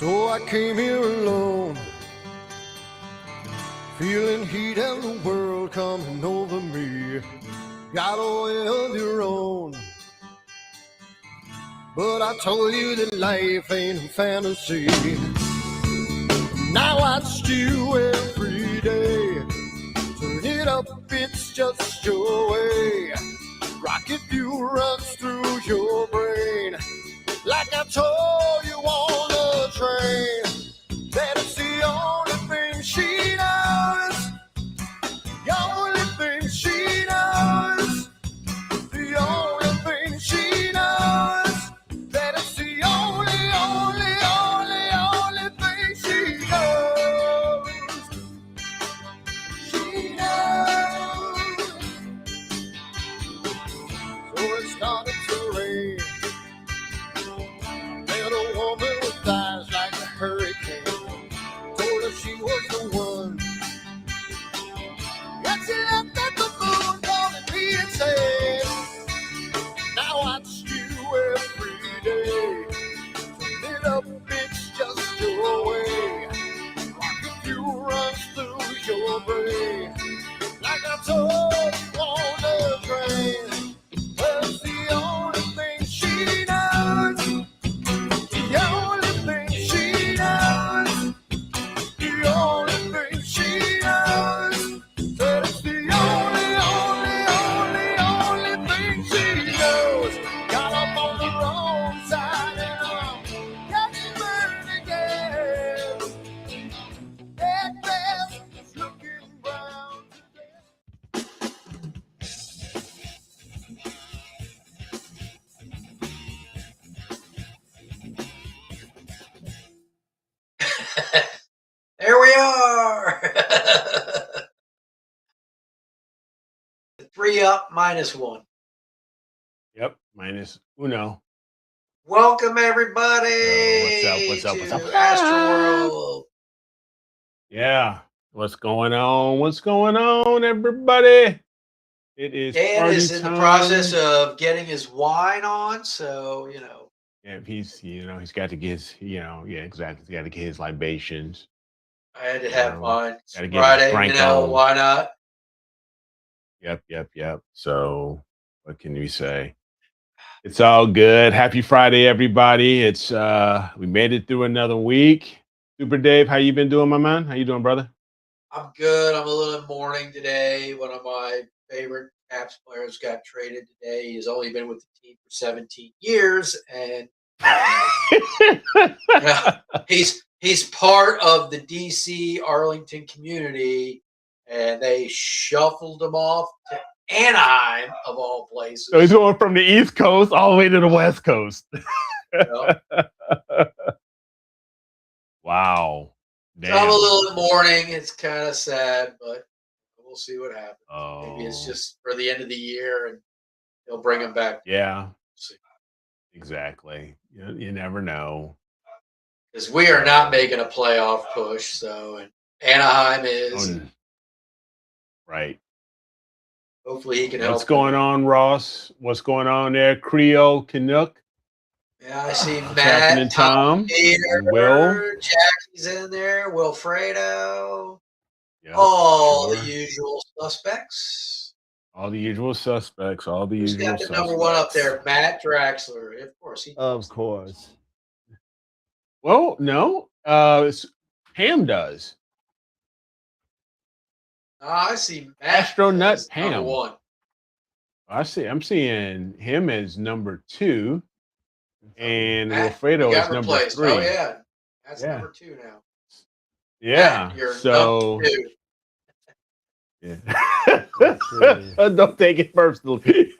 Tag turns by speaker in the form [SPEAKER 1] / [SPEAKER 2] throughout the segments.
[SPEAKER 1] So I came here alone, feeling heat and the world coming over me. Got a way of your own, but I told you that life ain't a fantasy. Now I watch you every day. Turn it up, it's just your way. Rocket fuel runs through your brain. Like I told you on the train, that it's the only thing she knows. The only thing she knows. The only thing she knows. That it's the only thing she knows. She knows. So it started to rain. A woman with eyes like a hurricane told her she was the one. Yet she left at the moon, calling me and said, now I watch you every day. Turn it up, it's just your way. Rocket fuel runs through your brain. Like I told you on the train, well, it's the only thing she knows. The only thing she knows, the only thing she knows, that it's the only thing she knows. Got up on the wrong side and I'm getting burned again. That grass is looking brown
[SPEAKER 2] There we are. 3 up, -1.
[SPEAKER 3] Yep, minus uno.
[SPEAKER 2] Welcome everybody.
[SPEAKER 3] What's up?
[SPEAKER 2] To AstroWorld.
[SPEAKER 3] Yeah, what's going on? What's going on, everybody? It is
[SPEAKER 2] Dan
[SPEAKER 3] party
[SPEAKER 2] is in
[SPEAKER 3] time.
[SPEAKER 2] the process of getting his wine on, so
[SPEAKER 3] Yeah, he's got to get his, yeah, exactly. He's got to get his libations.
[SPEAKER 2] I had to have mine. It's
[SPEAKER 3] Gotta get
[SPEAKER 2] Friday,
[SPEAKER 3] Frank on.
[SPEAKER 2] why not?
[SPEAKER 3] Yep. So, what can we say? It's all good. Happy Friday, everybody. It's we made it through another week. Super Dave, how you been doing, my man? How you doing, brother?
[SPEAKER 2] I'm good. I'm a little in mourning today. One of my favorite Caps players got traded today. He's only been with the team for 17 years, and he's part of the DC Arlington community, and they shuffled him off to Anaheim, of all places.
[SPEAKER 3] So he's going from the East Coast all the way to the West Coast. Wow.
[SPEAKER 2] So I'm a little in mourning. It's kind of sad, but we'll see what happens.
[SPEAKER 3] Oh.
[SPEAKER 2] Maybe it's just for the end of the year, and they'll bring him back.
[SPEAKER 3] Yeah.
[SPEAKER 2] We'll see.
[SPEAKER 3] Exactly. You never know.
[SPEAKER 2] Because we are not making a playoff push, so and Anaheim is.
[SPEAKER 3] Right.
[SPEAKER 2] Hopefully he can help.
[SPEAKER 3] What's going on, Ross? What's going on there, Creole Canuck?
[SPEAKER 2] Yeah, I see
[SPEAKER 3] What's
[SPEAKER 2] Matt,
[SPEAKER 3] happening, Tom,
[SPEAKER 2] Peter,
[SPEAKER 3] Will,
[SPEAKER 2] Jackie's in there, Wilfredo,
[SPEAKER 3] yep,
[SPEAKER 2] all
[SPEAKER 3] sure.
[SPEAKER 2] the usual suspects.
[SPEAKER 3] All the usual suspects. All the
[SPEAKER 2] Who's
[SPEAKER 3] usual
[SPEAKER 2] got the
[SPEAKER 3] suspects.
[SPEAKER 2] number one up there? Matt Draxler, of course.
[SPEAKER 4] Of course.
[SPEAKER 3] Well, no, Ham does.
[SPEAKER 2] I see Matt
[SPEAKER 3] Astronut
[SPEAKER 2] number
[SPEAKER 3] Ham.
[SPEAKER 2] one.
[SPEAKER 3] I'm seeing him as number 2, and
[SPEAKER 2] Matt,
[SPEAKER 3] Wilfredo
[SPEAKER 2] he got
[SPEAKER 3] is number
[SPEAKER 2] replaced.
[SPEAKER 3] 3.
[SPEAKER 2] Oh yeah, that's
[SPEAKER 3] Yeah.
[SPEAKER 2] number 2 now.
[SPEAKER 3] Yeah.
[SPEAKER 2] Matt, you're
[SPEAKER 3] So.
[SPEAKER 2] number 2.
[SPEAKER 3] Yeah. Don't take it personally.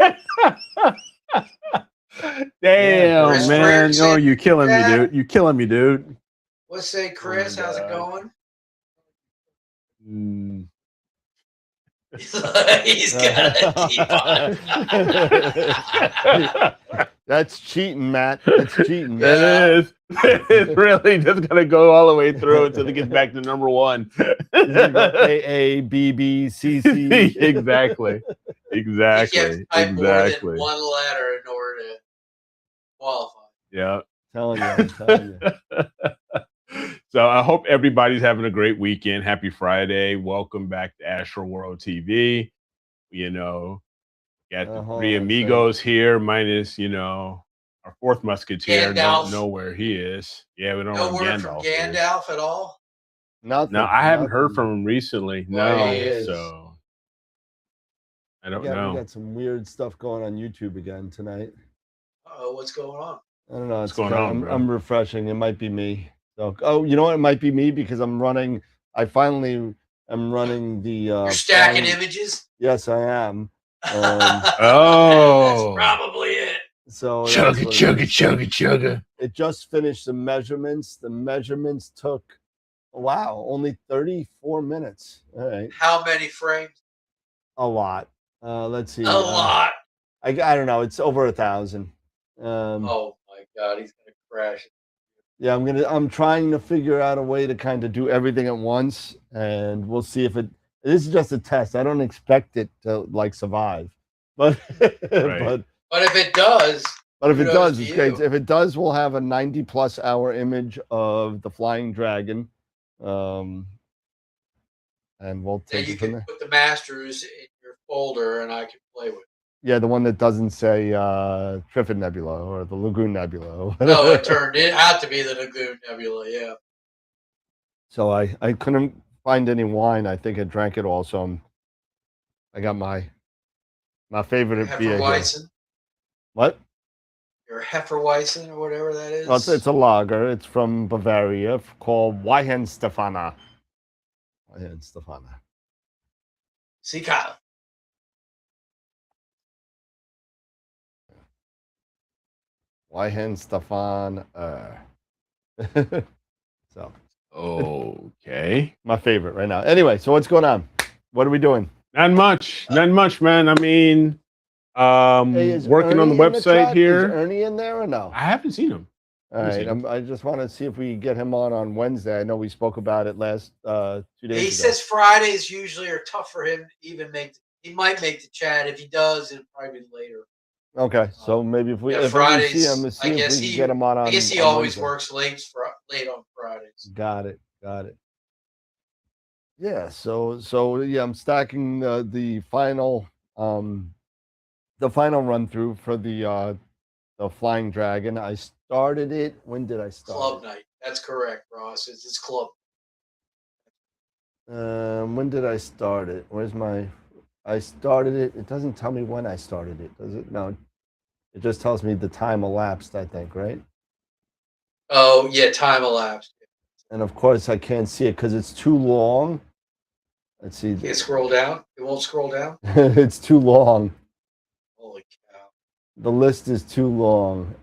[SPEAKER 3] Damn, man. Oh, you're killing me, dude. You're killing me, dude.
[SPEAKER 2] Let's say, Chris, how's it going? He's got a deep on.
[SPEAKER 4] That's cheating, Matt. That's cheating.
[SPEAKER 3] It is. It's really just gonna go all the way through until it gets back to number 1.
[SPEAKER 4] A B B C C.
[SPEAKER 3] Exactly.
[SPEAKER 2] You can't type more than one letter in order to qualify.
[SPEAKER 3] Yeah.
[SPEAKER 4] I'm telling you.
[SPEAKER 3] So I hope everybody's having a great weekend. Happy Friday. Welcome back to AstroWorld TV. You know, got the
[SPEAKER 4] hold
[SPEAKER 3] three
[SPEAKER 4] on a second.
[SPEAKER 3] amigos here, minus, our fourth musketeer. Don't
[SPEAKER 2] Gandalf.
[SPEAKER 3] know where he is. Yeah, we don't know
[SPEAKER 2] No
[SPEAKER 3] where
[SPEAKER 2] word from
[SPEAKER 3] Gandalf is.
[SPEAKER 2] Gandalf at all.
[SPEAKER 4] Nothing.
[SPEAKER 3] No, I haven't heard
[SPEAKER 4] nothing.
[SPEAKER 3] from him recently.
[SPEAKER 2] Well,
[SPEAKER 3] No,
[SPEAKER 2] he is.
[SPEAKER 3] so I don't
[SPEAKER 4] We
[SPEAKER 3] know.
[SPEAKER 4] got some weird stuff going on YouTube again tonight.
[SPEAKER 2] Oh, what's going on?
[SPEAKER 4] I don't know.
[SPEAKER 3] What's going on, bro?
[SPEAKER 4] I'm refreshing. It might be me. So, you know what? It might be me because I'm running. I finally am running the.
[SPEAKER 2] You're stacking
[SPEAKER 4] flying-
[SPEAKER 2] images.
[SPEAKER 4] Yes, I am.
[SPEAKER 3] Oh.
[SPEAKER 2] That's probably it.
[SPEAKER 4] So that's
[SPEAKER 3] Chugga,
[SPEAKER 4] what it
[SPEAKER 3] chugga,
[SPEAKER 4] is.
[SPEAKER 3] chugga, chugga.
[SPEAKER 4] It just finished the measurements. The measurements took, wow, only 34 minutes. All right,
[SPEAKER 2] How many frames?
[SPEAKER 4] a lot. Let's see.
[SPEAKER 2] A lot.
[SPEAKER 4] I don't know. It's over 1,000.
[SPEAKER 2] Oh my God, he's gonna crash.
[SPEAKER 4] Yeah, I'm trying to figure out a way to kind of do everything at once, and we'll see if this is just a test. I don't expect it to like survive, but
[SPEAKER 3] Right.
[SPEAKER 2] But if it does,
[SPEAKER 4] but if it
[SPEAKER 2] kudos
[SPEAKER 4] does,
[SPEAKER 2] to
[SPEAKER 4] it's great.
[SPEAKER 2] you.
[SPEAKER 4] If it does, we'll have a 90+ hour image of the flying dragon, and we'll
[SPEAKER 2] then
[SPEAKER 4] take
[SPEAKER 2] you
[SPEAKER 4] it from
[SPEAKER 2] can
[SPEAKER 4] there.
[SPEAKER 2] put the masters in your folder, and I can play with it.
[SPEAKER 4] Yeah, the one that doesn't say Trifid Nebula or the Lagoon Nebula.
[SPEAKER 2] No, it turned out to be the Lagoon Nebula. Yeah.
[SPEAKER 4] So I couldn't find any wine. I think I drank it all. So I got my favorite beer here.
[SPEAKER 2] Hefeweizen.
[SPEAKER 4] What?
[SPEAKER 2] Your Hefeweizen or whatever that is.
[SPEAKER 4] Well, it's a lager. It's from Bavaria called Weihenstephaner. Weihenstephaner.
[SPEAKER 2] See, Kyle.
[SPEAKER 4] Weihenstephaner. So
[SPEAKER 3] Okay.
[SPEAKER 4] my favorite right now. Anyway, so what's going on? What are we doing?
[SPEAKER 3] Not much, man. I mean,
[SPEAKER 4] Hey, is
[SPEAKER 3] working on the
[SPEAKER 4] Ernie in
[SPEAKER 3] website
[SPEAKER 4] chat?
[SPEAKER 3] here.
[SPEAKER 4] Is Ernie in there or no?
[SPEAKER 3] I haven't seen him.
[SPEAKER 4] All right. I just want to see if we get him on Wednesday. I know we spoke about it last 2 days
[SPEAKER 2] He
[SPEAKER 4] ago.
[SPEAKER 2] says Fridays usually are tough for him to even make. He might make the chat. If he does, it'll probably be later.
[SPEAKER 4] Okay, so maybe if we
[SPEAKER 2] Yeah,
[SPEAKER 4] if
[SPEAKER 2] Fridays,
[SPEAKER 4] we see him, see
[SPEAKER 2] I
[SPEAKER 4] if
[SPEAKER 2] guess
[SPEAKER 4] we
[SPEAKER 2] he-
[SPEAKER 4] can get him on.
[SPEAKER 2] I guess he
[SPEAKER 4] on
[SPEAKER 2] always
[SPEAKER 4] Wednesday.
[SPEAKER 2] works late on Fridays.
[SPEAKER 4] Got it. Yeah. So yeah, I'm stacking the final run through for the Flying Dragon. I started it. When did I start?
[SPEAKER 2] Club night. That's correct, Ross. It's club.
[SPEAKER 4] When did I start it? I started it. It doesn't tell me when I started it, does it? No. It just tells me the time elapsed, I think, right?
[SPEAKER 2] Oh yeah, time elapsed.
[SPEAKER 4] And of course, I can't see it because it's too long. Let's see.
[SPEAKER 2] Can't scroll down. It won't scroll down.
[SPEAKER 4] It's too long.
[SPEAKER 2] Holy cow!
[SPEAKER 4] The list is too long.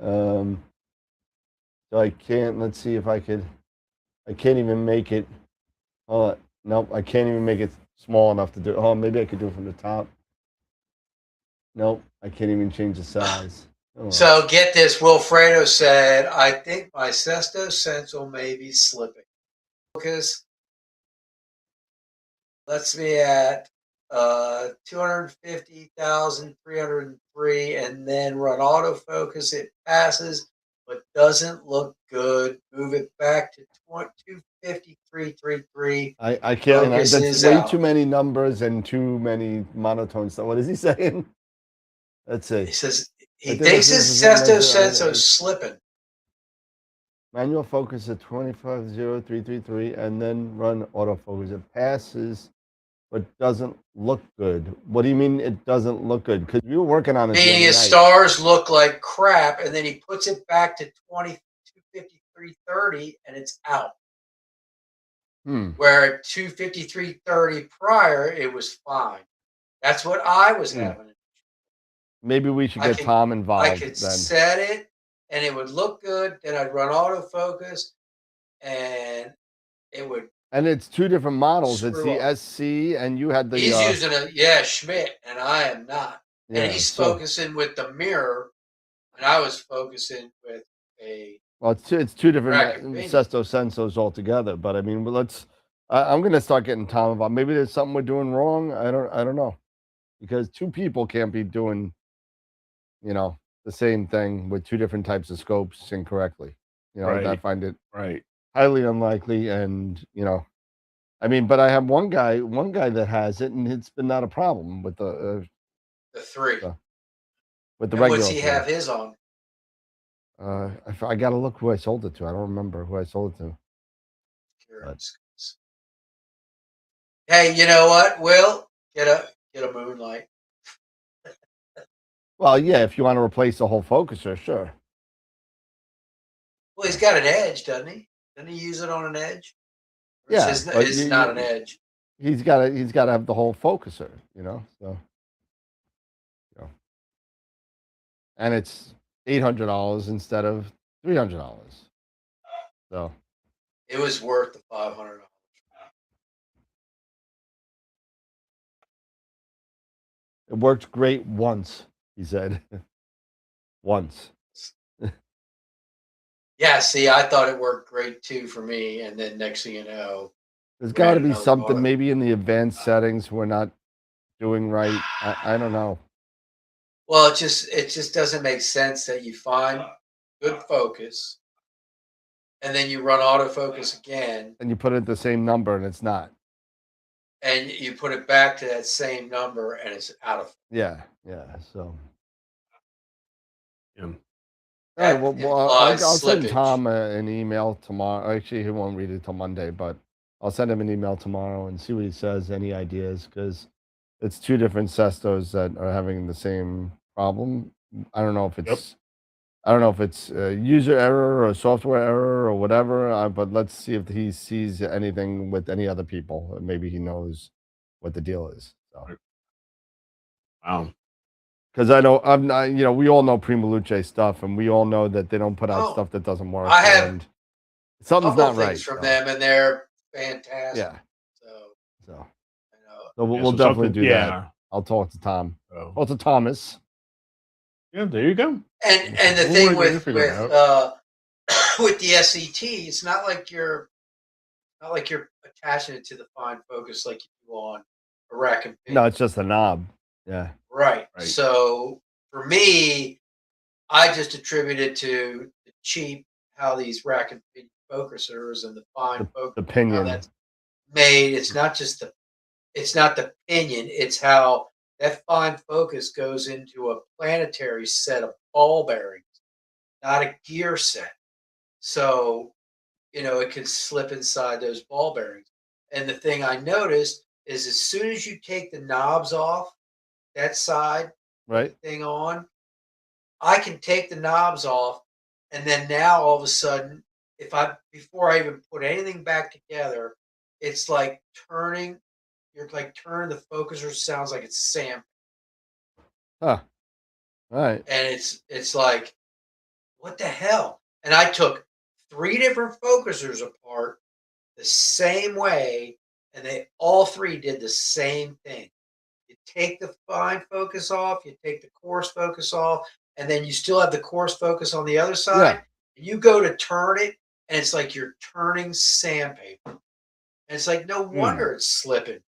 [SPEAKER 4] So I can't. Let's see if I could. I can't even make it. Nope. I can't even make it small enough to do. Oh, maybe I could do it from the top. Nope. I can't even change the size. Oh.
[SPEAKER 2] So get this. Wilfredo said, "I think my Sesto Senso may be slipping." Focus. Let's be at 250,303, and then run autofocus. It passes, but doesn't look good. Move it back to 253.33.
[SPEAKER 4] I can't.
[SPEAKER 2] Focus
[SPEAKER 4] That's
[SPEAKER 2] is
[SPEAKER 4] way
[SPEAKER 2] out.
[SPEAKER 4] too many numbers and too many monotone stuff. What is he saying? Let's see.
[SPEAKER 2] He says he
[SPEAKER 4] I think
[SPEAKER 2] thinks
[SPEAKER 4] this
[SPEAKER 2] his
[SPEAKER 4] is
[SPEAKER 2] Sesto
[SPEAKER 4] another-
[SPEAKER 2] Senso's slipping.
[SPEAKER 4] Manual focus at 25.0333 and then run autofocus. It passes, but doesn't look good. What do you mean it doesn't look good? Because we were working on it. the
[SPEAKER 2] Meaning
[SPEAKER 4] other
[SPEAKER 2] his
[SPEAKER 4] night.
[SPEAKER 2] stars look like crap, and then he puts it back to 253.30, and it's out. Where at 253.30 prior, it was fine. That's what I was having.
[SPEAKER 4] Maybe we should get Tom involved.
[SPEAKER 2] I could
[SPEAKER 4] then.
[SPEAKER 2] set it, and it would look good. Then I'd run autofocus, and it would.
[SPEAKER 4] And it's two different models. It's
[SPEAKER 2] Screw
[SPEAKER 4] the
[SPEAKER 2] up.
[SPEAKER 4] SC, and you had the.
[SPEAKER 2] He's using a Schmidt, and I am not.
[SPEAKER 4] Yeah,
[SPEAKER 2] and he's focusing with the mirror, and I was focusing with a.
[SPEAKER 4] Well, it's two different
[SPEAKER 2] Rack
[SPEAKER 4] Sesto Sensos altogether. But I mean, let's. I'm going to start getting Tom involved. Maybe there's something we're doing wrong. I don't know, because two people can't be doing, the same thing with two different types of scopes incorrectly.
[SPEAKER 3] Right.
[SPEAKER 4] I find it
[SPEAKER 3] right.
[SPEAKER 4] highly unlikely. And I mean, but I have one guy that has it, and it's been not a problem with the
[SPEAKER 2] The 3.
[SPEAKER 4] with the
[SPEAKER 2] And what's
[SPEAKER 4] regular
[SPEAKER 2] he
[SPEAKER 4] 3.
[SPEAKER 2] have his on?
[SPEAKER 4] I got to look who I sold it to. I don't remember who I sold it to.
[SPEAKER 2] Curious. Hey, you know what, Will? Get a Moonlight.
[SPEAKER 4] Well, yeah, if you want to replace the whole focuser, sure.
[SPEAKER 2] Well, he's got an edge, doesn't he? Doesn't he use it on an edge? Or
[SPEAKER 4] Yeah, but
[SPEAKER 2] it's not an edge.
[SPEAKER 4] he's got to have the whole focuser, so and it's $800 instead of $300. So
[SPEAKER 2] It was worth the $500.
[SPEAKER 4] it worked great once, he said. Once.
[SPEAKER 2] Yeah, see, I thought it worked great too for me, and then next thing you know,
[SPEAKER 4] There's got to be
[SPEAKER 2] another
[SPEAKER 4] something
[SPEAKER 2] auto.
[SPEAKER 4] maybe in the advanced settings we're not doing right. I don't know.
[SPEAKER 2] Well, it just doesn't make sense that you find good focus, and then you run autofocus again,
[SPEAKER 4] And you put it the same number and it's not.
[SPEAKER 2] and you put it back to that same number, and it's out of.
[SPEAKER 4] Yeah. So.
[SPEAKER 3] Yeah.
[SPEAKER 4] All right.
[SPEAKER 2] That
[SPEAKER 4] Well,
[SPEAKER 2] implies
[SPEAKER 4] I'll send
[SPEAKER 2] slippage.
[SPEAKER 4] Tom an email tomorrow. Actually, he won't read it till Monday, but I'll send him an email tomorrow and see what he says. Any ideas? Because it's 2 different cestos that are having the same problem. I don't know if it's user error or software error or whatever. But let's see if he sees anything with any other people. Maybe he knows what the deal is. So.
[SPEAKER 3] Wow.
[SPEAKER 4] Because I know I'm not, we all know Prima Luce stuff, and we all know that they don't put out
[SPEAKER 2] Oh,
[SPEAKER 4] stuff that doesn't work.
[SPEAKER 2] I have
[SPEAKER 4] and
[SPEAKER 2] a
[SPEAKER 4] something's
[SPEAKER 2] couple
[SPEAKER 4] not
[SPEAKER 2] of
[SPEAKER 4] right.
[SPEAKER 2] things from them, and they're fantastic.
[SPEAKER 4] Yeah.
[SPEAKER 2] So
[SPEAKER 4] So
[SPEAKER 2] you know,
[SPEAKER 4] we'll,
[SPEAKER 3] Yeah,
[SPEAKER 4] we'll
[SPEAKER 3] so
[SPEAKER 4] definitely
[SPEAKER 3] something-
[SPEAKER 4] do
[SPEAKER 3] yeah.
[SPEAKER 4] that. I'll talk to Tom.
[SPEAKER 3] So,
[SPEAKER 4] Talk to Thomas.
[SPEAKER 3] yeah, there you go.
[SPEAKER 2] and the
[SPEAKER 3] We'll
[SPEAKER 2] thing
[SPEAKER 3] work it,
[SPEAKER 2] with
[SPEAKER 3] figure it out.
[SPEAKER 2] with the SET, it's not like you're attaching it to the fine focus like you do on a rack and pin.
[SPEAKER 4] No, it's just a knob. Yeah.
[SPEAKER 2] Right.
[SPEAKER 3] Right.
[SPEAKER 2] So for me, I just attribute it to the cheap, how these rack and pin focusers and the fine focus,
[SPEAKER 4] The
[SPEAKER 2] how
[SPEAKER 4] pinion.
[SPEAKER 2] that's made. It's not the pinion. It's how that fine focus goes into a planetary set of ball bearings, not a gear set. So, it can slip inside those ball bearings. And the thing I noticed is as soon as you take the knobs off that side,
[SPEAKER 4] Right.
[SPEAKER 2] thing on, I can take the knobs off, and then now all of a sudden, before I even put anything back together, it's like you're like turning the focuser, sounds like it's Sam,
[SPEAKER 4] Huh. All right.
[SPEAKER 2] and it's like, what the hell? And I took 3 different focusers apart the same way, and they all 3 did the same thing. You take the fine focus off, you take the coarse focus off, and then you still have the coarse focus on the other side. And you go to turn it, and it's like you're turning sandpaper. And it's like, no wonder it's slipping,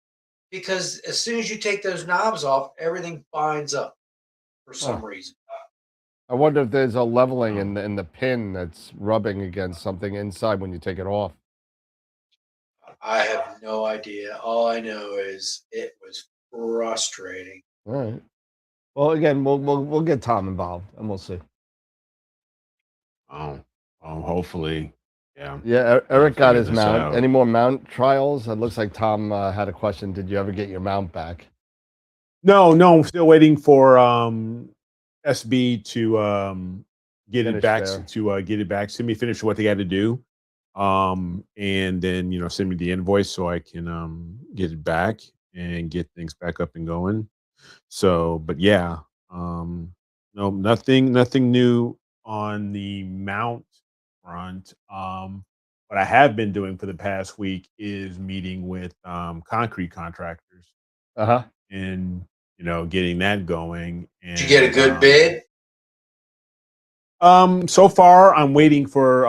[SPEAKER 2] because as soon as you take those knobs off, everything binds up for some reason.
[SPEAKER 4] I wonder if there's a leveling in the pin that's rubbing against something inside when you take it off.
[SPEAKER 2] I have no idea. All I know is it was frustrating.
[SPEAKER 4] All right. Well, again, we'll get Tom involved, and we'll see.
[SPEAKER 3] Hopefully, yeah.
[SPEAKER 4] Yeah, Eric got
[SPEAKER 3] figure
[SPEAKER 4] his
[SPEAKER 3] this
[SPEAKER 4] mount.
[SPEAKER 3] out.
[SPEAKER 4] Any more mount trials? It looks like Tom had a question. Did you ever get your mount back?
[SPEAKER 3] No, I'm still waiting for SB to get
[SPEAKER 4] Finish
[SPEAKER 3] it back
[SPEAKER 4] there.
[SPEAKER 3] get it back to me, finish what they got to do, and then send me the invoice so I can get it back and get things back up and going. So, but yeah, no, nothing new on the mount front. What I have been doing for the past week is meeting with concrete contractors
[SPEAKER 4] Uh-huh.
[SPEAKER 3] and getting that going. And,
[SPEAKER 2] Did you get a good bid?
[SPEAKER 3] So far I'm waiting for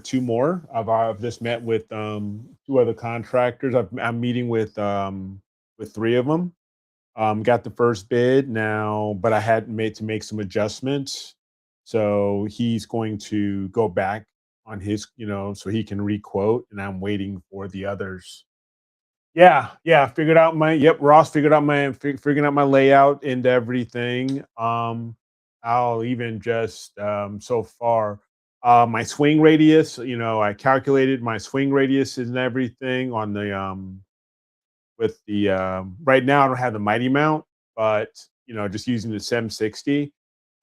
[SPEAKER 3] 2 more. I've just met with 2 other contractors. I'm meeting with 3 of them. Got the first bid now, but I had to make some adjustments. So he's going to go back on his, so he can requote, and I'm waiting for the others. Yeah, figured out my Ross figured out figuring out my layout and everything. I'll even just so far my swing radius, I calculated my swing radius and everything on the with the right now I don't have the mighty mount, but just using the 760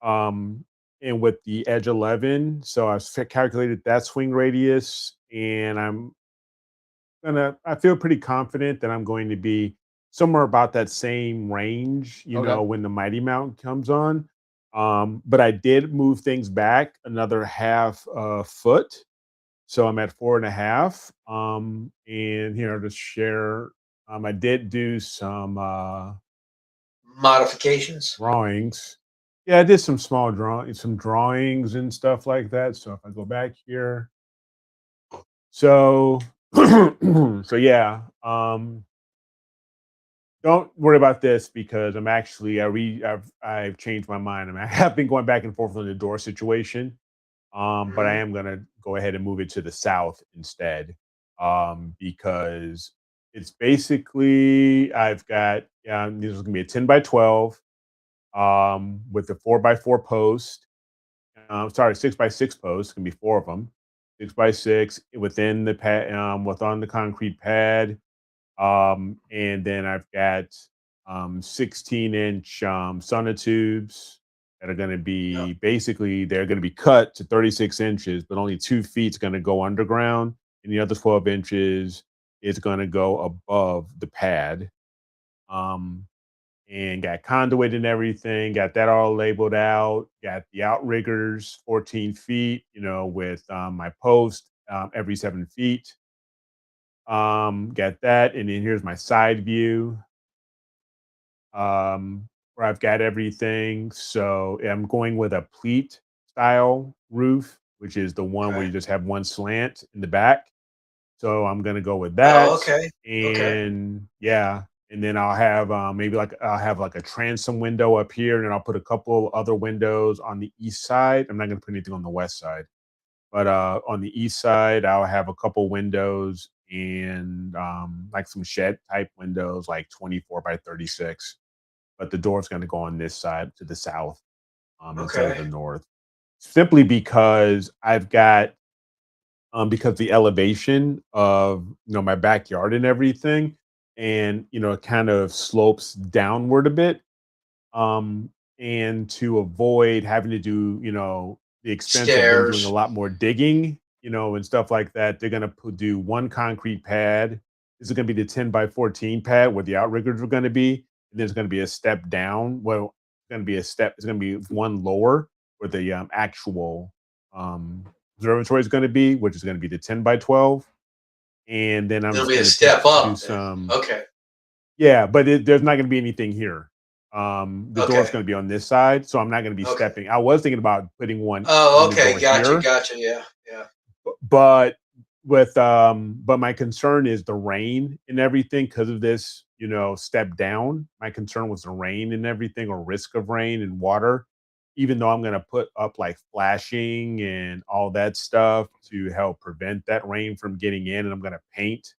[SPEAKER 3] um and with the edge 11, so calculated that swing radius, and I feel pretty confident that I'm going to be somewhere about that same range,
[SPEAKER 2] Okay.
[SPEAKER 3] when the mighty mount comes on. But I did move things back another half foot, so I'm at 4.5. And here to share, I did do some
[SPEAKER 2] Modifications.
[SPEAKER 3] drawings. Yeah, I did some small drawings and stuff like that. So if I go back here, so so yeah, don't worry about this because I'm actually I've changed my mind. I have been going back and forth on the door situation, but I
[SPEAKER 2] Mhm.
[SPEAKER 3] am gonna go ahead and move it to the south instead, because it's basically I've got this is gonna be a 10 by 12 with a 4 by 4 post. Sorry, 6 by 6 posts. It's gonna be four of them. 6 by 6 within the pad, within the concrete pad. And then I've got 16-inch sonotubes that are going to
[SPEAKER 2] Yeah.
[SPEAKER 3] be basically they're going to be cut to 36 inches, but only 2 feet is going to go underground, and the other 12 inches is going to go above the pad. Um, and got conduit and everything, got that all labeled out, got the outriggers 14 feet, with my post every 7 feet. Got that, and then here's my side view, where I've got everything. So I'm going with a pleat style roof, which is the one where
[SPEAKER 2] Okay.
[SPEAKER 3] you just have one slant in the back. So I'm gonna go with
[SPEAKER 2] Oh,
[SPEAKER 3] that,
[SPEAKER 2] okay. Okay.
[SPEAKER 3] and yeah, and then I'll have maybe like I'll have like a transom window up here, and then I'll put a couple other windows on the east side. I'm not gonna put anything on the west side. But on the east side, I'll have a couple windows and like some shed type windows, like 24 by 36. But the door's going to go on this side to the south instead of
[SPEAKER 2] Okay.
[SPEAKER 3] the north, simply because I've got because the elevation of my backyard and everything, and it kind of slopes downward a bit, um, and to avoid having to do, the expense of them doing a
[SPEAKER 2] Stairs.
[SPEAKER 3] lot more digging, and stuff like that, they're gonna do one concrete pad. This is gonna be the 10 by 14 pad where the outriggers are gonna be, and there's gonna be a step down. Well, it's gonna be one lower where the actual um observatory is gonna be, which is gonna be the 10 by 12. And then I'm
[SPEAKER 2] It'll
[SPEAKER 3] just
[SPEAKER 2] be a
[SPEAKER 3] gonna
[SPEAKER 2] step
[SPEAKER 3] do
[SPEAKER 2] up then.
[SPEAKER 3] some,
[SPEAKER 2] Okay.
[SPEAKER 3] yeah, but there's not going to be anything here. The door's
[SPEAKER 2] Okay.
[SPEAKER 3] going to be on this side, so I'm not going to be
[SPEAKER 2] Okay.
[SPEAKER 3] stepping. I was thinking about putting one
[SPEAKER 2] Oh,
[SPEAKER 3] in the
[SPEAKER 2] okay.
[SPEAKER 3] door
[SPEAKER 2] Gotcha.
[SPEAKER 3] here,
[SPEAKER 2] Gotcha. Yeah. Yeah.
[SPEAKER 3] but but my concern is the rain and everything because of this, step down. My concern was the rain and everything, or risk of rain and water. Even though I'm going to put up like flashing and all that stuff to help prevent that rain from getting in, and I'm going to paint,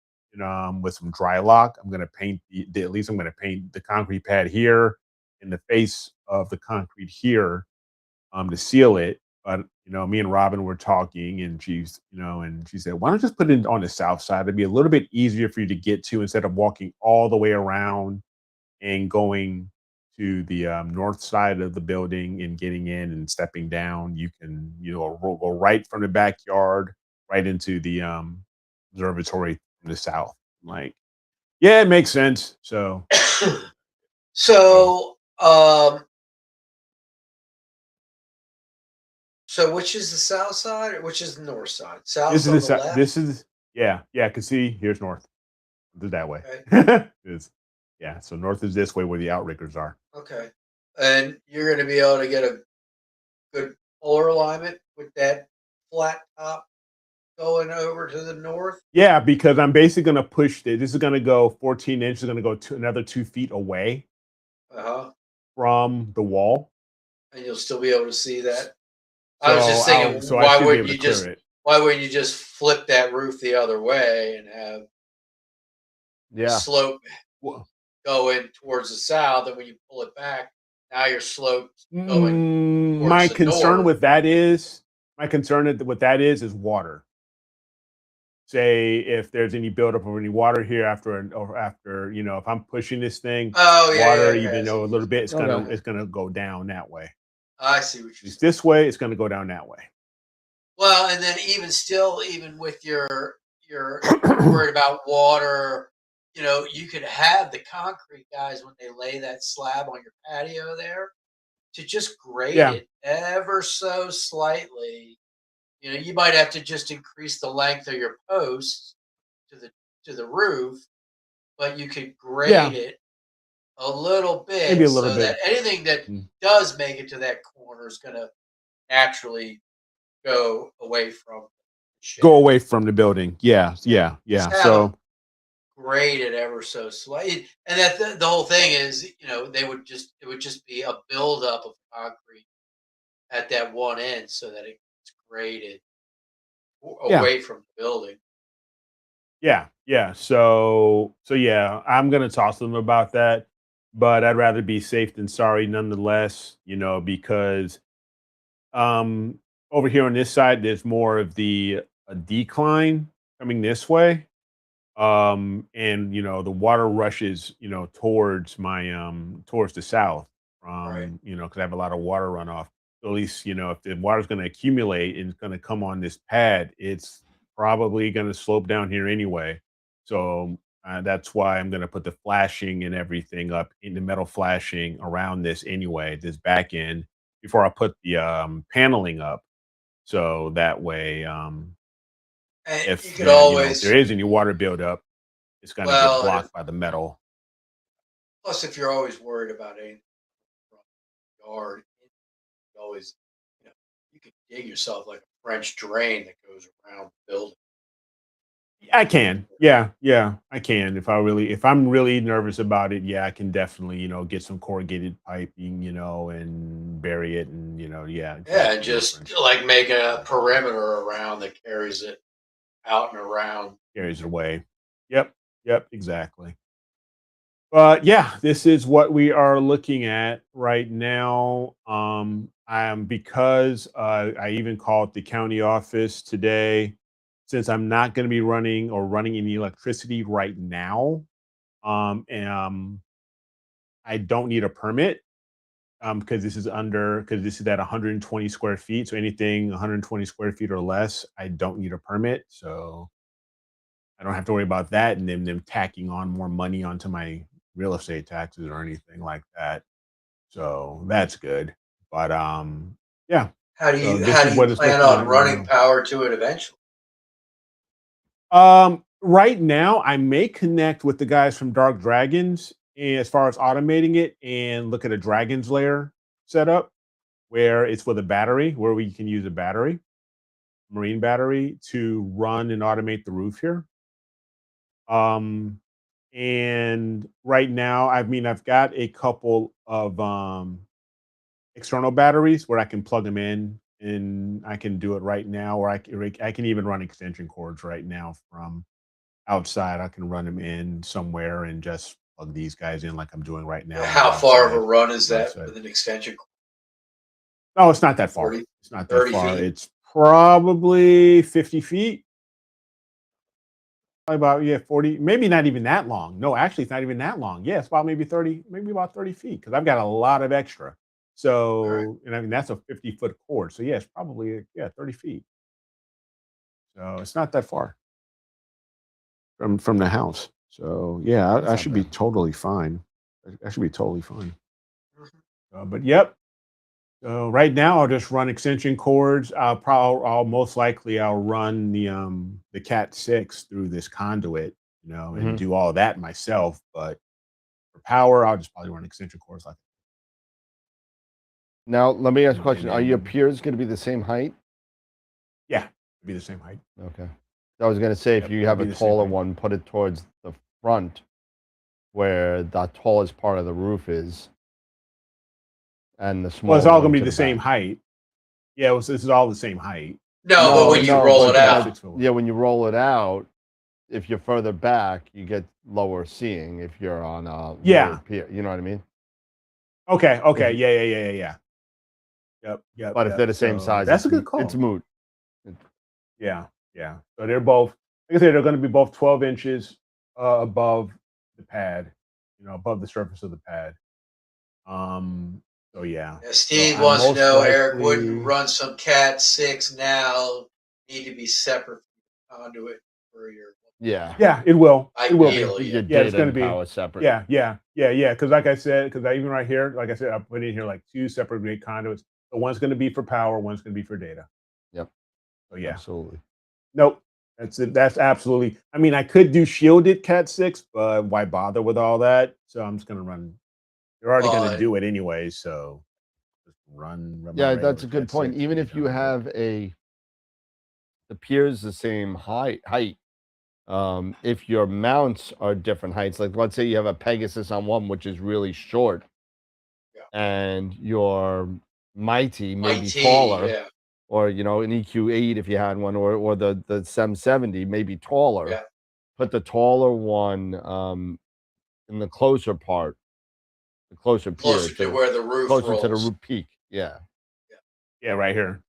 [SPEAKER 3] with some dry lock. I'm going to paint at least I'm going to paint the concrete pad here and the face of the concrete here, to seal it. But me and Robin were talking, and and she said, "Why don't you just put it on the south side? It'd be a little bit easier for you to get to instead of walking all the way around and going to the north side of the building and getting in and stepping down. You can go right from the backyard right into the observatory from the south." I'm like, yeah, it makes sense. So
[SPEAKER 2] So, so which is the south side or which is the north side?
[SPEAKER 3] this
[SPEAKER 2] South's
[SPEAKER 3] is the
[SPEAKER 2] on the left.
[SPEAKER 3] this is yeah. Cause see, here's north. That way.
[SPEAKER 2] Okay.
[SPEAKER 3] Is yeah. So north is this way where the outriggers are.
[SPEAKER 2] Okay. And you're going to be able to get a good polar alignment with that flat top going over to the north.
[SPEAKER 3] Yeah, because I'm basically gonna push it. This is gonna go 14 inches, gonna go to another 2 feet away
[SPEAKER 2] Uh huh.
[SPEAKER 3] from the wall.
[SPEAKER 2] And you'll still be able to see that. I was
[SPEAKER 3] So
[SPEAKER 2] just thinking,
[SPEAKER 3] I
[SPEAKER 2] why
[SPEAKER 3] should be
[SPEAKER 2] wouldn't
[SPEAKER 3] able to
[SPEAKER 2] you
[SPEAKER 3] clear
[SPEAKER 2] just
[SPEAKER 3] it.
[SPEAKER 2] Why wouldn't you just flip that roof the other way and have the
[SPEAKER 4] Yeah.
[SPEAKER 2] slope
[SPEAKER 3] Well,
[SPEAKER 2] going towards the south, and when you pull it back, now your slope's going
[SPEAKER 3] my
[SPEAKER 2] towards the
[SPEAKER 3] concern
[SPEAKER 2] north.
[SPEAKER 3] with that is is water. Say if there's any buildup of any water here after if I'm pushing this thing,
[SPEAKER 2] Oh yeah,
[SPEAKER 3] water,
[SPEAKER 2] yeah, okay.
[SPEAKER 3] even though a little bit,
[SPEAKER 4] Okay.
[SPEAKER 3] it's gonna go down that way.
[SPEAKER 2] I see what
[SPEAKER 3] At
[SPEAKER 2] you're saying.
[SPEAKER 3] least this way, it's gonna go down that way.
[SPEAKER 2] Well, and then even still, even with your worried about water, you could have the concrete guys when they lay that slab on your patio there to just grade
[SPEAKER 3] Yeah,
[SPEAKER 2] it ever so slightly. You might have to just increase the length of your posts to the roof, but you could grade
[SPEAKER 3] yeah,
[SPEAKER 2] it a little
[SPEAKER 3] maybe
[SPEAKER 2] bit
[SPEAKER 3] a little
[SPEAKER 2] so that
[SPEAKER 3] bit.
[SPEAKER 2] anything that
[SPEAKER 3] Mm.
[SPEAKER 2] does make it to that corner is going to naturally go away from the
[SPEAKER 3] Go
[SPEAKER 2] shed.
[SPEAKER 3] away from the building. Yeah,
[SPEAKER 2] Yeah.
[SPEAKER 3] yeah,
[SPEAKER 2] Just
[SPEAKER 3] yeah.
[SPEAKER 2] have them
[SPEAKER 3] So
[SPEAKER 2] grade it ever so slightly. And that the whole thing is, it would just be a buildup of concrete at that one end so that it's graded
[SPEAKER 3] yeah,
[SPEAKER 2] away from the building.
[SPEAKER 3] yeah, yeah. So yeah, I'm gonna talk to them about that, but I'd rather be safe than sorry nonetheless. Because um over here on this side, there's more of the a decline coming this way. And the water rushes towards towards the south
[SPEAKER 2] Right.
[SPEAKER 3] from because I have a lot of water runoff. So at least if the water's going to accumulate and it's going to come on this pad, it's probably going to slope down here anyway. So that's why I'm going to put the flashing and everything up in the metal flashing around this anyway, this back end, before I put the paneling up. So that way,
[SPEAKER 2] And you
[SPEAKER 3] if
[SPEAKER 2] could
[SPEAKER 3] if there
[SPEAKER 2] always,
[SPEAKER 3] is any water buildup, it's gonna get
[SPEAKER 2] well, and
[SPEAKER 3] blocked by the metal.
[SPEAKER 2] plus if you're always worried about anything from the yard, you always, you know, you could dig yourself like a French drain that goes around the building.
[SPEAKER 3] I can. Yeah, yeah, I can. If I'm really nervous about it, yeah, I can definitely, get some corrugated piping, and bury it and, yeah,
[SPEAKER 2] Yeah, and
[SPEAKER 3] exactly. Do a
[SPEAKER 2] just
[SPEAKER 3] French
[SPEAKER 2] like make a perimeter around that carries it out and around.
[SPEAKER 3] carries it away. Yep, yep, exactly. But yeah, this is what we are looking at right now. I am because I even called the county office today since I'm not going to be running any electricity right now. And I don't need a permit because this is at 120 square feet. So anything 120 square feet or less, I don't need a permit. So I don't have to worry about that and then them tacking on more money onto my real estate taxes or anything like that. So that's good. But yeah. So this
[SPEAKER 2] How
[SPEAKER 3] is
[SPEAKER 2] do you
[SPEAKER 3] what it's
[SPEAKER 2] plan
[SPEAKER 3] looking
[SPEAKER 2] on
[SPEAKER 3] like right
[SPEAKER 2] running
[SPEAKER 3] now.
[SPEAKER 2] power to it eventually?
[SPEAKER 3] Right now I may connect with the guys from Dark Dragons as far as automating it and look at a Dragons layer setup where it's with a battery, where we can use a battery, marine battery, to run and automate the roof here. Um, and right now, I've got a couple of external batteries where I can plug them in, and I can do it right now. Or I can even run extension cords right now from outside. I can run them in somewhere and just plug these guys in like I'm doing right now on the
[SPEAKER 2] How far of a
[SPEAKER 3] outside.
[SPEAKER 2] run is
[SPEAKER 3] On the
[SPEAKER 2] that
[SPEAKER 3] outside.
[SPEAKER 2] with an extension cord?
[SPEAKER 3] No, it's not that far.
[SPEAKER 2] 40,
[SPEAKER 3] It's not that
[SPEAKER 2] 30
[SPEAKER 3] far.
[SPEAKER 2] feet?
[SPEAKER 3] It's probably 50 feet. Probably about, yeah, 40, maybe not even that long. No, actually, it's not even that long. Yeah, it's about maybe about 30 feet because I've got a lot of extra.
[SPEAKER 2] All right.
[SPEAKER 3] So, and I mean, that's a 50-foot cord. So, yeah, it's probably, yeah, 30 feet. So it's not that far from the house. So, yeah,
[SPEAKER 4] That's
[SPEAKER 3] I
[SPEAKER 4] not
[SPEAKER 3] should be
[SPEAKER 4] bad.
[SPEAKER 3] totally fine. I should be totally fine.
[SPEAKER 2] Mhm.
[SPEAKER 3] But yep. So right now I'll just run extension cords. I'll most likely I'll run the Cat 6 through this conduit, and
[SPEAKER 4] Mhm.
[SPEAKER 3] do all that myself. But for power, I'll just probably run extension cords like
[SPEAKER 4] Now, let me ask a
[SPEAKER 3] and
[SPEAKER 4] question. Are your
[SPEAKER 3] then
[SPEAKER 4] piers going to be the same height?
[SPEAKER 3] yeah, it'll be the same height.
[SPEAKER 4] Okay. I was going to say, if
[SPEAKER 3] Yep,
[SPEAKER 4] you
[SPEAKER 3] it'll
[SPEAKER 4] have
[SPEAKER 3] be
[SPEAKER 4] a
[SPEAKER 3] the same
[SPEAKER 4] taller
[SPEAKER 3] height.
[SPEAKER 4] one, put it towards the front where the tallest part of the roof is, and the
[SPEAKER 3] Well, it's
[SPEAKER 4] smaller
[SPEAKER 3] all gonna
[SPEAKER 4] one
[SPEAKER 3] be
[SPEAKER 4] to
[SPEAKER 3] the
[SPEAKER 4] the
[SPEAKER 3] same
[SPEAKER 4] back.
[SPEAKER 3] height. Yeah, this is all the same height.
[SPEAKER 2] No, but when you
[SPEAKER 4] no,
[SPEAKER 2] roll
[SPEAKER 4] but-
[SPEAKER 2] it out,
[SPEAKER 4] Yeah, when you roll it out, if you're further back, you get lower seeing. If you're on a
[SPEAKER 3] Yeah.
[SPEAKER 4] lower pier, you know what I mean?
[SPEAKER 3] Okay. Yeah. Yep.
[SPEAKER 4] But if they're the same
[SPEAKER 3] So
[SPEAKER 4] size,
[SPEAKER 3] that's a
[SPEAKER 4] it's-
[SPEAKER 3] good call.
[SPEAKER 4] It's moot.
[SPEAKER 3] Yeah. So they're both, like I said, they're going to be both 12 inches above the pad, above the surface of the pad. So yeah.
[SPEAKER 2] Steve
[SPEAKER 4] So
[SPEAKER 2] wants to
[SPEAKER 4] most
[SPEAKER 2] know, Eric,
[SPEAKER 4] likely-
[SPEAKER 2] wouldn't run some Cat 6 now need to be separate from conduit for your.
[SPEAKER 3] Yeah, it will. It will be.
[SPEAKER 2] Ideally,
[SPEAKER 4] Your
[SPEAKER 2] yeah.
[SPEAKER 3] Yeah, it's
[SPEAKER 4] data
[SPEAKER 3] gonna
[SPEAKER 4] and
[SPEAKER 3] be-
[SPEAKER 4] power separate.
[SPEAKER 3] Yeah. Because like I said, because I even right here, like I said, I put in here like 2 separate grade conduits. So one's going to be for power, one's going to be for data.
[SPEAKER 4] Yep.
[SPEAKER 3] So yeah.
[SPEAKER 4] Absolutely.
[SPEAKER 3] Nope. That's it. That's absolutely. I mean, I could do shielded Cat 6, but why bother with all that? So I'm just going to run. They're already going to do it anyway, so just run my
[SPEAKER 4] Yeah,
[SPEAKER 3] regular
[SPEAKER 4] that's a good
[SPEAKER 3] Cat
[SPEAKER 4] point.
[SPEAKER 3] 6
[SPEAKER 4] Even
[SPEAKER 3] and
[SPEAKER 4] if
[SPEAKER 3] be
[SPEAKER 4] you
[SPEAKER 3] done with it.
[SPEAKER 4] have the piers the same height, if your mounts are different heights, like let's say you have a Pegasus on one, which is really short, and your Mighty may be taller,
[SPEAKER 2] yeah.
[SPEAKER 4] or an EQ8 if you had one, or the S7Ep12 may be taller.
[SPEAKER 2] Yeah.
[SPEAKER 4] Put the taller one in the closer part, the closer pier,
[SPEAKER 2] Closer to where the roof
[SPEAKER 4] closer
[SPEAKER 2] rolls.
[SPEAKER 4] to the roof peak. Yeah.
[SPEAKER 3] Yeah, right here.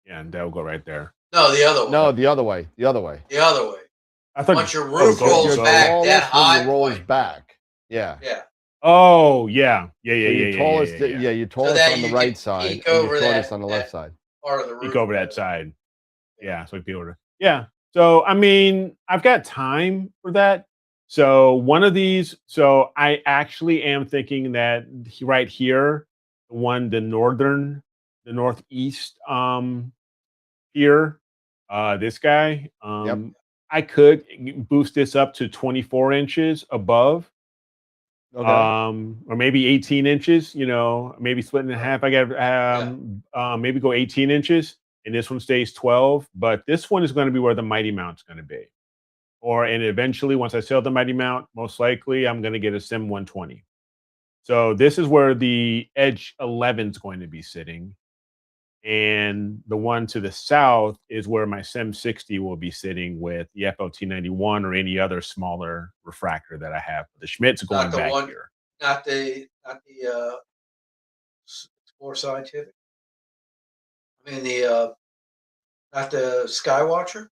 [SPEAKER 3] Yeah, and that'll go right there.
[SPEAKER 2] No, the other way.
[SPEAKER 4] No, the other way. The other way.
[SPEAKER 2] The other way.
[SPEAKER 3] I thought
[SPEAKER 2] Once your roof
[SPEAKER 3] so-
[SPEAKER 2] rolls
[SPEAKER 3] so-
[SPEAKER 2] back,
[SPEAKER 4] tallest
[SPEAKER 2] that
[SPEAKER 4] when
[SPEAKER 2] high
[SPEAKER 4] you rolls
[SPEAKER 2] point.
[SPEAKER 4] back. Yeah.
[SPEAKER 2] Yeah.
[SPEAKER 3] Oh yeah.
[SPEAKER 4] So your tallest, your tallest
[SPEAKER 2] that
[SPEAKER 4] on the
[SPEAKER 2] you
[SPEAKER 4] right
[SPEAKER 2] can
[SPEAKER 4] side,
[SPEAKER 2] peek
[SPEAKER 4] and your
[SPEAKER 2] over
[SPEAKER 4] shortest
[SPEAKER 2] that-
[SPEAKER 4] on the left side.
[SPEAKER 2] Part of the roof.
[SPEAKER 3] Peek over that side. Yeah, so I be able to. Yeah. So I mean, I've got time for that. So one of these. So I actually am thinking that right here, the northeast, here, this guy. I could boost this up to 24 inches above.
[SPEAKER 4] Okay.
[SPEAKER 3] Or maybe 18 inches, maybe split in half. I got maybe go 18 inches, and this one stays 12. But this one is going to be where the Mighty Mount's going to be. And eventually, once I sell the Mighty Mount, most likely I'm going to get a Sim 120. So this is where the Edge 11 is going to be sitting. And the one to the south is where my Sim 60 will be sitting with the FLT91 or any other smaller refractor that I have. The Schmidt's going
[SPEAKER 2] the
[SPEAKER 3] back
[SPEAKER 2] one-
[SPEAKER 3] here.
[SPEAKER 2] Not the Explore Scientific. I mean not the Skywatcher.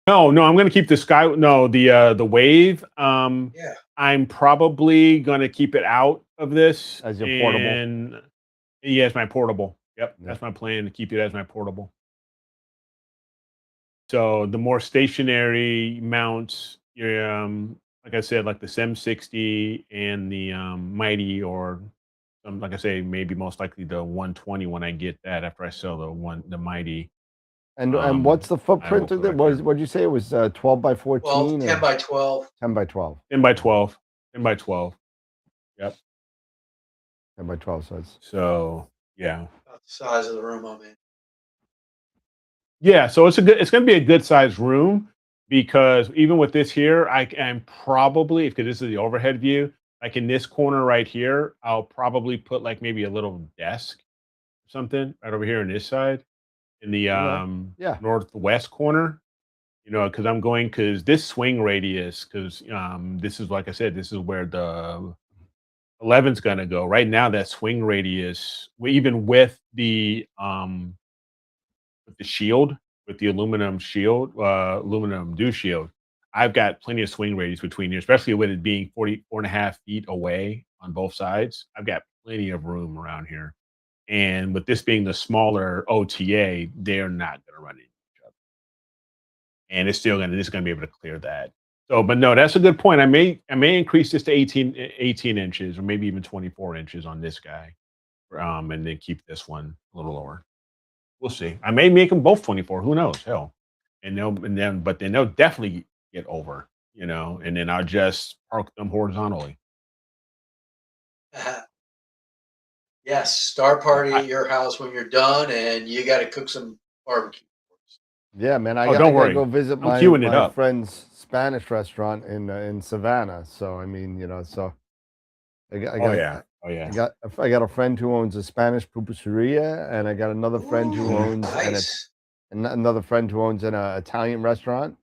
[SPEAKER 3] No, I'm going to keep the Sky. No, the Wave.
[SPEAKER 2] Yeah.
[SPEAKER 3] I'm probably going to keep it out of this
[SPEAKER 4] As your portable?
[SPEAKER 3] And yeah, it's my portable. Yep,
[SPEAKER 4] Yeah.
[SPEAKER 3] that's my plan, to keep it as my portable. So the more stationary mounts, like I said, like the Sim 60 and the Mighty, or like I say, maybe most likely the 120 when I get that after I sell the Mighty.
[SPEAKER 4] And what's the footprint
[SPEAKER 3] will
[SPEAKER 4] of it?
[SPEAKER 3] go back there.
[SPEAKER 4] What'd you say? It was 12 by 14?
[SPEAKER 2] Well, 10
[SPEAKER 4] or
[SPEAKER 2] by 12.
[SPEAKER 4] 10 by 12.
[SPEAKER 3] 10 by 12. 10 by 12. Yep.
[SPEAKER 4] 10 by 12. So it's
[SPEAKER 3] So yeah.
[SPEAKER 2] About the size of the room I'm in.
[SPEAKER 3] Yeah, so it's going to be a good sized room, because even with this here, I'm probably, because this is the overhead view, like in this corner right here, I'll probably put like maybe a little desk or something right over here on this side in the
[SPEAKER 4] yeah.
[SPEAKER 3] northwest corner, because this swing radius, because this is, like I said, this is where the 11's going to go. Right now, that swing radius, even with the shield, with the aluminum shield, aluminum dew shield, I've got plenty of swing radius between here, especially with it being 44.5 feet away on both sides. I've got plenty of room around here. And with this being the smaller OTA, they're not going to run into each other. And it's still going to be able to clear that. So, but no, that's a good point. I may increase this to 18 inches, or maybe even 24 inches on this guy, and then keep this one a little lower. We'll see. I may make them both 24. Who knows? Hell, but then they'll definitely get over, and then I'll just park them horizontally.
[SPEAKER 2] Yes, star party at your house when you're done, and you got to cook some barbecue.
[SPEAKER 4] Yeah, man. I
[SPEAKER 3] don't
[SPEAKER 4] gotta
[SPEAKER 3] worry.
[SPEAKER 4] go visit
[SPEAKER 3] I'm
[SPEAKER 4] my
[SPEAKER 3] queuing it up.
[SPEAKER 4] friend's Spanish restaurant in Savannah. So I mean, so I
[SPEAKER 3] Yeah. Oh yeah.
[SPEAKER 4] I got a friend who owns a Spanish pupuseria, and I got another friend who
[SPEAKER 2] Ooh,
[SPEAKER 4] owns
[SPEAKER 2] nice.
[SPEAKER 4] another friend who owns an Italian restaurant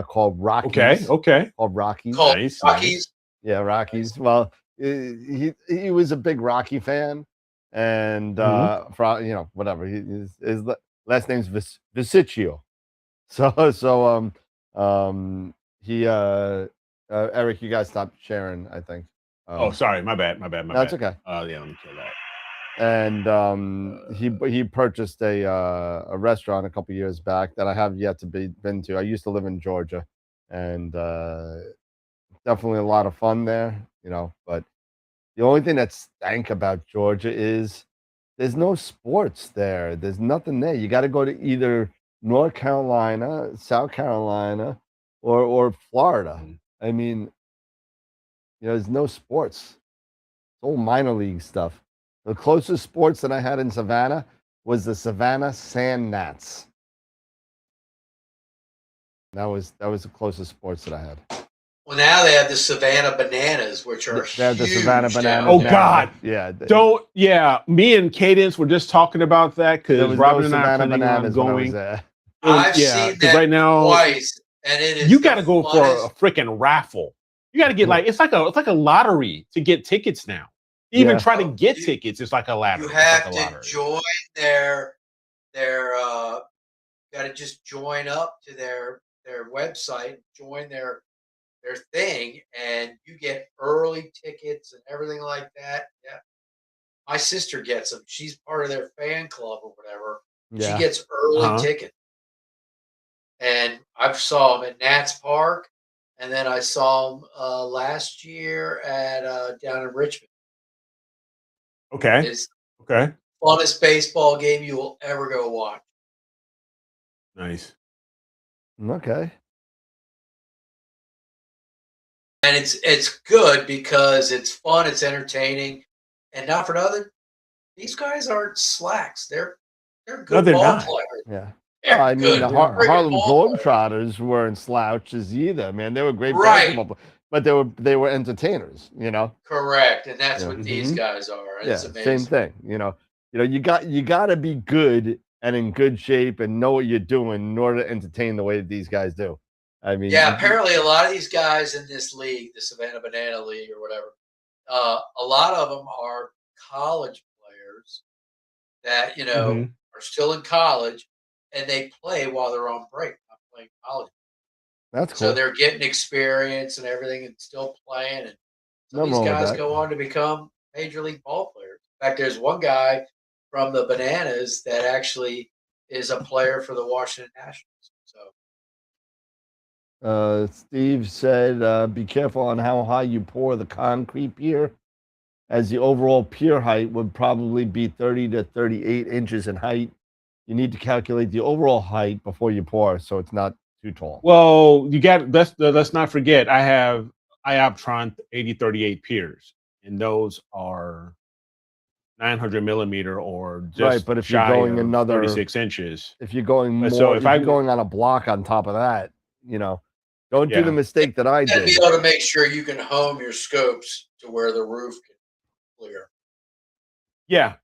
[SPEAKER 4] called
[SPEAKER 3] Okay.
[SPEAKER 4] Rockies.
[SPEAKER 3] Okay.
[SPEAKER 4] Called Rockies.
[SPEAKER 2] Called
[SPEAKER 3] Nice.
[SPEAKER 2] Rockies.
[SPEAKER 4] Yeah, Rockies. Well, he was a big Rocky fan, and
[SPEAKER 3] Mhm.
[SPEAKER 4] for whatever his last name's Vesicchio. So he Eric, you guys stopped sharing. I think.
[SPEAKER 3] Oh, sorry. My bad. My
[SPEAKER 4] No, it's
[SPEAKER 3] bad.
[SPEAKER 4] okay.
[SPEAKER 3] Yeah. Let me kill that.
[SPEAKER 4] And he purchased a restaurant a couple years back that I have yet to been to. I used to live in Georgia, and definitely a lot of fun there, but the only thing that stank about Georgia is there's no sports there. There's nothing there. You got to go to either North Carolina, South Carolina, or Florida.
[SPEAKER 3] Mhm.
[SPEAKER 4] I mean, there's no sports. It's all minor league stuff. The closest sports that I had in Savannah was the Savannah Sand Gnats. That was the closest sports that I had.
[SPEAKER 2] Well, now they have the Savannah Bananas, which are
[SPEAKER 4] They have the
[SPEAKER 2] huge
[SPEAKER 4] Savannah
[SPEAKER 2] down
[SPEAKER 4] Bananas.
[SPEAKER 3] Oh,
[SPEAKER 2] there.
[SPEAKER 3] God.
[SPEAKER 4] Yeah.
[SPEAKER 3] Don't. Yeah. Me and Cadence were just talking about that
[SPEAKER 4] There
[SPEAKER 3] because
[SPEAKER 4] was
[SPEAKER 3] Robin
[SPEAKER 4] no
[SPEAKER 3] and I are
[SPEAKER 4] Savannah
[SPEAKER 3] planning on
[SPEAKER 4] Bananas when I was
[SPEAKER 3] going.
[SPEAKER 4] there.
[SPEAKER 2] I've
[SPEAKER 3] Yeah,
[SPEAKER 2] seen
[SPEAKER 3] because
[SPEAKER 2] that
[SPEAKER 3] right now
[SPEAKER 2] twice, and it is
[SPEAKER 3] you got to go for a
[SPEAKER 2] funnest.
[SPEAKER 3] freaking raffle. You got to get it's like a lottery to get tickets now. Even
[SPEAKER 4] Yeah.
[SPEAKER 3] try to
[SPEAKER 2] Oh,
[SPEAKER 3] get
[SPEAKER 2] you-
[SPEAKER 3] tickets, it's like a lottery.
[SPEAKER 2] You
[SPEAKER 3] It's like
[SPEAKER 2] have
[SPEAKER 3] a
[SPEAKER 2] to
[SPEAKER 3] lottery.
[SPEAKER 2] join their got to just join up to their website, join their thing, and you get early tickets and everything like that. Yeah, my sister gets them. She's part of their fan club or whatever. She
[SPEAKER 4] Yeah.
[SPEAKER 2] gets early
[SPEAKER 3] Uh-huh.
[SPEAKER 2] tickets, and I saw them at Nats Park, and then I saw them last year at down in Richmond.
[SPEAKER 3] Okay.
[SPEAKER 2] It's
[SPEAKER 3] Okay.
[SPEAKER 2] the funnest baseball game you will ever go watch.
[SPEAKER 3] Nice.
[SPEAKER 4] Okay.
[SPEAKER 2] And it's good because it's fun, it's entertaining, and not for nothing. These guys aren't slacks. They're
[SPEAKER 3] No,
[SPEAKER 2] good
[SPEAKER 3] they're
[SPEAKER 2] ball
[SPEAKER 3] not.
[SPEAKER 2] players.
[SPEAKER 4] Yeah.
[SPEAKER 2] They're
[SPEAKER 4] I mean,
[SPEAKER 2] good
[SPEAKER 4] the
[SPEAKER 3] Yeah.
[SPEAKER 2] friggin'
[SPEAKER 4] Harlem
[SPEAKER 2] ball players.
[SPEAKER 4] Globetrotters weren't slouches either, man. They were great
[SPEAKER 2] Right.
[SPEAKER 4] basketball players, but they were entertainers,
[SPEAKER 2] Correct, and that's
[SPEAKER 4] Yeah.
[SPEAKER 2] what these
[SPEAKER 3] Mhm.
[SPEAKER 2] guys are.
[SPEAKER 4] Yeah,
[SPEAKER 2] It's
[SPEAKER 4] same
[SPEAKER 2] amazing.
[SPEAKER 4] thing. You got to be good and in good shape and know what you're doing in order to entertain the way that these guys do. I mean,
[SPEAKER 2] Yeah, apparently a lot of these guys in this league, the Savannah Banana League or whatever, a lot of them are college players that
[SPEAKER 3] Mhm.
[SPEAKER 2] are still in college, and they play while they're on break, not playing college.
[SPEAKER 4] that's
[SPEAKER 2] So
[SPEAKER 4] cool.
[SPEAKER 2] they're getting experience and everything, and still playing. And some of
[SPEAKER 4] Nothing
[SPEAKER 2] these
[SPEAKER 4] wrong with
[SPEAKER 2] guys
[SPEAKER 4] that.
[SPEAKER 2] go on to become major league ball players. In fact, there's one guy from the Bananas that actually is a player for the Washington Nationals. So
[SPEAKER 4] Steve said, "Be careful on how high you pour the concrete pier, as the overall pier height would probably be 30 to 38 inches in height. You need to calculate the overall height before you pour, so it's not too tall."
[SPEAKER 3] Well, let's not forget I have Ioptron 8038 piers, and those are 900 millimeter or
[SPEAKER 4] Right,
[SPEAKER 3] just
[SPEAKER 4] but if you're
[SPEAKER 3] shy
[SPEAKER 4] going
[SPEAKER 3] of
[SPEAKER 4] another,
[SPEAKER 3] 36 inches.
[SPEAKER 4] if you're going
[SPEAKER 3] But
[SPEAKER 4] more,
[SPEAKER 3] so
[SPEAKER 4] if
[SPEAKER 3] if
[SPEAKER 4] you're
[SPEAKER 3] I
[SPEAKER 4] going on a block on top of that, don't do the
[SPEAKER 3] yeah.
[SPEAKER 4] mistake that I
[SPEAKER 2] you got to
[SPEAKER 4] did.
[SPEAKER 2] be able to make sure you can home your scopes to where the roof can clear.
[SPEAKER 3] Yeah,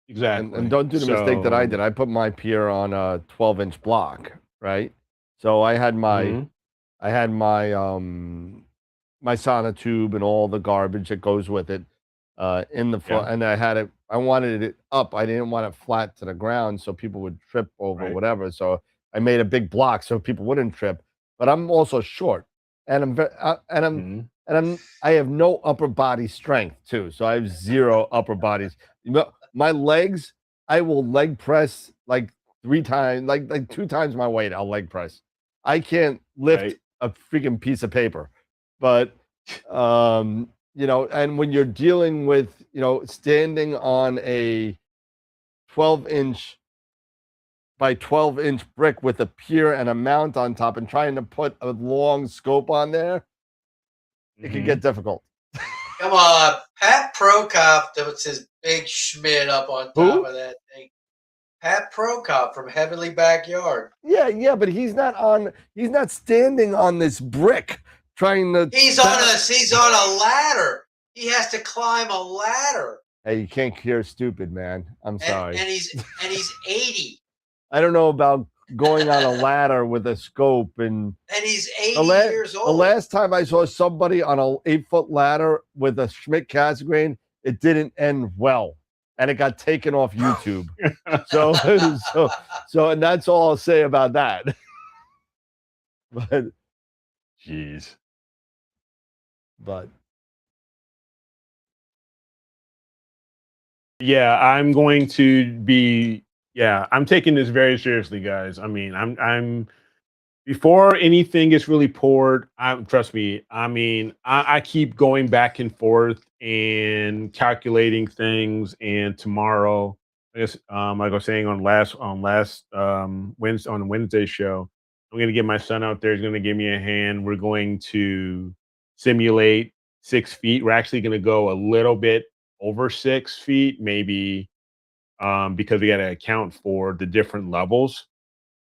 [SPEAKER 3] exactly.
[SPEAKER 4] And don't do the mistake that I did.
[SPEAKER 3] So
[SPEAKER 4] I put my pier on a 12-inch block, right? So I had my
[SPEAKER 3] Mhm.
[SPEAKER 4] my sonotube and all the garbage that goes with it in the front,
[SPEAKER 3] Yeah.
[SPEAKER 4] and I wanted it up. I didn't want it flat to the ground so people would trip over
[SPEAKER 3] Right.
[SPEAKER 4] whatever. So I made a big block so people wouldn't trip. But I'm also short, and
[SPEAKER 3] Mhm.
[SPEAKER 4] I have no upper body strength too. So I have zero upper bodies. My legs, I will leg press like 3 times, like 2 times my weight. I'll leg press. I can't lift
[SPEAKER 3] Right.
[SPEAKER 4] a freaking piece of paper. But and when you're dealing with, standing on a 12-inch by 12-inch brick with a pier and a mount on top and trying to put a long scope on there, it can
[SPEAKER 3] Mhm.
[SPEAKER 4] get difficult.
[SPEAKER 2] Come on, Pat Prokop, that's his big Schmidt up on top
[SPEAKER 4] Who?
[SPEAKER 2] of that thing. Pat Prokop from Heavenly Backyard.
[SPEAKER 4] Yeah, but he's not standing on this brick trying to
[SPEAKER 2] He's on a ladder. He has to climb a ladder,
[SPEAKER 4] Hey, you can't cure stupid, man. I'm sorry.
[SPEAKER 2] and he's 80,
[SPEAKER 4] I don't know about going on a ladder with a scope and
[SPEAKER 2] and he's
[SPEAKER 4] the
[SPEAKER 2] 80 years
[SPEAKER 4] the
[SPEAKER 2] old.
[SPEAKER 4] last time I saw somebody on a 8-foot ladder with a Schmidt Cassegrain, it didn't end well, and it got taken off YouTube. So, and that's all I'll say about that. But,
[SPEAKER 3] Jeez.
[SPEAKER 4] but
[SPEAKER 3] Yeah, I'm going to be. Yeah, I'm taking this very seriously, guys. I mean, I'm before anything gets really poured. Trust me. I mean, I keep going back and forth and calculating things. And tomorrow, I guess, like I was saying on last Wednesday on the Wednesday show, I'm going to get my son out there. He's going to give me a hand. We're going to simulate 6 feet. We're actually going to go a little bit over 6 feet, maybe, because we got to account for the different levels.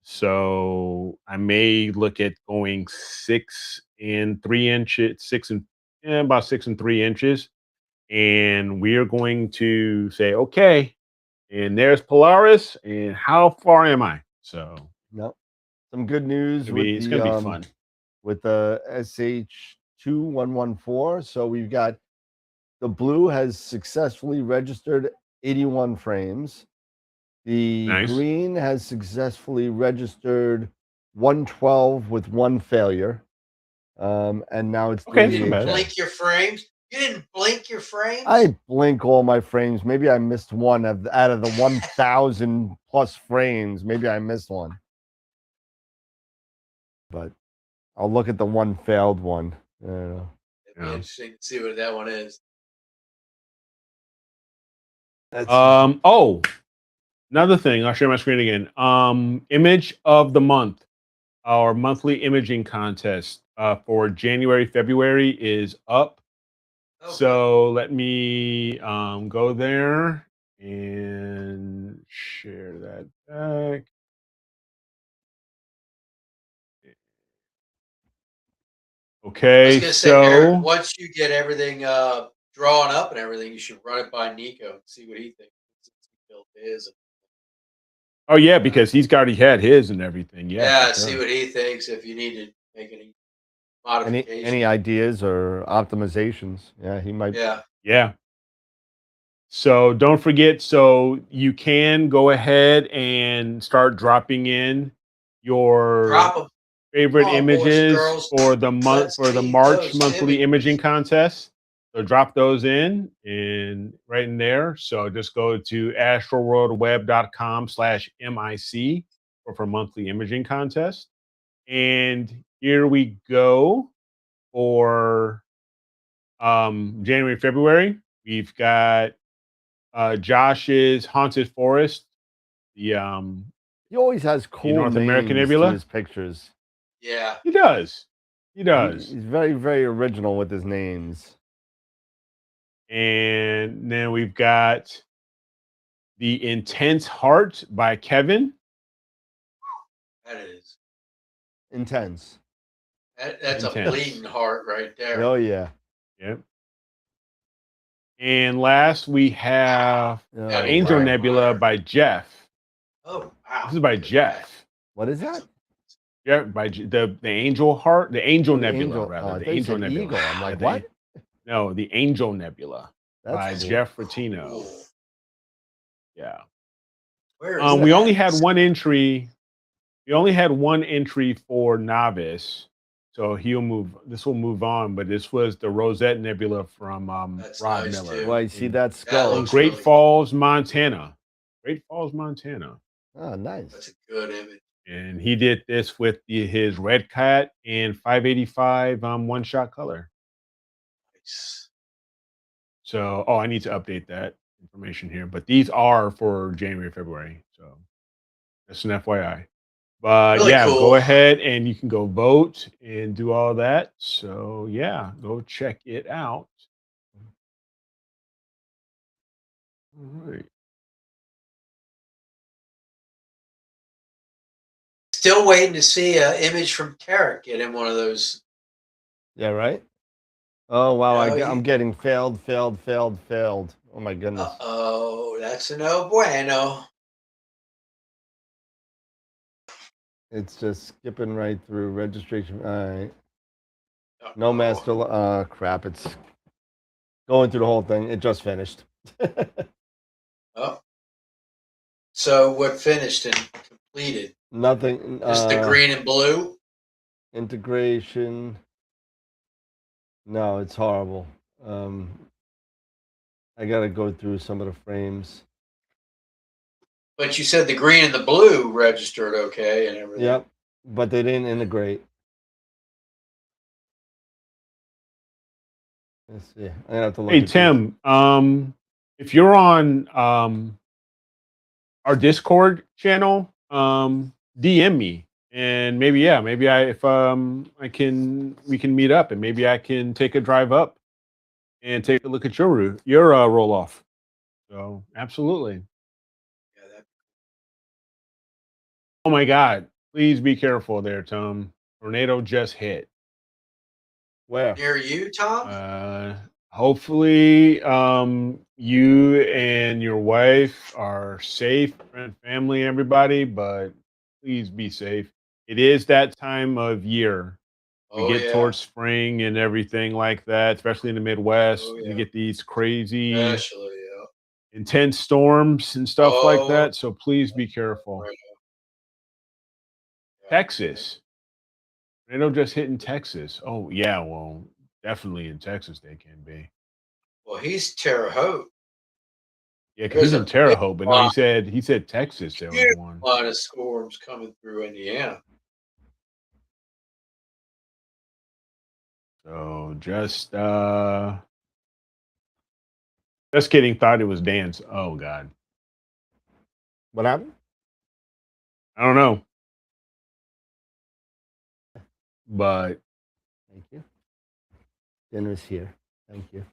[SPEAKER 3] So I may look at going 6 and 3 inches, about 6 and 3 inches. And we are going to say, okay, and there's Polaris. And how far am I? So
[SPEAKER 4] no, some good news
[SPEAKER 3] it's gonna be fun.
[SPEAKER 4] with the SH2114. So we've got the blue has successfully registered 81 frames. The
[SPEAKER 3] Nice.
[SPEAKER 4] green has successfully registered 112 with one failure. And now it's
[SPEAKER 3] Okay,
[SPEAKER 2] You
[SPEAKER 3] not bad.
[SPEAKER 2] didn't blink your frames. You didn't blink your frames.
[SPEAKER 4] I blink all my frames. Maybe I missed one out of the 1,000 plus frames. Maybe I missed one. But I'll look at the one failed one. I don't know.
[SPEAKER 2] It'd be interesting to see what that one is.
[SPEAKER 3] Oh, another thing. I'll share my screen again. Image of the month. Our monthly imaging contest for January, February is up.
[SPEAKER 2] Okay.
[SPEAKER 3] So let me go there and share that back.
[SPEAKER 2] I
[SPEAKER 3] Okay,
[SPEAKER 2] was gonna say, Eric,
[SPEAKER 3] so
[SPEAKER 2] once you get everything drawn up and everything, you should run it by Nico and see what he thinks. Since he built his.
[SPEAKER 3] oh yeah, because he's already had his and everything.
[SPEAKER 2] Yeah,
[SPEAKER 3] for
[SPEAKER 2] see
[SPEAKER 3] sure.
[SPEAKER 2] what he thinks. If you need to make any modifications.
[SPEAKER 4] Any ideas or optimizations? Yeah, he might.
[SPEAKER 2] Yeah.
[SPEAKER 3] Yeah. So don't forget. So you can go ahead and start dropping in your
[SPEAKER 2] Drop 'em.
[SPEAKER 3] favorite
[SPEAKER 2] Come on, boys and
[SPEAKER 3] images
[SPEAKER 2] girls.
[SPEAKER 3] for the month
[SPEAKER 2] Let's
[SPEAKER 3] for the
[SPEAKER 2] see
[SPEAKER 3] March
[SPEAKER 2] those
[SPEAKER 3] monthly
[SPEAKER 2] images.
[SPEAKER 3] imaging contest. So drop those in and right in there. So just go to astroworldweb.com/MIC for monthly imaging contest. And here we go for January, February. We've got Josh's Haunted Forest, the
[SPEAKER 4] He always has cool
[SPEAKER 3] North American
[SPEAKER 4] names to
[SPEAKER 3] Nebula.
[SPEAKER 4] his pictures.
[SPEAKER 2] Yeah.
[SPEAKER 3] He does. He does.
[SPEAKER 4] He's very, very original with his names.
[SPEAKER 3] And then we've got The Intense Heart by Kevin.
[SPEAKER 2] That is.
[SPEAKER 4] Intense.
[SPEAKER 2] That's
[SPEAKER 3] Intense.
[SPEAKER 2] a bleeding heart right there.
[SPEAKER 4] Oh yeah.
[SPEAKER 3] Yep. And last we have
[SPEAKER 4] Oh,
[SPEAKER 3] Angel
[SPEAKER 4] wow.
[SPEAKER 3] Nebula by Jeff.
[SPEAKER 2] Oh wow.
[SPEAKER 3] This is by
[SPEAKER 2] Look at
[SPEAKER 3] Jeff.
[SPEAKER 4] What is that?
[SPEAKER 3] Yeah, by the Angel Heart, the Angel
[SPEAKER 4] Oh, the
[SPEAKER 3] Nebula,
[SPEAKER 4] Angel-
[SPEAKER 3] rather.
[SPEAKER 4] oh, I
[SPEAKER 3] The
[SPEAKER 4] thought you
[SPEAKER 3] Angel
[SPEAKER 4] said
[SPEAKER 3] Nebula.
[SPEAKER 4] Eagle. I'm like,
[SPEAKER 3] The-
[SPEAKER 4] what?
[SPEAKER 3] No, the Angel Nebula
[SPEAKER 4] That's
[SPEAKER 3] by
[SPEAKER 4] cool.
[SPEAKER 3] Jeff
[SPEAKER 2] that.
[SPEAKER 3] Fratino.
[SPEAKER 2] Cool.
[SPEAKER 3] Yeah.
[SPEAKER 2] Where is
[SPEAKER 3] We
[SPEAKER 2] that?
[SPEAKER 3] only had one entry. We only had one entry for novice, so this will move on. But this was the Rosette Nebula from
[SPEAKER 2] That's
[SPEAKER 3] Rod
[SPEAKER 2] nice,
[SPEAKER 3] Miller.
[SPEAKER 2] too.
[SPEAKER 4] Well, I see that skull.
[SPEAKER 2] looks
[SPEAKER 3] Great
[SPEAKER 2] really
[SPEAKER 3] Falls, Montana. Great Falls, Montana.
[SPEAKER 4] Oh, nice.
[SPEAKER 2] That's a good image.
[SPEAKER 3] And he did this with his Red Cat and 585 one-shot color.
[SPEAKER 2] Nice.
[SPEAKER 3] So, I need to update that information here. But these are for January, February. So that's an FYI. But
[SPEAKER 2] Really
[SPEAKER 3] yeah,
[SPEAKER 2] cool.
[SPEAKER 3] go ahead and you can go vote and do all that. So yeah, go check it out. All right.
[SPEAKER 2] Still waiting to see an image from Tarek. Get him one of those.
[SPEAKER 4] Yeah, right. Oh wow,
[SPEAKER 2] No,
[SPEAKER 4] I'm getting failed. Oh my goodness.
[SPEAKER 2] Uh-oh, that's a no bueno.
[SPEAKER 4] It's just skipping right through registration. All right. No
[SPEAKER 2] Uh-oh.
[SPEAKER 4] master. Crap. It's going through the whole thing. It just finished.
[SPEAKER 2] Oh. So what finished and completed?
[SPEAKER 4] Nothing.
[SPEAKER 2] Just the green and blue?
[SPEAKER 4] Integration. No, it's horrible. I gotta go through some of the frames.
[SPEAKER 2] But you said the green and the blue registered okay and everything.
[SPEAKER 4] Yep, but they didn't integrate. Let's see. I have to look.
[SPEAKER 3] Hey
[SPEAKER 4] at
[SPEAKER 3] Tim, if you're on our Discord channel, DM me and maybe if we can meet up and maybe I can take a drive up and take a look at your roll off. So absolutely.
[SPEAKER 2] Yeah,
[SPEAKER 3] Oh my God! Please be careful there, Tom. Tornado just hit.
[SPEAKER 4] Where?
[SPEAKER 2] near you, Tom?
[SPEAKER 3] Hopefully, you and your wife are safe, friend, family, everybody. But please be safe. It is that time of year. We
[SPEAKER 2] Oh
[SPEAKER 3] get
[SPEAKER 2] yeah.
[SPEAKER 3] towards spring and everything like that, especially in the Midwest.
[SPEAKER 2] Oh,
[SPEAKER 3] We
[SPEAKER 2] yeah.
[SPEAKER 3] get these crazy,
[SPEAKER 2] Especially, yeah.
[SPEAKER 3] intense storms and stuff like
[SPEAKER 2] Oh,
[SPEAKER 3] that. So please be careful.
[SPEAKER 2] right. Yeah.
[SPEAKER 3] Texas. Tornado just hit in Texas. Oh yeah, well, definitely in Texas they can be.
[SPEAKER 2] Well, he's Terre Haute.
[SPEAKER 3] Yeah, because he's
[SPEAKER 2] There's
[SPEAKER 3] in
[SPEAKER 2] a
[SPEAKER 3] Terre
[SPEAKER 2] big
[SPEAKER 3] Haute, but no,
[SPEAKER 2] line,
[SPEAKER 3] he said Texas. There was
[SPEAKER 2] huge
[SPEAKER 3] one.
[SPEAKER 2] line of storms coming through Indiana.
[SPEAKER 3] So just kidding. Thought it was dance. Oh God,
[SPEAKER 4] What happened?
[SPEAKER 3] I don't know, but
[SPEAKER 4] Thank you. Dinner's here. Thank you.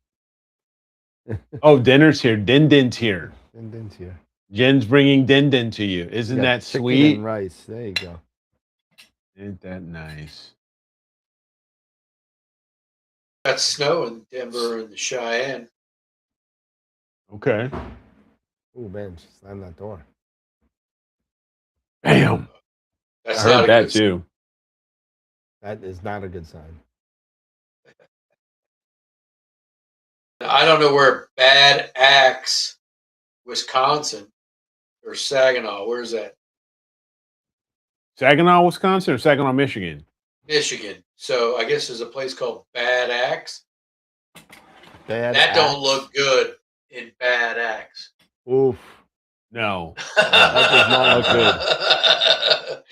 [SPEAKER 3] oh, dinner's here. Din's here.
[SPEAKER 4] Din's here.
[SPEAKER 3] Jen's bringing Din to you. Isn't
[SPEAKER 4] You got
[SPEAKER 3] that
[SPEAKER 4] chicken
[SPEAKER 3] sweet?
[SPEAKER 4] and rice. There you go.
[SPEAKER 3] Isn't that nice?
[SPEAKER 2] Got snow in Denver and the Cheyenne.
[SPEAKER 3] Okay.
[SPEAKER 4] Oh man, she slammed that door.
[SPEAKER 3] Bam.
[SPEAKER 2] That's
[SPEAKER 3] I
[SPEAKER 2] not
[SPEAKER 3] heard
[SPEAKER 2] a
[SPEAKER 3] that
[SPEAKER 2] good
[SPEAKER 3] too.
[SPEAKER 4] That is not a good sign.
[SPEAKER 2] I don't know where Bad Axe, Wisconsin, or Saginaw. Where's that?
[SPEAKER 3] Saginaw, Wisconsin, or Saginaw, Michigan?
[SPEAKER 2] Michigan. So I guess there's a place called Bad Axe.
[SPEAKER 4] Bad
[SPEAKER 2] That don't
[SPEAKER 4] axe.
[SPEAKER 2] look good in Bad Axe.
[SPEAKER 4] Oof.
[SPEAKER 3] No.
[SPEAKER 4] That does not look
[SPEAKER 2] good.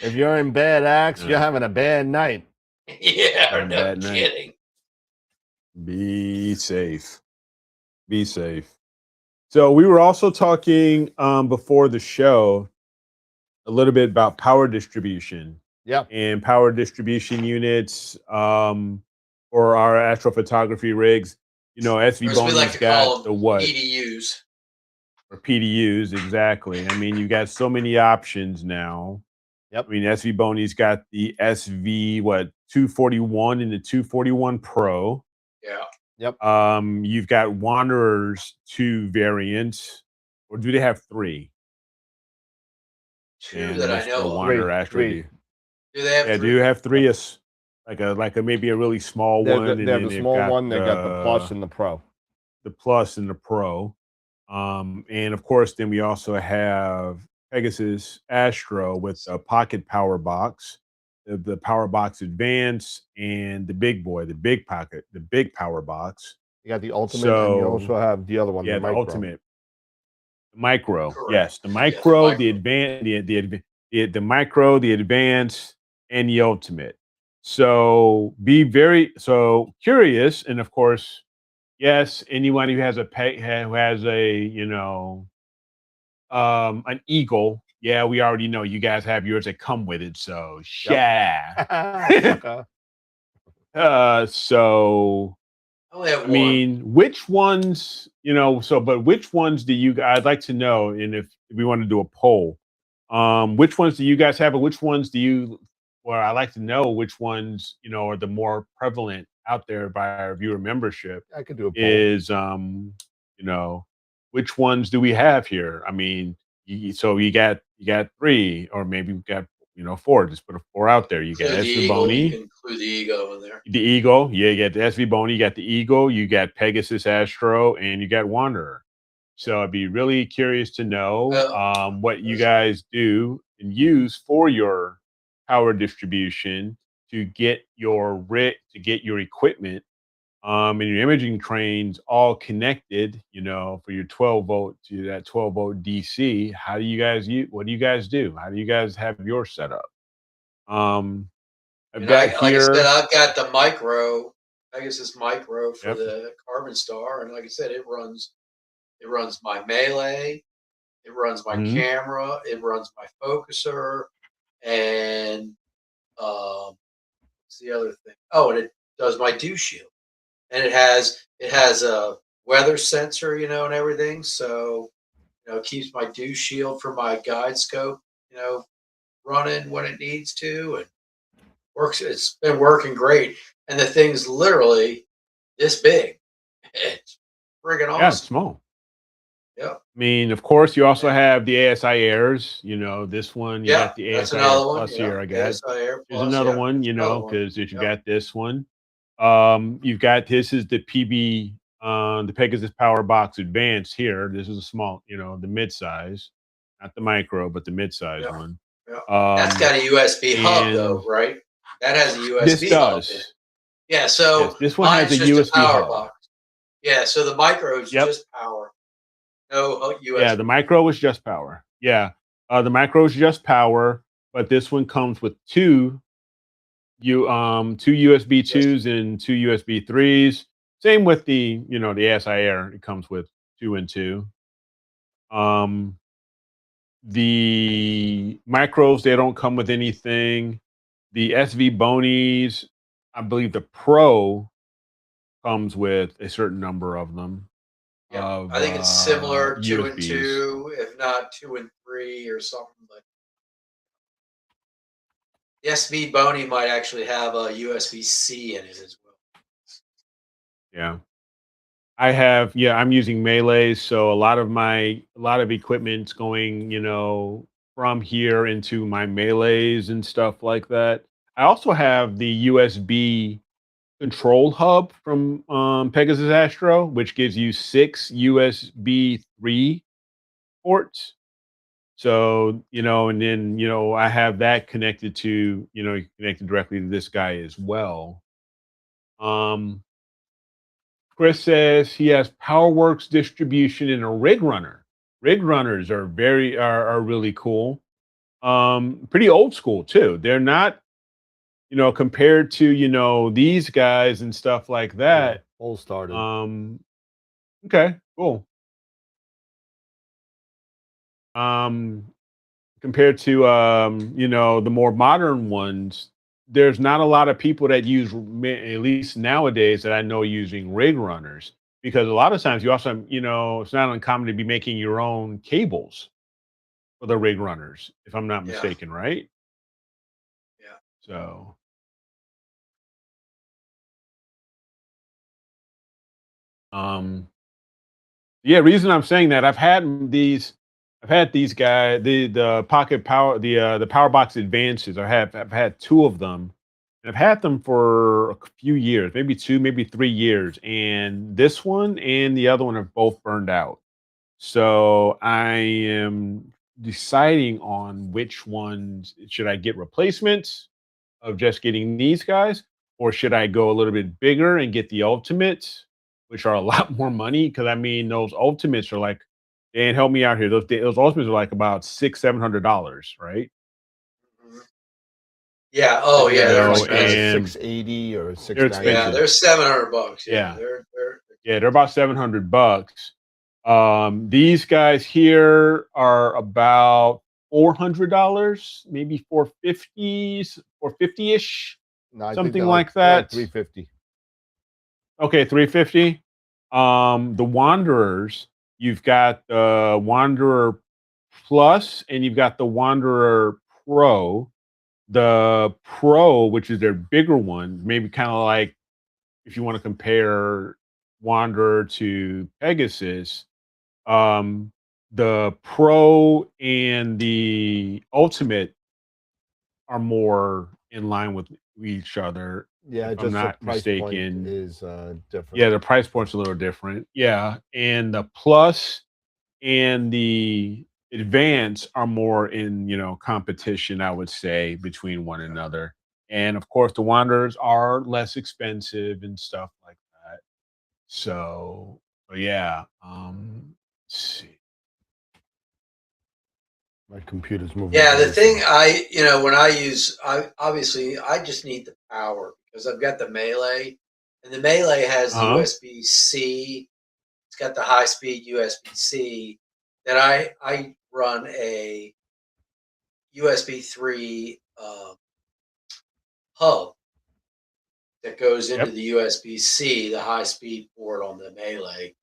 [SPEAKER 4] If you're in Bad Axe,
[SPEAKER 3] No.
[SPEAKER 4] you're having a bad night.
[SPEAKER 2] Yeah,
[SPEAKER 3] Having a
[SPEAKER 2] no
[SPEAKER 3] bad night.
[SPEAKER 2] kidding.
[SPEAKER 3] Be safe. Be safe. So we were also talking before the show a little bit about power distribution.
[SPEAKER 4] Yep.
[SPEAKER 3] And power distribution units for our astrophotography rigs. You know, SV
[SPEAKER 2] Or as we like
[SPEAKER 3] Boney's
[SPEAKER 2] to
[SPEAKER 3] got
[SPEAKER 2] call
[SPEAKER 3] the
[SPEAKER 2] them,
[SPEAKER 3] what?
[SPEAKER 2] EDUs.
[SPEAKER 3] Or PDUs, exactly. I mean, you got so many options now.
[SPEAKER 4] Yep.
[SPEAKER 3] I mean, SV Boney's got the SV 241 and the 241 Pro.
[SPEAKER 2] Yeah.
[SPEAKER 4] Yep.
[SPEAKER 3] You've got Wanderer's 2 variants, or do they have 3?
[SPEAKER 2] Two that I know of.
[SPEAKER 3] Wanderer Astro.
[SPEAKER 4] Three.
[SPEAKER 2] Do they have
[SPEAKER 3] Yeah,
[SPEAKER 2] three?
[SPEAKER 3] do you have 3? Like a maybe a really small one.
[SPEAKER 4] They
[SPEAKER 3] and
[SPEAKER 4] have
[SPEAKER 3] then
[SPEAKER 4] a
[SPEAKER 3] they've
[SPEAKER 4] small one. They got the Plus and the Pro.
[SPEAKER 3] The Plus and the Pro. And of course, then we also have Pegasus Astro with a pocket power box, the power box advance, and the big boy, the big power box.
[SPEAKER 4] You got the Ultimate, and you also have the other one,
[SPEAKER 3] Yeah,
[SPEAKER 4] the
[SPEAKER 3] the
[SPEAKER 4] Micro.
[SPEAKER 3] Ultimate. The Micro.
[SPEAKER 2] Correct.
[SPEAKER 3] Yes, the Micro,
[SPEAKER 2] Yes,
[SPEAKER 3] the advance, the Micro, the Advance, and the Ultimate. So be very curious, and of course, yes, anyone who has an Eagle. Yeah, we already know you guys have yours that come with it. So
[SPEAKER 4] Sucker.
[SPEAKER 3] so
[SPEAKER 2] I only have
[SPEAKER 3] I
[SPEAKER 2] one.
[SPEAKER 3] mean, which ones, but which ones do you guys, I'd like to know, and if we want to do a poll, which ones do you guys have, or which ones do you, or I'd like to know which ones, are the more prevalent out there by our viewer membership
[SPEAKER 4] I could do a poll.
[SPEAKER 3] is, which ones do we have here? I mean, so you got 3, or maybe we got 4. Just put a 4 out there. You got
[SPEAKER 2] Include the
[SPEAKER 3] SV
[SPEAKER 2] Eagle. You
[SPEAKER 3] Bony,
[SPEAKER 2] can include the Ego in there.
[SPEAKER 3] the Eagle. Yeah, you got the SV Bony. You got the Eagle. You got Pegasus Astro, and you got Wanderer. So I'd be really curious to know what you guys do and use for your power distribution to get your equipment and your imaging trains all connected, for your 12 volt to that 12 volt DC. How do you guys what do you guys do? How do you guys have your setup? I've got
[SPEAKER 2] Like I said,
[SPEAKER 3] here.
[SPEAKER 2] I've got the micro, Pegasus Micro for
[SPEAKER 3] Yep.
[SPEAKER 2] the Carbon Star, and like I said, it runs my melee, it runs my
[SPEAKER 3] Mhm.
[SPEAKER 2] camera, it runs my focuser, and what's the other thing? Oh, and it does my dew shield, and it has a weather sensor, and everything. So it keeps my dew shield for my guide scope, running when it needs to, and works. It's been working great, and the thing's literally this big. It's friggin'
[SPEAKER 3] Yeah, it's
[SPEAKER 2] awesome.
[SPEAKER 3] small.
[SPEAKER 2] Yeah.
[SPEAKER 3] I mean, of course, you also have the ASI Airs. This one, you got the
[SPEAKER 2] that's
[SPEAKER 3] ASI Air
[SPEAKER 2] another one.
[SPEAKER 3] Plus here, I guess.
[SPEAKER 2] ASI Air
[SPEAKER 3] There's
[SPEAKER 2] Plus,
[SPEAKER 3] another
[SPEAKER 2] yeah.
[SPEAKER 3] one,
[SPEAKER 2] Another one.
[SPEAKER 3] because you
[SPEAKER 2] Yep.
[SPEAKER 3] got this one. You've got this is the PB, the Pegasus Power Box Advanced here. This is a small, the mid-size, not the micro, but the mid-size
[SPEAKER 2] Yeah.
[SPEAKER 3] one.
[SPEAKER 2] Yeah. That's got a USB hub, though, right? That has a USB
[SPEAKER 3] This
[SPEAKER 2] hub in it.
[SPEAKER 3] does.
[SPEAKER 2] Yeah, so
[SPEAKER 3] Yes, this one has
[SPEAKER 2] mine's
[SPEAKER 3] a
[SPEAKER 2] just
[SPEAKER 3] USB
[SPEAKER 2] power
[SPEAKER 3] hub.
[SPEAKER 2] box. Yeah, so the micro is
[SPEAKER 3] Yep.
[SPEAKER 2] just power. No USB.
[SPEAKER 3] Yeah, the micro is just power. Yeah, the micro is just power, but this one comes with two USB 2s and 2 USB 3s. Same with the the ASI Air. It comes with 2 and 2. The micros, they don't come with anything. The SV Bonies, I believe the Pro comes with a certain number of them.
[SPEAKER 2] Yeah, I think it's similar 2 and
[SPEAKER 3] USBs.
[SPEAKER 2] 2, if not 2 and 3 or something. But the SV Boney might actually have a USB-C in it as well.
[SPEAKER 3] Yeah. I'm using Melees, so a lot of equipment's going, from here into my Melees and stuff like that. I also have the USB control hub from Pegasus Astro, which gives you 6 USB 3 ports. So, and then, I have that connected to, connected directly to this guy as well. Chris says he has PowerWorks distribution in a rig runner. Rig runners are really cool. Pretty old school too. They're not, compared to, these guys and stuff like that.
[SPEAKER 4] All started.
[SPEAKER 3] Okay, cool. Compared to the more modern ones, there's not a lot of people that use, at least nowadays, that I know using rig runners, because a lot of times you also, it's not uncommon to be making your own cables for the rig runners, if I'm not mistaken, right?
[SPEAKER 2] Yeah.
[SPEAKER 3] So reason I'm saying that, I've had these guys, the Pocket Power, the Power Box Advances. I've had 2 of them, and I've had them for a few years, maybe 2, maybe 3 years, and this one and the other one have both burned out. So I am deciding on which ones should I get replacements of just getting these guys, or should I go a little bit bigger and get the ultimates, which are a lot more money? Because I mean, those ultimates are like, and help me out here. Those ultimates are like about $600-700, right?
[SPEAKER 2] Mhm. Yeah. Oh, yeah. They're
[SPEAKER 3] know,
[SPEAKER 2] expensive.
[SPEAKER 3] and
[SPEAKER 4] 680 or
[SPEAKER 3] they're
[SPEAKER 4] 690.
[SPEAKER 3] expensive.
[SPEAKER 2] Yeah, they're $700.
[SPEAKER 3] Yeah.
[SPEAKER 2] They're
[SPEAKER 3] They're about $700. These guys here are about $400, maybe 450s, 450-ish,
[SPEAKER 4] No, I think
[SPEAKER 3] something
[SPEAKER 4] they're
[SPEAKER 3] like
[SPEAKER 4] they're
[SPEAKER 3] that.
[SPEAKER 4] 350.
[SPEAKER 3] Okay, 350. The Wanderers, you've got the Wanderer Plus and you've got the Wanderer Pro. The Pro, which is their bigger one, maybe kind of like if you want to compare Wanderer to Pegasus, um, the Pro and the Ultimate are more in line with each other,
[SPEAKER 4] Yeah,
[SPEAKER 3] if I'm
[SPEAKER 4] just the
[SPEAKER 3] not
[SPEAKER 4] price point
[SPEAKER 3] mistaken.
[SPEAKER 4] is different.
[SPEAKER 3] Yeah, the price point's a little different. Yeah, and the Plus and the Advance are more in, competition, I would say, between one another. And of course, the Wanderers are less expensive and stuff like that. So yeah. Let's see.
[SPEAKER 4] My computer's moving
[SPEAKER 2] Yeah, the
[SPEAKER 4] very
[SPEAKER 2] thing
[SPEAKER 4] slow.
[SPEAKER 2] when I use, I just need the power because I've got the Melee, and the Melee has the
[SPEAKER 3] Uh-huh.
[SPEAKER 2] USB C. It's got the high speed USB C. That I run a USB 3 hub that goes into
[SPEAKER 3] Yep.
[SPEAKER 2] the USB C, the high speed port on the Melee,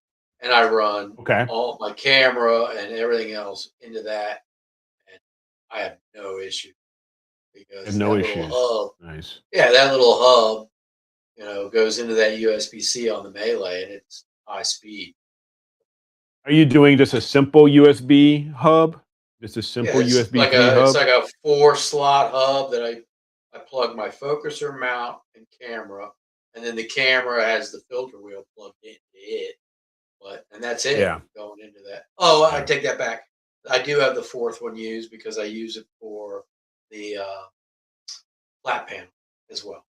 [SPEAKER 2] and I run
[SPEAKER 3] Okay.
[SPEAKER 2] all my camera and everything else into that, and I have no issue
[SPEAKER 3] Have
[SPEAKER 2] because
[SPEAKER 3] no
[SPEAKER 2] that little
[SPEAKER 3] issues.
[SPEAKER 2] hub,
[SPEAKER 3] Nice.
[SPEAKER 2] yeah, that little hub, goes into that USB C on the Melee, and it's high speed.
[SPEAKER 3] Are you doing just a simple USB hub? Just a
[SPEAKER 2] Yeah,
[SPEAKER 3] simple USB 3
[SPEAKER 2] it's
[SPEAKER 3] hub?
[SPEAKER 2] like a 4 slot hub that I plug my focuser mount and camera, and then the camera has the filter wheel plugged into it. And that's it
[SPEAKER 3] Yeah.
[SPEAKER 2] going into that. Oh, I
[SPEAKER 3] Yeah.
[SPEAKER 2] take that back. I do have the fourth one used because I use it for the flat panel as well.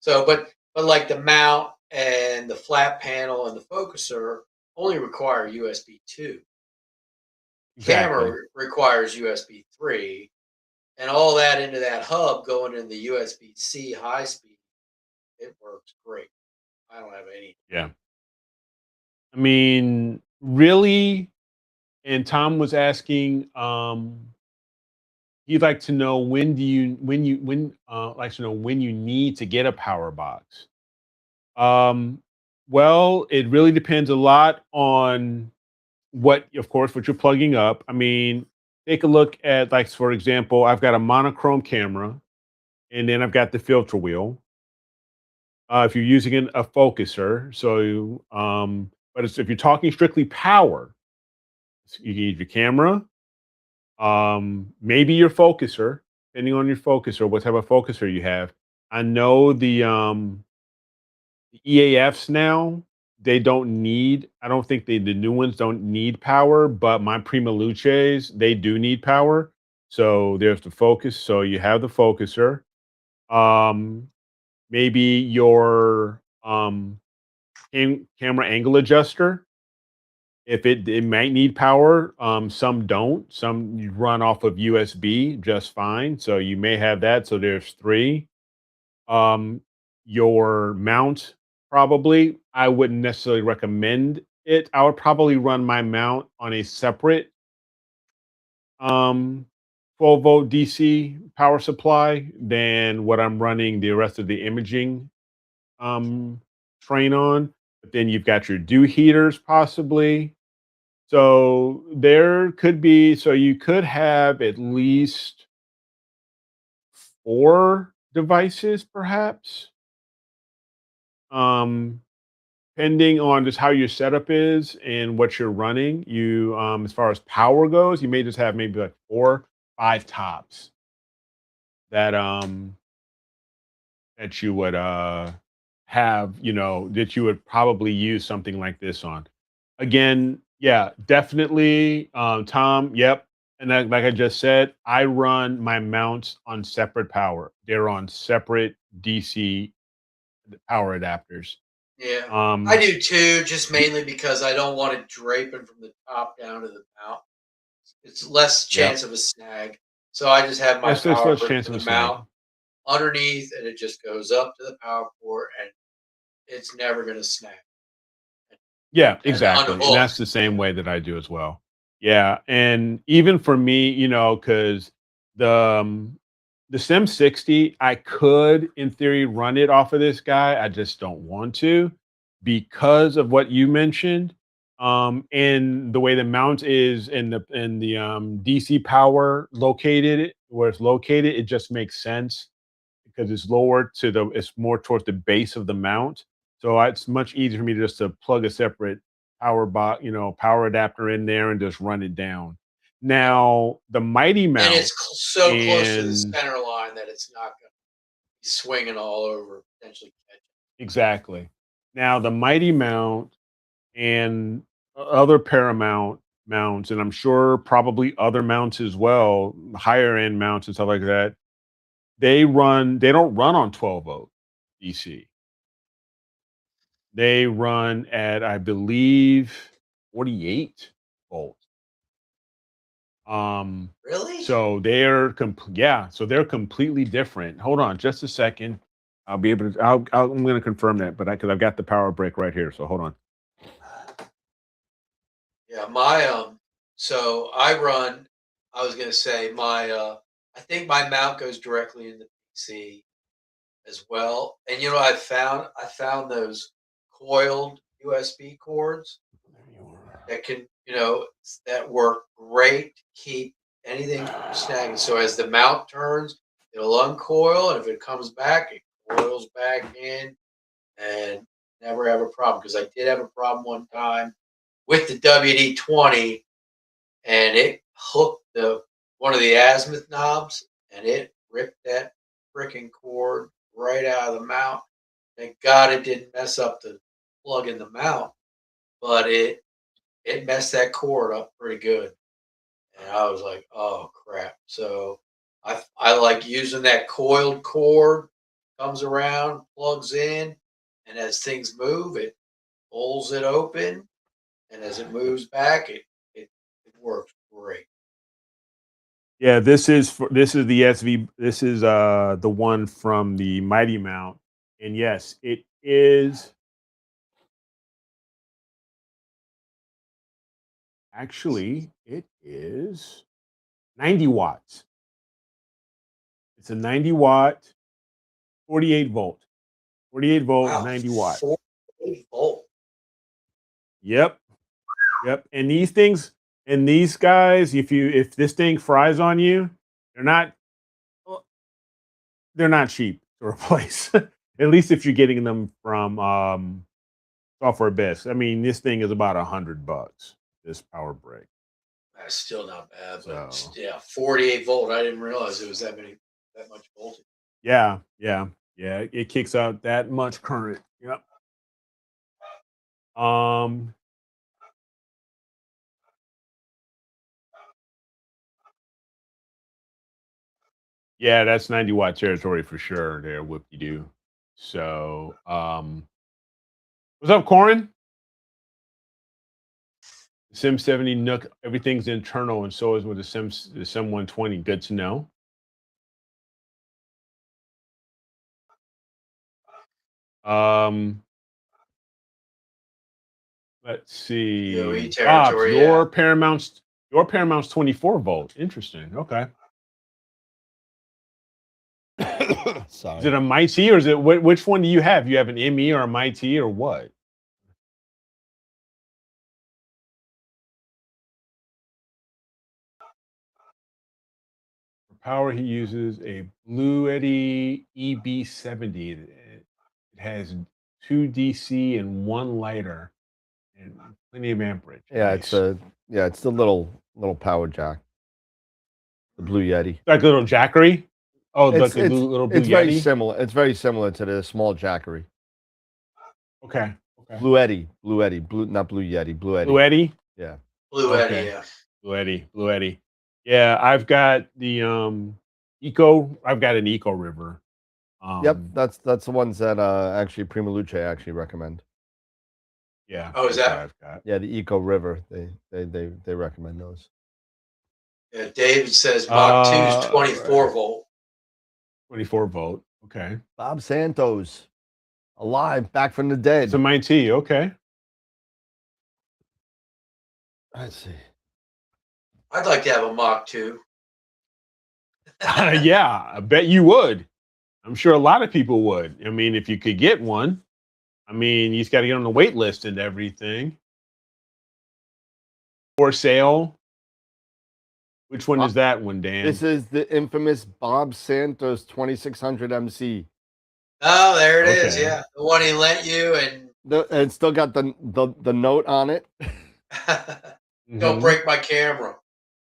[SPEAKER 2] So, but like the mount and the flat panel and the focuser only require USB 2. Camera
[SPEAKER 3] Exactly.
[SPEAKER 2] requires USB 3, and all that into that hub going in the USB C high speed. It works great. I don't have any.
[SPEAKER 3] Yeah. I mean, really, and Tom was asking, he'd like to know like to know when you need to get a power box. Um, well, it really depends a lot on of course, what you're plugging up. I mean, take a look at, like, for example, I've got a monochrome camera, and then I've got the filter wheel. If you're using a focuser, but if you're talking strictly power, you need your camera, maybe your focuser, depending on your focuser, what type of focuser you have. I know the EAFs now, they don't need, I don't think the new ones don't need power, but my Prima Luces, they do need power. So there's the focus. So you have the focuser. Um, maybe your camera angle adjuster. If it might need power, some don't. Some you run off of USB just fine. So you may have that. So there's three. Um, your mount, probably, I wouldn't necessarily recommend it. I would probably run my mount on a separate 12-volt DC power supply than what I'm running the rest of the imaging um train on. But then you've got your dew heaters possibly. So you could have at least four devices perhaps. Um Depending on just how your setup is and what you're running, as far as power goes, you may just have maybe like 4, 5 tops that that you would have, that you would probably use something like this on. Again, yeah, definitely, Tom. Yep, and like I just said, I run my mounts on separate power. They're on separate DC power adapters.
[SPEAKER 2] Yeah, I
[SPEAKER 3] Um,
[SPEAKER 2] do too, just mainly because I don't want it draping from the top down to the mount. It's less
[SPEAKER 3] yep.
[SPEAKER 2] chance of a snag. So I just have my
[SPEAKER 3] Yes, there's
[SPEAKER 2] power
[SPEAKER 3] less
[SPEAKER 2] brick
[SPEAKER 3] chance
[SPEAKER 2] for
[SPEAKER 3] of a
[SPEAKER 2] the
[SPEAKER 3] snag.
[SPEAKER 2] mount underneath, and it just goes up to the power port, and it's never going to snag
[SPEAKER 3] Yeah,
[SPEAKER 2] and
[SPEAKER 3] exactly, and
[SPEAKER 2] unhook.
[SPEAKER 3] that's the same way that I do as well. Yeah, and even for me, because the, the Sim 60, I could, in theory, run it off of this guy, I just don't want to because of what you mentioned, and the way the mount is in the DC power located where it's located, it just makes sense because it's more towards the base of the mount. So it's much easier for me just to plug a separate power adapter in there and just run it down. Now the Mighty
[SPEAKER 2] And
[SPEAKER 3] Mount
[SPEAKER 2] it's so close to the
[SPEAKER 3] and
[SPEAKER 2] center line that it's not going to be swinging all over, potentially catching.
[SPEAKER 3] exactly. Now the Mighty Mount and other Paramount mounts, and I'm sure probably other mounts as well, higher end mounts and stuff like that. They don't run on 12 volt DC. They run at, I believe, 48 volt.
[SPEAKER 2] Really?
[SPEAKER 3] So so they're completely different. Hold on just a second. I'll be able to, I'm going to confirm that, but because I've got the power break right here. So hold on.
[SPEAKER 2] Yeah, so I was gonna say I think my mount goes directly into PC as well. And I found those coiled USB cords that that work great to keep anything from snagging. So as the mount turns, it'll uncoil, and if it comes back, it coils back in, and never have a problem. Because I did have a problem one time with the WD-20, and it hooked one of the azimuth knobs, and it ripped that freaking cord right out of the mount. Thank God it didn't mess up the plug in the mount, but it messed that cord up pretty good. And I was like, oh crap. So I like using that coiled cord, comes around, plugs in, and as things move, it pulls it open, and as it moves back, it works great.
[SPEAKER 3] Yeah, this is the SV. This is the one from the Mighty Mount, and yes, it is actually it is 90 watts. It's a 90 watt, 48 volt, 48 volt,
[SPEAKER 2] Wow,
[SPEAKER 3] 90 watt.
[SPEAKER 2] 48 volt.
[SPEAKER 3] Yep, yep. And these guys, if this thing fries on you, they're not they're not cheap to replace. At least if you're getting them from Software Best. I mean, this thing is about $100. This power break.
[SPEAKER 2] That's still not bad, but
[SPEAKER 3] So
[SPEAKER 2] yeah, 48 volt. I didn't realize it was that much voltage.
[SPEAKER 3] yeah. It kicks out that much current. Yep. Yeah, that's 90 watt territory for sure. There, whoop de doo. So, what's up, Corin? Sim 70 Nook, everything's internal, and so is with the Sim 120. Good to know. Let's see.
[SPEAKER 2] DOE
[SPEAKER 3] Bob,
[SPEAKER 2] territory,
[SPEAKER 3] your Paramount's 24 volt. Interesting. Okay.
[SPEAKER 4] Sorry.
[SPEAKER 3] Is it a MIT or is it which one do you have? You have an ME or a MIT or what? For power, he uses a Blue Eddy EB70. It has 2 DC and 1 lighter and plenty of amperage.
[SPEAKER 4] Yeah,
[SPEAKER 3] Nice.
[SPEAKER 4] it's the little power jack. The Blue Yeti.
[SPEAKER 3] Like a little jackery? Oh,
[SPEAKER 4] It's,
[SPEAKER 3] like a little Blue
[SPEAKER 4] it's very
[SPEAKER 3] Yeti?
[SPEAKER 4] similar. It's very similar to the small jackery.
[SPEAKER 3] Okay.
[SPEAKER 4] Blue Eddy, not Blue Yeti, Blue Eddy.
[SPEAKER 3] Blue Eddy?
[SPEAKER 4] Yeah.
[SPEAKER 2] Blue
[SPEAKER 3] Okay.
[SPEAKER 2] Eddy, yeah.
[SPEAKER 3] Blue Eddy. Yeah, I've got the I've got an Eco River.
[SPEAKER 4] Yep, that's the ones that actually Prima Luce actually recommend.
[SPEAKER 3] Yeah.
[SPEAKER 2] Oh, is
[SPEAKER 3] that's
[SPEAKER 2] that-
[SPEAKER 3] what I've got.
[SPEAKER 4] Yeah, the Eco River, they recommend those.
[SPEAKER 2] Yeah, David says Mach 2 is 24
[SPEAKER 3] right.
[SPEAKER 2] volt.
[SPEAKER 3] 24 volt. Okay.
[SPEAKER 4] Bob Santos, alive, back from the dead.
[SPEAKER 3] It's a MIT. Okay.
[SPEAKER 4] Let's see.
[SPEAKER 2] I'd like to have a Mach 2.
[SPEAKER 3] Yeah, I bet you would. I'm sure a lot of people would. I mean, if you could get one, I mean, you just got to get on the wait list and everything. For sale. Which one is that one, Dan?
[SPEAKER 4] This is the infamous Bob Santos 2600 MC.
[SPEAKER 2] Oh, there it is.
[SPEAKER 3] Okay.
[SPEAKER 2] Yeah, the one he lent you, and
[SPEAKER 4] It's still got the note on it.
[SPEAKER 2] don't
[SPEAKER 3] Mhm.
[SPEAKER 2] break my camera.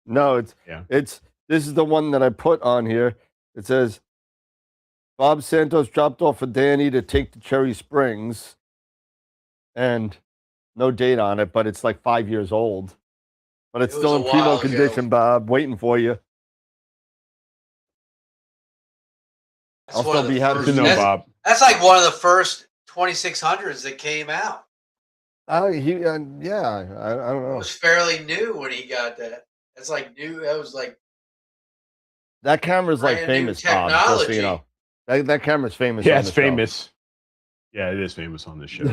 [SPEAKER 4] No,
[SPEAKER 3] Yeah.
[SPEAKER 4] this is the one that I put on here. It says Bob Santos dropped off for Danny to take to Cherry Springs, and no date on it, but it's like 5 years old. But it's
[SPEAKER 2] It was
[SPEAKER 4] still
[SPEAKER 2] a
[SPEAKER 4] in primo
[SPEAKER 2] while ago.
[SPEAKER 4] condition, Bob. Waiting for you.
[SPEAKER 2] That's
[SPEAKER 4] I'll
[SPEAKER 2] one
[SPEAKER 4] still
[SPEAKER 2] of the
[SPEAKER 4] be happy
[SPEAKER 3] Good
[SPEAKER 4] to
[SPEAKER 3] to
[SPEAKER 2] first.
[SPEAKER 3] know,
[SPEAKER 4] use it.
[SPEAKER 3] Bob.
[SPEAKER 2] That's like one of the first 2600s that came out.
[SPEAKER 4] Yeah, I don't
[SPEAKER 2] It
[SPEAKER 4] know.
[SPEAKER 2] was fairly new when he got that. That's like new. That was like
[SPEAKER 4] That camera's like
[SPEAKER 2] brand new
[SPEAKER 4] famous, Bob. Just so you know,
[SPEAKER 2] technology.
[SPEAKER 4] that camera's famous.
[SPEAKER 3] Yeah,
[SPEAKER 4] on
[SPEAKER 3] it's
[SPEAKER 4] the show.
[SPEAKER 3] famous. Yeah, it is famous on this show.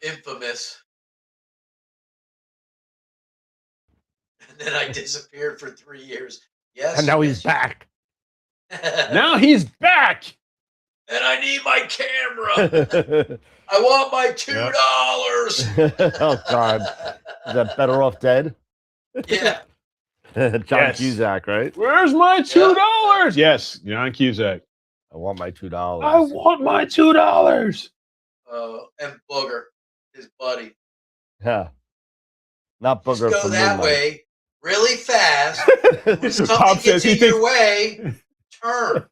[SPEAKER 2] Infamous. And then I disappeared for 3 years. Yes.
[SPEAKER 4] And now
[SPEAKER 2] yes,
[SPEAKER 4] he's back.
[SPEAKER 3] Now he's back.
[SPEAKER 2] And I need my camera. I want my $2.
[SPEAKER 4] Oh God, is that Better Off Dead?
[SPEAKER 2] Yeah.
[SPEAKER 4] John
[SPEAKER 3] Yes.
[SPEAKER 4] Cusack, right?
[SPEAKER 3] Where's my $2? Yes, John Cusack.
[SPEAKER 4] I want my
[SPEAKER 3] I
[SPEAKER 4] $2.
[SPEAKER 3] want my $2.
[SPEAKER 2] And Booger, his buddy.
[SPEAKER 4] Yeah, not
[SPEAKER 2] Just
[SPEAKER 4] Booger
[SPEAKER 2] go
[SPEAKER 4] from
[SPEAKER 2] that
[SPEAKER 4] Moonlight.
[SPEAKER 2] way really fast. When something
[SPEAKER 3] Bob
[SPEAKER 2] gets
[SPEAKER 3] says he
[SPEAKER 2] in your
[SPEAKER 3] thinks
[SPEAKER 2] way, turn.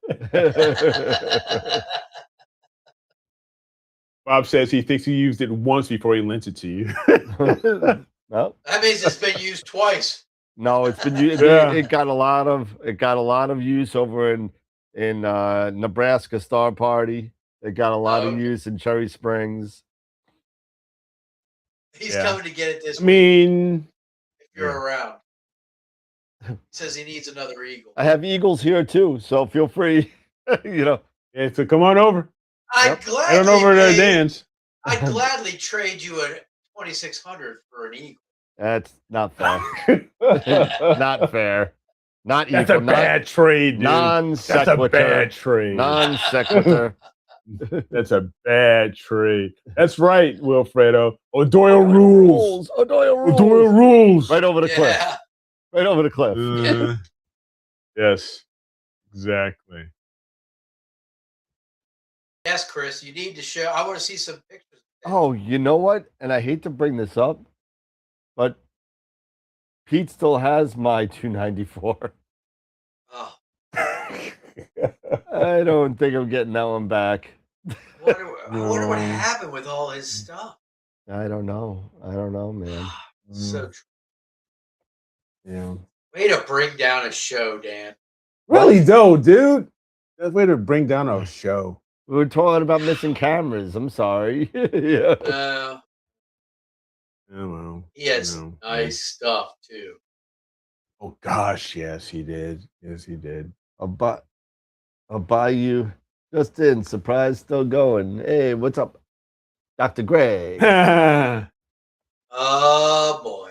[SPEAKER 3] Bob says he thinks he used it once before he lent it to you.
[SPEAKER 4] No,
[SPEAKER 2] That means it's been used twice.
[SPEAKER 4] no, it's been used.
[SPEAKER 3] Yeah.
[SPEAKER 4] It got a lot of use over in Nebraska Star Party. It got a lot of
[SPEAKER 2] Okay.
[SPEAKER 4] use in Cherry Springs.
[SPEAKER 2] He's
[SPEAKER 3] Yeah.
[SPEAKER 2] coming to get it this
[SPEAKER 3] I
[SPEAKER 2] week
[SPEAKER 3] mean,
[SPEAKER 2] if you're
[SPEAKER 3] yeah.
[SPEAKER 2] around. He says he needs another eagle.
[SPEAKER 4] I have Eagles here too, so feel free.
[SPEAKER 3] yeah, so come on over.
[SPEAKER 2] I'd
[SPEAKER 3] Head on over to dance.
[SPEAKER 2] I'd gladly trade you a 2600 for an eagle.
[SPEAKER 4] That's not fair. Not fair. Not
[SPEAKER 3] That's
[SPEAKER 4] equal.
[SPEAKER 3] a bad trade, dude.
[SPEAKER 4] Non
[SPEAKER 3] That's a
[SPEAKER 4] sequitur.
[SPEAKER 3] bad trade.
[SPEAKER 4] Non sequitur.
[SPEAKER 3] That's a bad trade. That's right, Wilfredo. O'Doyle rules.
[SPEAKER 4] O'Doyle rules.
[SPEAKER 3] O'Doyle rules.
[SPEAKER 4] Right over the cliff.
[SPEAKER 2] Yeah.
[SPEAKER 4] Right over the cliff.
[SPEAKER 3] Yes, exactly.
[SPEAKER 2] Yes, Chris, you need to show. I want to see some pictures.
[SPEAKER 4] Oh, you know what? And I hate to bring this up, but Pete still has my 294.
[SPEAKER 2] Oh,
[SPEAKER 4] I don't think I'm getting that one back.
[SPEAKER 2] I wonder what happened with all his stuff.
[SPEAKER 4] I don't know. I don't know, man.
[SPEAKER 2] So true.
[SPEAKER 3] Yeah.
[SPEAKER 2] Way to bring down a show, Dan.
[SPEAKER 3] Really, though, dude. That's a way to bring down a show.
[SPEAKER 4] We were talking about missing cameras. I'm sorry. Yeah.
[SPEAKER 3] Oh, well.
[SPEAKER 2] He had some nice stuff too.
[SPEAKER 3] Oh, gosh. Yes, he did. Yes, he did.
[SPEAKER 4] I'll buy you just in. Surprise, still going. Hey, what's up, Dr. Gray?
[SPEAKER 2] Oh boy.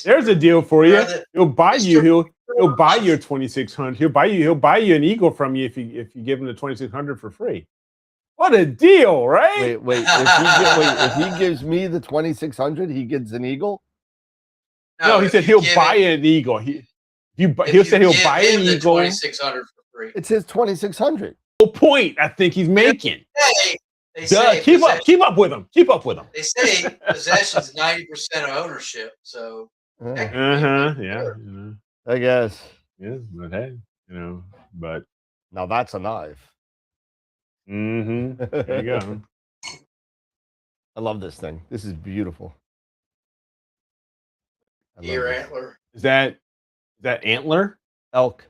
[SPEAKER 3] There's a deal for you.
[SPEAKER 2] Brother,
[SPEAKER 3] He'll buy you.
[SPEAKER 2] Mr.
[SPEAKER 3] He'll buy you a 2600. He'll buy you an eagle from you if you give him the 2600 for free. What a deal, right?
[SPEAKER 4] Wait. If he gives me the 2600, he gets an eagle.
[SPEAKER 3] No, he
[SPEAKER 2] if
[SPEAKER 3] said
[SPEAKER 2] you
[SPEAKER 3] he'll
[SPEAKER 2] give
[SPEAKER 3] buy
[SPEAKER 2] it-
[SPEAKER 3] an eagle.
[SPEAKER 2] if
[SPEAKER 3] He'll say
[SPEAKER 2] you
[SPEAKER 3] he'll
[SPEAKER 2] give
[SPEAKER 3] buy
[SPEAKER 2] him
[SPEAKER 3] an
[SPEAKER 2] the
[SPEAKER 3] eagle.
[SPEAKER 2] 2600 for free.
[SPEAKER 4] It's his 2600.
[SPEAKER 3] Whole point I think he's making.
[SPEAKER 2] Hey, they
[SPEAKER 3] Duh,
[SPEAKER 2] say
[SPEAKER 3] keep up with him. Keep up with him.
[SPEAKER 2] They say possession's 90% of ownership. So
[SPEAKER 3] Yeah.
[SPEAKER 4] I guess.
[SPEAKER 3] Yeah, but hey, but
[SPEAKER 4] Now that's a knife.
[SPEAKER 3] there you go.
[SPEAKER 4] I love this thing. This is beautiful. I love
[SPEAKER 2] deer
[SPEAKER 4] this.
[SPEAKER 2] antler,
[SPEAKER 3] Is that antler?
[SPEAKER 4] Elk.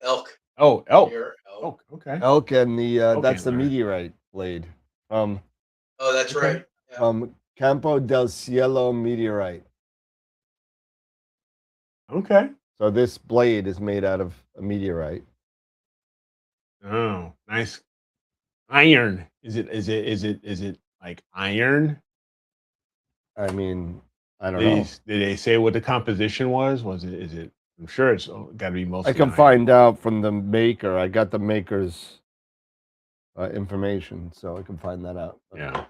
[SPEAKER 2] elk,
[SPEAKER 3] Oh, elk.
[SPEAKER 2] deer, elk.
[SPEAKER 3] Oh, okay.
[SPEAKER 4] Elk and the that's the
[SPEAKER 3] antler.
[SPEAKER 4] meteorite blade from
[SPEAKER 2] Oh, that's right. Yeah.
[SPEAKER 4] Campo del Cielo meteorite.
[SPEAKER 3] Okay.
[SPEAKER 4] So this blade is made out of a meteorite.
[SPEAKER 3] Oh, nice. Iron. Is it like iron?
[SPEAKER 4] I mean, I don't know.
[SPEAKER 3] Did they say what the composition was? Is it I'm sure it's got to be mostly
[SPEAKER 4] I can
[SPEAKER 3] iron.
[SPEAKER 4] find out from the maker. I got the maker's information, so I can find that out.
[SPEAKER 3] Yeah.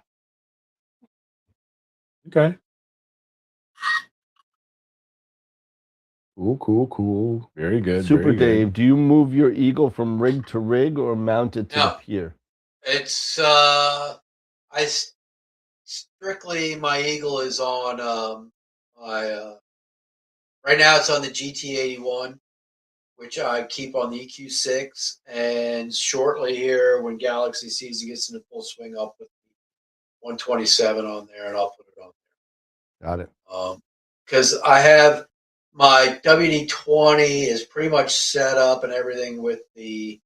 [SPEAKER 3] Okay. Cool. Very good.
[SPEAKER 4] Super
[SPEAKER 3] very
[SPEAKER 4] Dave,
[SPEAKER 3] good.
[SPEAKER 4] do you move your Eagle from rig to rig or mount it to the
[SPEAKER 2] No.
[SPEAKER 4] pier?
[SPEAKER 2] It's strictly my Eagle is on my right now it's on the GT81, which I keep on the EQ6, and shortly here when Galaxy season gets into full swing, I'll put the 127 on there, and I'll put it on
[SPEAKER 4] Got it.
[SPEAKER 2] there. Because I have my WD-20 is pretty much set up and everything with the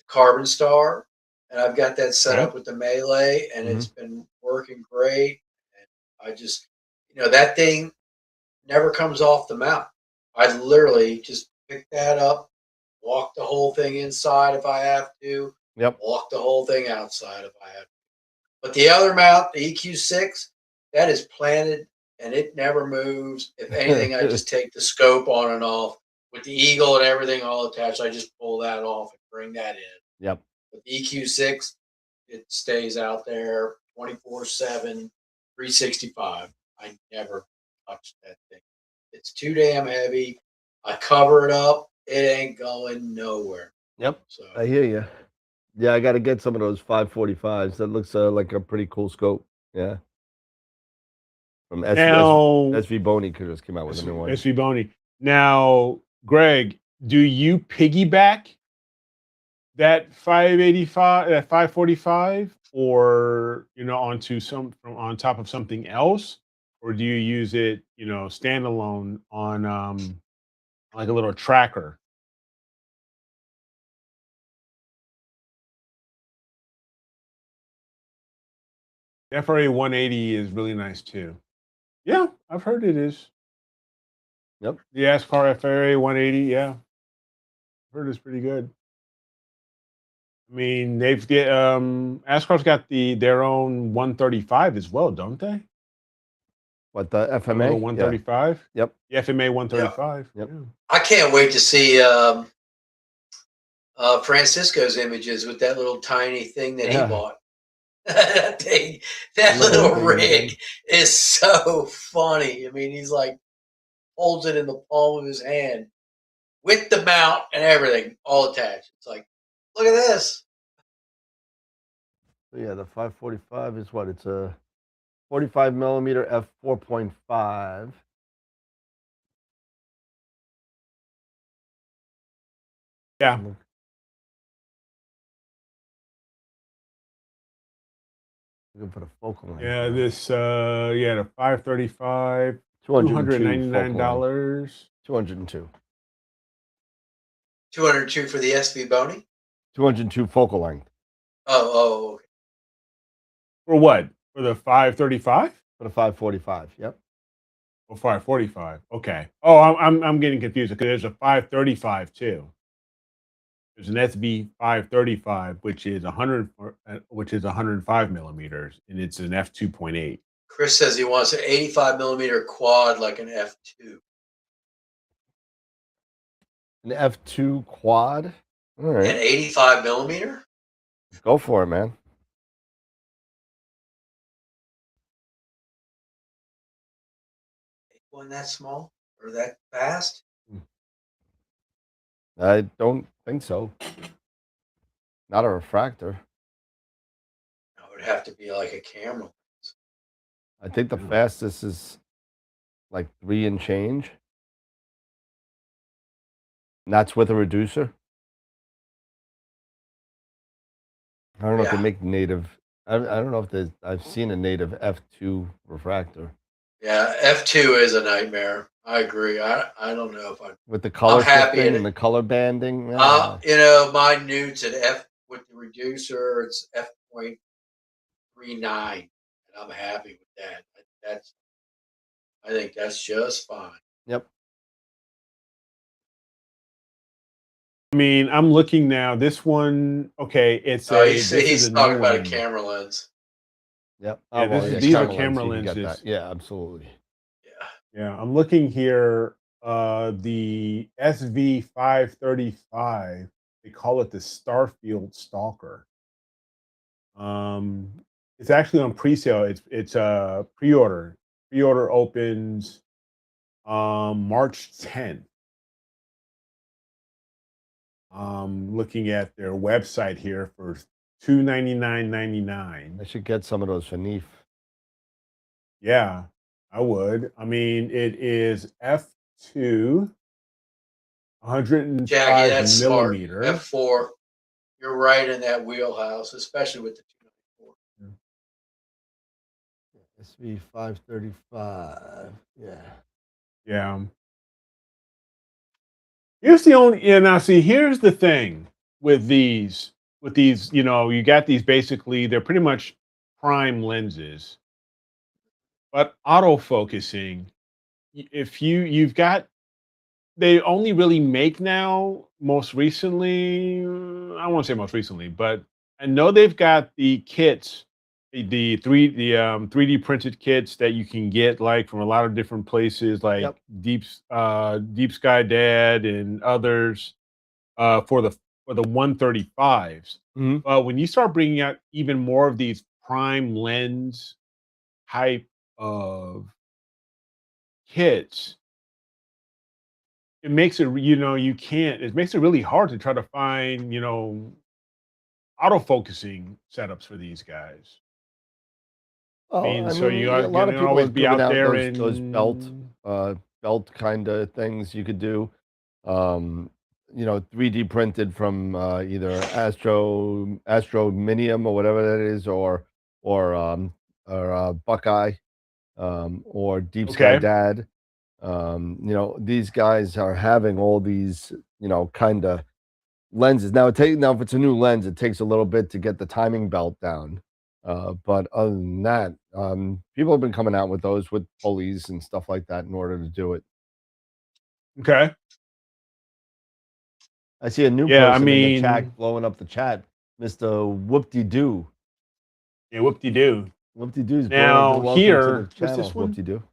[SPEAKER 2] Carbon Star, and I've got that set
[SPEAKER 4] Okay.
[SPEAKER 2] up with the Melee, and it's been working great. And I just, that thing never comes off the mount. I literally just pick that up, walk the whole thing inside if I have to,
[SPEAKER 4] Yep.
[SPEAKER 2] walk the whole thing outside if I have to. But the other mount, the EQ6, that is planted and it never moves. If anything, I just take the scope on and off with the Eagle and everything all attached. I just pull that off and bring that in.
[SPEAKER 4] Yep.
[SPEAKER 2] With the EQ6, it stays out there 24/7, 365. I never touch that thing. It's too damn heavy. I cover it up. It ain't going nowhere.
[SPEAKER 4] Yep.
[SPEAKER 2] So
[SPEAKER 4] I hear you. Yeah, I got to get some of those 545s. That looks like a pretty cool scope. Yeah. From
[SPEAKER 3] Now,
[SPEAKER 4] SV Boney just came out with a new one.
[SPEAKER 3] SV Boney. Now, Greg, do you piggyback that 585, that 545, or on top of something else, or do you use it, standalone on like a little tracker? The FRA 180 is really nice too. Yeah, I've heard it is.
[SPEAKER 4] Yep.
[SPEAKER 3] The ASCAR FRA 180, yeah. I've heard it's pretty good. I mean, ASCAR's got their own 135 as well, don't they?
[SPEAKER 4] What, the
[SPEAKER 3] A
[SPEAKER 4] FMA?
[SPEAKER 3] little 135.
[SPEAKER 4] Yeah. Yep.
[SPEAKER 3] The FMA 135.
[SPEAKER 4] Yep.
[SPEAKER 3] Yeah.
[SPEAKER 2] I can't wait to see Francisco's images with that little tiny thing that he bought. That thing, that little rig is so funny. I mean, he's like holds it in the palm of his hand with the mount and everything all attached. It's like, look at this.
[SPEAKER 4] Yeah, the 545 is what? It's a 45 millimeter f4.5.
[SPEAKER 3] Yeah.
[SPEAKER 4] Looking for the focal length.
[SPEAKER 3] Yeah, the 535, $299.
[SPEAKER 4] 202.
[SPEAKER 2] 202 for the SV Boney.
[SPEAKER 4] 202 focal length.
[SPEAKER 2] Oh, okay.
[SPEAKER 3] For what? For the 535?
[SPEAKER 4] For the 545. Yep.
[SPEAKER 3] Or 545. Okay. Oh, I'm getting confused because there's a 535 too. There's an SV 535, which is 105 millimeters, and it's an f2.8.
[SPEAKER 2] Chris says he wants an 85 millimeter quad like an F2.
[SPEAKER 4] An F2 quad? All right.
[SPEAKER 2] An 85 millimeter?
[SPEAKER 4] Go for it, man.
[SPEAKER 2] One that small or that fast?
[SPEAKER 4] I don't think so. Not a refractor.
[SPEAKER 2] No, it would have to be like a camera.
[SPEAKER 4] I think the fastest is like 3 and change. And that's with a reducer. I don't know if they make native. I don't know if I've seen a native F2 refractor.
[SPEAKER 2] Yeah, F2 is a nightmare. I agree. I don't know if
[SPEAKER 4] with the color
[SPEAKER 2] happy
[SPEAKER 4] shifting and the color banding.
[SPEAKER 2] My nude's at F with the reducer. It's f.39, and I'm happy with that. I think that's just fine.
[SPEAKER 4] Yep.
[SPEAKER 3] I mean, I'm looking now. This one, okay, it's
[SPEAKER 2] he's talking about a camera lens.
[SPEAKER 4] Yep.
[SPEAKER 3] Yeah, these are camera lenses.
[SPEAKER 4] Yeah, absolutely.
[SPEAKER 3] Yeah, I'm looking here. The SV535. They call it the Starfield Stalker. It's actually on pre-sale. It's a pre-order. Pre-order opens March 10th. looking at their website here for $299.99.
[SPEAKER 4] I should get some of those for Neef.
[SPEAKER 3] Yeah, I would. I mean, it is f2,
[SPEAKER 2] Jackie,
[SPEAKER 3] 105
[SPEAKER 2] that's smart.
[SPEAKER 3] millimeter.
[SPEAKER 2] F4. You're right in that wheelhouse, especially with the 294.
[SPEAKER 4] SV 535. Yeah.
[SPEAKER 3] Yeah. Here's the only, yeah, now see, here's the thing with these, you know, you got these basically, they're pretty much prime lenses, but autofocusing, if you've got, they only really make now most recently, I won't say most recently, but I know they've got the kits, the 3D printed kits that you can get like from a lot of different places like
[SPEAKER 4] Yep.
[SPEAKER 3] Deep Sky Dad and others for the 135s.
[SPEAKER 4] Mhm.
[SPEAKER 3] But when you start bringing out even more of these prime lens type of kits, it makes it, you know, it makes it really hard to try to find, you know, autofocusing setups for these guys. I
[SPEAKER 4] Oh,
[SPEAKER 3] mean,
[SPEAKER 4] I
[SPEAKER 3] so
[SPEAKER 4] mean,
[SPEAKER 3] you
[SPEAKER 4] a
[SPEAKER 3] are
[SPEAKER 4] lot of
[SPEAKER 3] gonna
[SPEAKER 4] people
[SPEAKER 3] always
[SPEAKER 4] have
[SPEAKER 3] be
[SPEAKER 4] given
[SPEAKER 3] out
[SPEAKER 4] out
[SPEAKER 3] there
[SPEAKER 4] those
[SPEAKER 3] in
[SPEAKER 4] belt kind of things you could do. You know, 3D printed from either Astro Minium or whatever that is, or Buckeye, or Deep Sky
[SPEAKER 3] okay.
[SPEAKER 4] Dad. You know, these guys are having all these, you know, kind of lenses. Now if it's a new lens, it takes a little bit to get the timing belt down. But other than that, people have been coming out with those with pulleys and stuff like that in order to do it.
[SPEAKER 3] Okay.
[SPEAKER 4] I see a new
[SPEAKER 3] Yeah, I
[SPEAKER 4] person in the chat
[SPEAKER 3] mean,
[SPEAKER 4] blowing up the chat, Mr. Whoop-de-doo.
[SPEAKER 3] yeah, whoop-de-doo.
[SPEAKER 4] Whoop-de-doo's blowing up.
[SPEAKER 3] Now
[SPEAKER 4] Welcome to the
[SPEAKER 3] here, what's
[SPEAKER 4] channel,
[SPEAKER 3] this one?
[SPEAKER 4] Whoop-de-doo.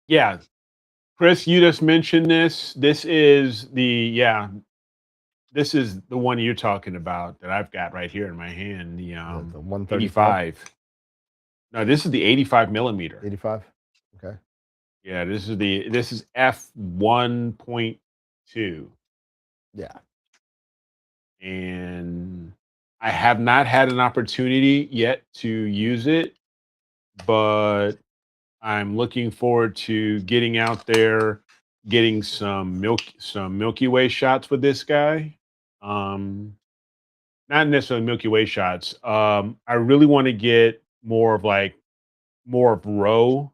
[SPEAKER 3] Yeah, Chris, you just mentioned this. This is this is the one you're talking about that I've got right here in my hand. The
[SPEAKER 4] The 135,
[SPEAKER 3] 85. No, this is the 85 millimeter.
[SPEAKER 4] 85. Okay.
[SPEAKER 3] Yeah, this is f1.2.
[SPEAKER 4] Yeah.
[SPEAKER 3] And I have not had an opportunity yet to use it, but I'm looking forward to getting out there, getting some Milky Way shots with this guy. Not necessarily Milky Way shots. I really want to get more of row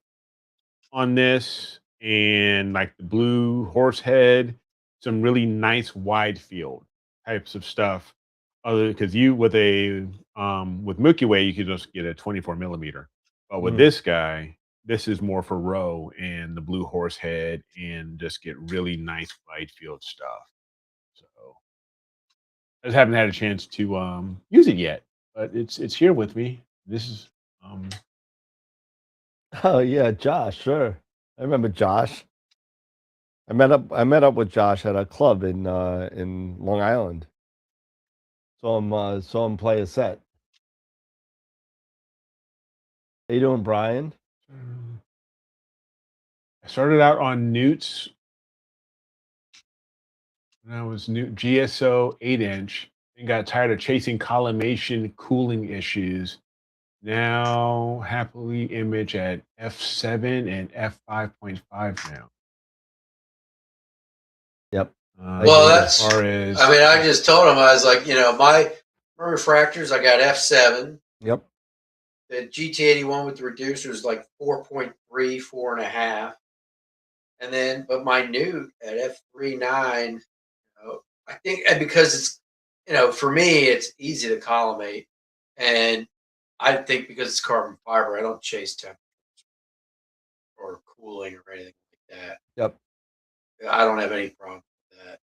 [SPEAKER 3] on this and like the blue horse head, some really nice wide field types of stuff. Other because you with Milky Way, you could just get a 24 millimeter. But with
[SPEAKER 4] Mhm.
[SPEAKER 3] this guy, this is more for row and the blue horse head and just get really nice wide field stuff. So I just haven't had a chance to use it yet, but it's here with me. This is um
[SPEAKER 4] Oh yeah, Josh, sure. I remember Josh. I met up with Josh at a club in Long Island. Saw him play a set. How you doing, Brian?
[SPEAKER 3] I started out on Newts when I was new GSO 8-inch and got tired of chasing collimation cooling issues. Now happily image at f7 and f5.5 now.
[SPEAKER 4] Yep.
[SPEAKER 2] Well,
[SPEAKER 3] As
[SPEAKER 2] that's,
[SPEAKER 3] far as
[SPEAKER 2] I mean, I just told him, I was like, you know, my refractors, I got F7.
[SPEAKER 4] Yep.
[SPEAKER 2] The GT81 with the reducer is like 4.3, 4.5. And then, but my new at F39, you know, I think, and because it's, you know, for me, it's easy to collimate. And I think because it's carbon fiber, I don't chase temperature or cooling or anything like that.
[SPEAKER 4] Yep.
[SPEAKER 2] I don't have any problem with that.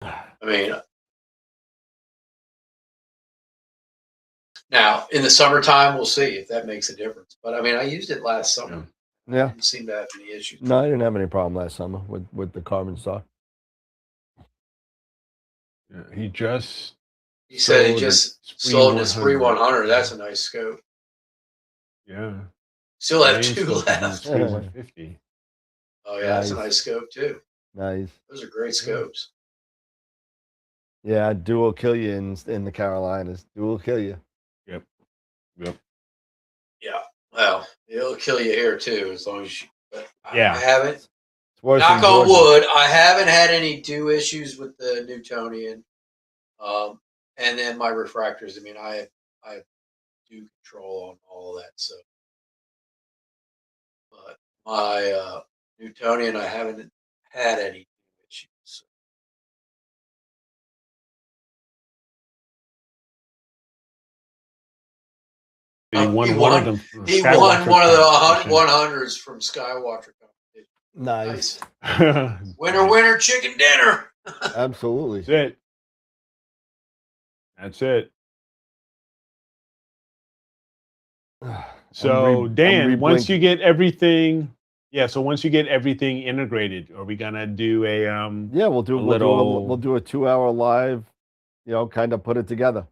[SPEAKER 2] I mean, now in the summertime, we'll see if that makes a difference. But I mean, I used it last summer.
[SPEAKER 4] Yeah.
[SPEAKER 2] Didn't seem to have any issues.
[SPEAKER 4] No, I didn't have any problem last summer with the carbon stock.
[SPEAKER 3] he just
[SPEAKER 2] He said he
[SPEAKER 3] sold
[SPEAKER 2] just
[SPEAKER 3] Spree
[SPEAKER 2] sold his Spree
[SPEAKER 3] 100.
[SPEAKER 2] 100. That's a nice scope.
[SPEAKER 3] Yeah.
[SPEAKER 2] Still have
[SPEAKER 3] Million
[SPEAKER 2] 2
[SPEAKER 3] scope
[SPEAKER 2] left.
[SPEAKER 3] is 150.
[SPEAKER 2] Oh yeah, that's a
[SPEAKER 4] Nice.
[SPEAKER 2] nice scope too.
[SPEAKER 4] Nice.
[SPEAKER 2] Those are great scopes.
[SPEAKER 4] Yeah, dual will kill you in the Carolinas. Dual will kill you.
[SPEAKER 3] Yep.
[SPEAKER 2] Yeah. Well, it'll kill you here too, as long as you. But
[SPEAKER 3] Yeah.
[SPEAKER 2] I haven't.
[SPEAKER 4] It's worse
[SPEAKER 2] Knock
[SPEAKER 4] in
[SPEAKER 2] on
[SPEAKER 4] Georgia.
[SPEAKER 2] wood. I haven't had any dew issues with the Newtonian. And then my refractors. I mean, I do control on all of that. So, but my Newtonian, I haven't had any issues. So.
[SPEAKER 3] He won one of them. from
[SPEAKER 2] He
[SPEAKER 3] Skywatcher
[SPEAKER 2] won one of the
[SPEAKER 3] competition.
[SPEAKER 2] 100s from Skywatcher competition.
[SPEAKER 4] Nice.
[SPEAKER 2] Winner, winner, chicken dinner.
[SPEAKER 4] Absolutely.
[SPEAKER 3] That's it. That's it. So Dan, once you get everything, so once you get everything integrated, are we gonna do a
[SPEAKER 4] Yeah, we'll do we'll do a 2-hour live, kind of put it together.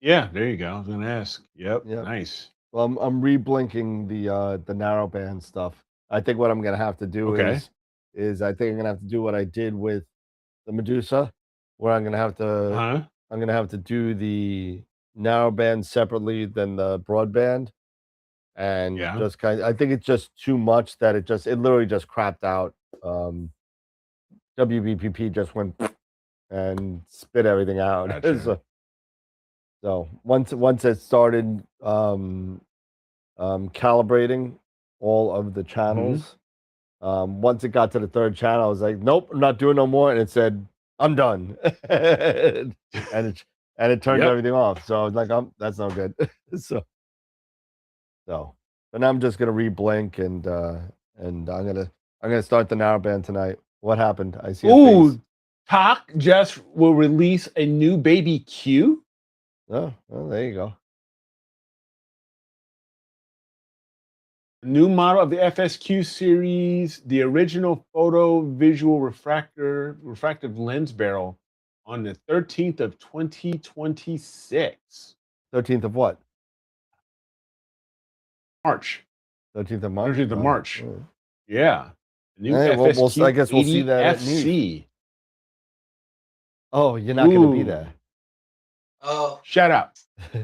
[SPEAKER 3] Yeah, there you go. I was gonna ask. Yep.
[SPEAKER 4] Yep.
[SPEAKER 3] Nice.
[SPEAKER 4] Well, I'm reblinking the narrowband stuff. I think what I'm gonna have to do is I think I'm gonna have to do what I did with the Medusa, where I'm gonna have to do the narrowband separately than the broadband, and just I think it's just too much that it literally just crapped out. WBPP just went and spit everything out.
[SPEAKER 3] Gotcha.
[SPEAKER 4] So once it started calibrating all of the channels, once it got to the third channel, I was like, nope, I'm not doing no more, and it said I'm done, and it turned everything off. So I was like, that's no good. so but now I'm just gonna reblink and I'm gonna start the narrowband tonight. What happened? I see a face.
[SPEAKER 3] Talk just will release a new baby Q.
[SPEAKER 4] Oh, well, there you go.
[SPEAKER 3] New model of the FSQ series, the original photo visual refractive lens barrel on the 13th of 2026.
[SPEAKER 4] 13th of what?
[SPEAKER 3] March.
[SPEAKER 4] 13th of March.
[SPEAKER 3] 13th of March.
[SPEAKER 4] Oh.
[SPEAKER 3] Yeah. The new
[SPEAKER 4] Hey,
[SPEAKER 3] FSQ
[SPEAKER 4] I guess we'll see that at
[SPEAKER 3] FC.
[SPEAKER 4] Oh, you're not going to be there.
[SPEAKER 2] Oh,
[SPEAKER 3] shut up.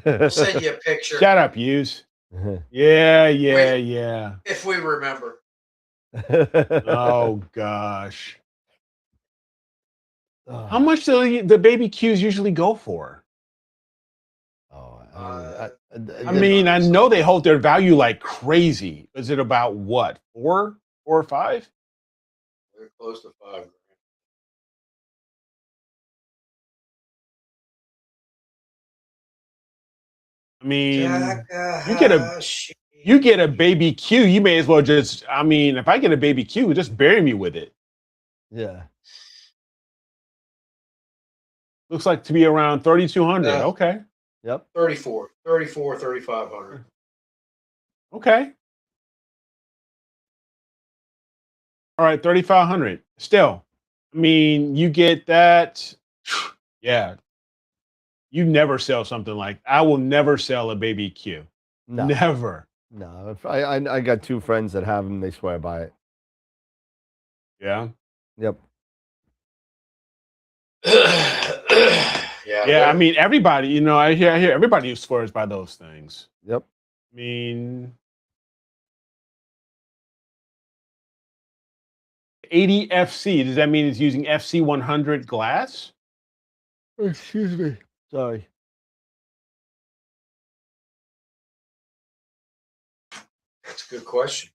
[SPEAKER 2] We'll send you a picture.
[SPEAKER 3] Shut up, Hughes. Yeah.
[SPEAKER 2] If we remember.
[SPEAKER 3] Oh gosh. How much do the baby Qs usually go for?
[SPEAKER 4] Oh,
[SPEAKER 3] I mean, I know they hold their value like crazy. Is it about what? 4 or 5?
[SPEAKER 2] They're close to 5 grand.
[SPEAKER 3] I mean, you get a baby Q, you may as well just, I mean, if I get a baby Q, just bury me with it.
[SPEAKER 4] Yeah.
[SPEAKER 3] Looks like to be around 3,200. Okay.
[SPEAKER 4] Yep.
[SPEAKER 2] 3,500.
[SPEAKER 3] Okay. All right, 3,500. Still, I mean, you get that. Yeah. You never sell something like, I will never sell a baby Q.
[SPEAKER 4] No.
[SPEAKER 3] Never.
[SPEAKER 4] No. I got 2 friends that have them. They swear by it.
[SPEAKER 3] Yeah.
[SPEAKER 4] Yep.
[SPEAKER 3] Yeah. I mean, everybody, I hear everybody swears by those things.
[SPEAKER 4] Yep.
[SPEAKER 3] I mean, 80 FC, does that mean it's using FC 100 glass?
[SPEAKER 4] Excuse me. Sorry.
[SPEAKER 2] That's a good question.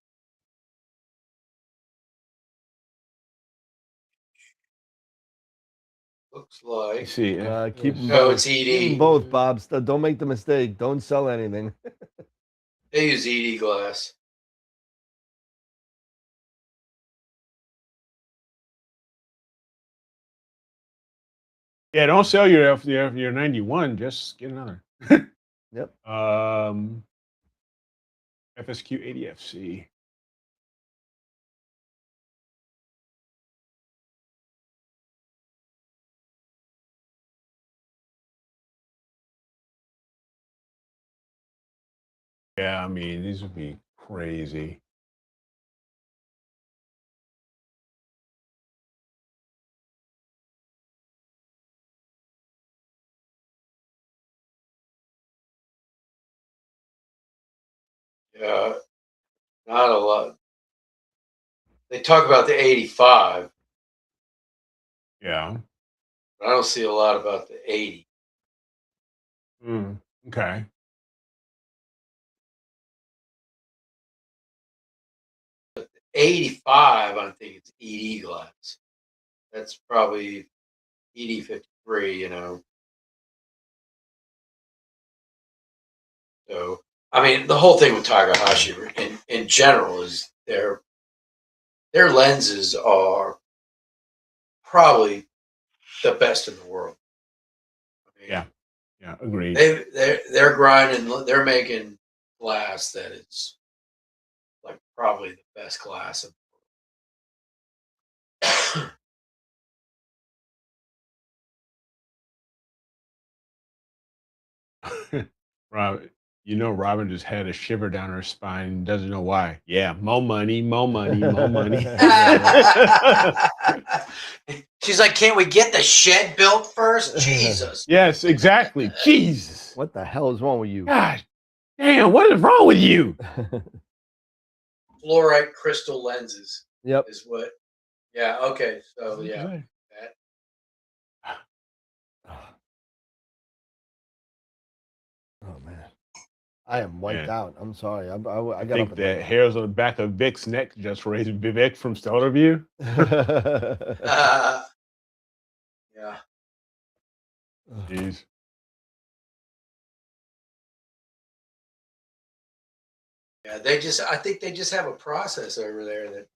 [SPEAKER 2] Looks like.
[SPEAKER 3] See,
[SPEAKER 4] keep them
[SPEAKER 2] both.
[SPEAKER 4] both.
[SPEAKER 2] It's
[SPEAKER 4] Keep
[SPEAKER 2] ED.
[SPEAKER 4] them both, Bob. Don't make the mistake. Don't sell anything.
[SPEAKER 2] They use ED glass.
[SPEAKER 3] Yeah, don't sell your 91. Just get another.
[SPEAKER 4] Yep.
[SPEAKER 3] FSQ 80 FC. Yeah, I mean, these would be crazy.
[SPEAKER 2] Yeah, not a lot. They talk about the 85,
[SPEAKER 3] Yeah.
[SPEAKER 2] but I don't see a lot about the 80.
[SPEAKER 3] Okay.
[SPEAKER 2] 85, I think it's ED glass. That's probably ED53, you know. So, I mean, the whole thing with Takahashi in general is their lenses are probably the best in the world. I mean,
[SPEAKER 3] Yeah. Yeah. Agreed.
[SPEAKER 2] they're grinding. They're making glass that is like probably the best glass.
[SPEAKER 3] Rob, Robin just had a shiver down her spine and doesn't know why. Yeah, more money, more money, more money.
[SPEAKER 2] She's like, "Can't we get the shed built first?" Jesus.
[SPEAKER 3] Yes, exactly. Jesus.
[SPEAKER 4] What the hell is wrong with you?
[SPEAKER 3] God damn, what is wrong with you?
[SPEAKER 2] Fluorite crystal lenses.
[SPEAKER 4] Yep.
[SPEAKER 2] Is what. Yeah. Okay. So yeah. That.
[SPEAKER 4] Oh man, I am wiped
[SPEAKER 3] Man.
[SPEAKER 4] out. I'm sorry. I got
[SPEAKER 3] I think
[SPEAKER 4] up
[SPEAKER 3] the hairs on the back of Vic's neck just raised Vivek from Stellar View.
[SPEAKER 2] Yeah.
[SPEAKER 3] Jeez.
[SPEAKER 2] Yeah. I think they just have a process over there that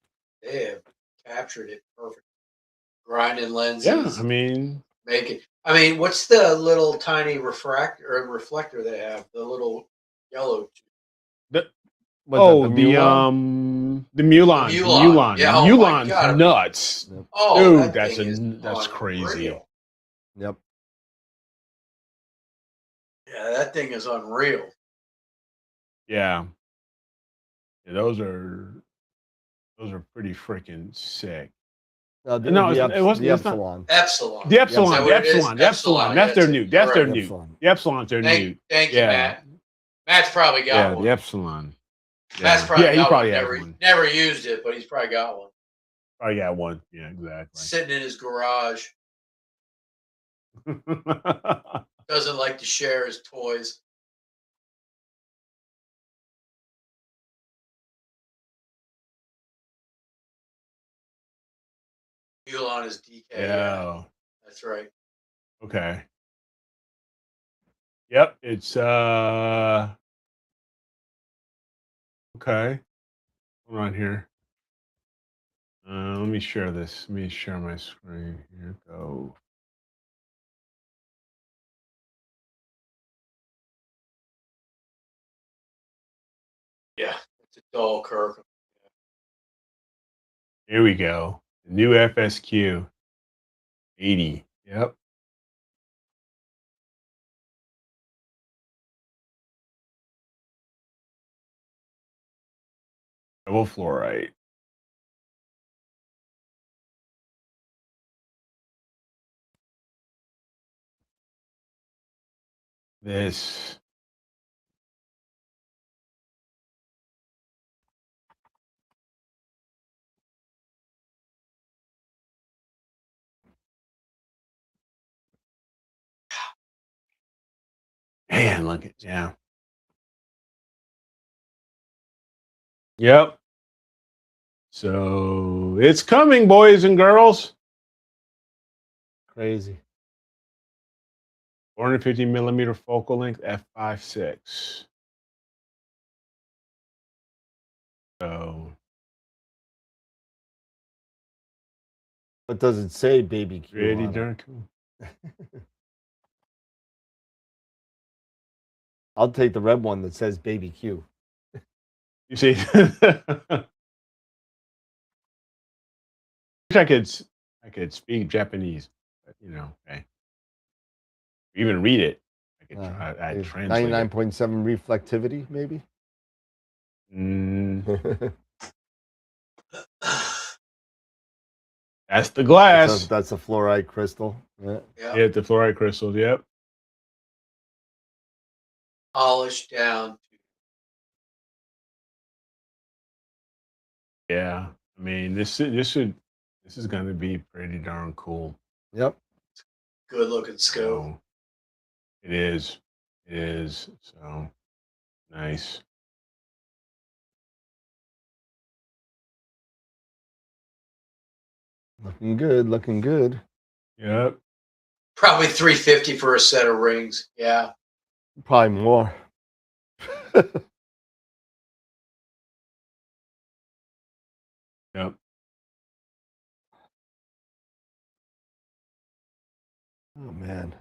[SPEAKER 2] they have captured it perfect. Grinding lenses.
[SPEAKER 3] Yeah, I mean,
[SPEAKER 2] what's the little tiny reflector they have? The little yellow.
[SPEAKER 3] the
[SPEAKER 4] Mulan?
[SPEAKER 3] the Mulan.
[SPEAKER 2] Mulan. Yeah, oh my
[SPEAKER 3] Mulan's
[SPEAKER 2] God.
[SPEAKER 3] nuts.
[SPEAKER 4] Yep.
[SPEAKER 2] Oh,
[SPEAKER 3] Dude,
[SPEAKER 2] that thing is
[SPEAKER 3] that's crazy.
[SPEAKER 2] unreal.
[SPEAKER 4] Yep.
[SPEAKER 2] Yeah, that thing is unreal.
[SPEAKER 3] Yeah. Those are pretty freaking sick.
[SPEAKER 4] No,
[SPEAKER 3] it wasn't.
[SPEAKER 4] the
[SPEAKER 3] It's not.
[SPEAKER 4] Epsilon.
[SPEAKER 2] Epsilon.
[SPEAKER 3] The Epsilon.
[SPEAKER 2] Is that
[SPEAKER 3] The
[SPEAKER 2] what it is?
[SPEAKER 3] Epsilon. The Epsilon. That's their new. That's their new.
[SPEAKER 4] Epsilon.
[SPEAKER 3] The Epsilon's their new.
[SPEAKER 2] Thank you,
[SPEAKER 3] Yeah.
[SPEAKER 2] Matt. Matt's probably got
[SPEAKER 3] Yeah,
[SPEAKER 2] one.
[SPEAKER 3] the Epsilon.
[SPEAKER 2] Matt's probably
[SPEAKER 3] Yeah, he
[SPEAKER 2] got
[SPEAKER 3] probably
[SPEAKER 2] one.
[SPEAKER 3] has one.
[SPEAKER 2] Never used it, but he's probably got one.
[SPEAKER 3] Probably got one. Yeah, exactly.
[SPEAKER 2] Sitting in his garage. Doesn't like to share his toys. Mulan is DK.
[SPEAKER 3] Yeah.
[SPEAKER 2] That's right.
[SPEAKER 3] Okay. Yep, it's okay. Hold on here. Let me share this. Let me share my screen. Here we go.
[SPEAKER 2] Yeah, it's a dull Kirk.
[SPEAKER 3] Here we go. The new FSQ 80. Yep. Double fluorite. This. Man, look at yeah. Yep. So it's coming, boys and girls.
[SPEAKER 4] Crazy.
[SPEAKER 3] 450 millimeter focal length f5.6. So
[SPEAKER 4] What does it say, baby Q?
[SPEAKER 3] pretty
[SPEAKER 4] on it?
[SPEAKER 3] darn cool.
[SPEAKER 4] I'll take the red one that says baby Q.
[SPEAKER 3] You see, wish I could speak Japanese, but okay. Even read it. I could try. I'd translate it.
[SPEAKER 4] 99.7 reflectivity, maybe.
[SPEAKER 3] Mm, that's the glass.
[SPEAKER 4] That's a fluoride crystal. Yeah.
[SPEAKER 3] Yeah, the fluoride crystals. Yep.
[SPEAKER 2] Polished down.
[SPEAKER 3] Yeah. I mean, this is going to be pretty darn cool.
[SPEAKER 4] Yep.
[SPEAKER 2] Good looking scope.
[SPEAKER 3] So, it is. It is. So nice.
[SPEAKER 4] Looking good. Looking good.
[SPEAKER 3] Yep.
[SPEAKER 2] Probably $350 for a set of rings. Yeah.
[SPEAKER 4] Probably more.
[SPEAKER 3] Yep.
[SPEAKER 4] Oh man.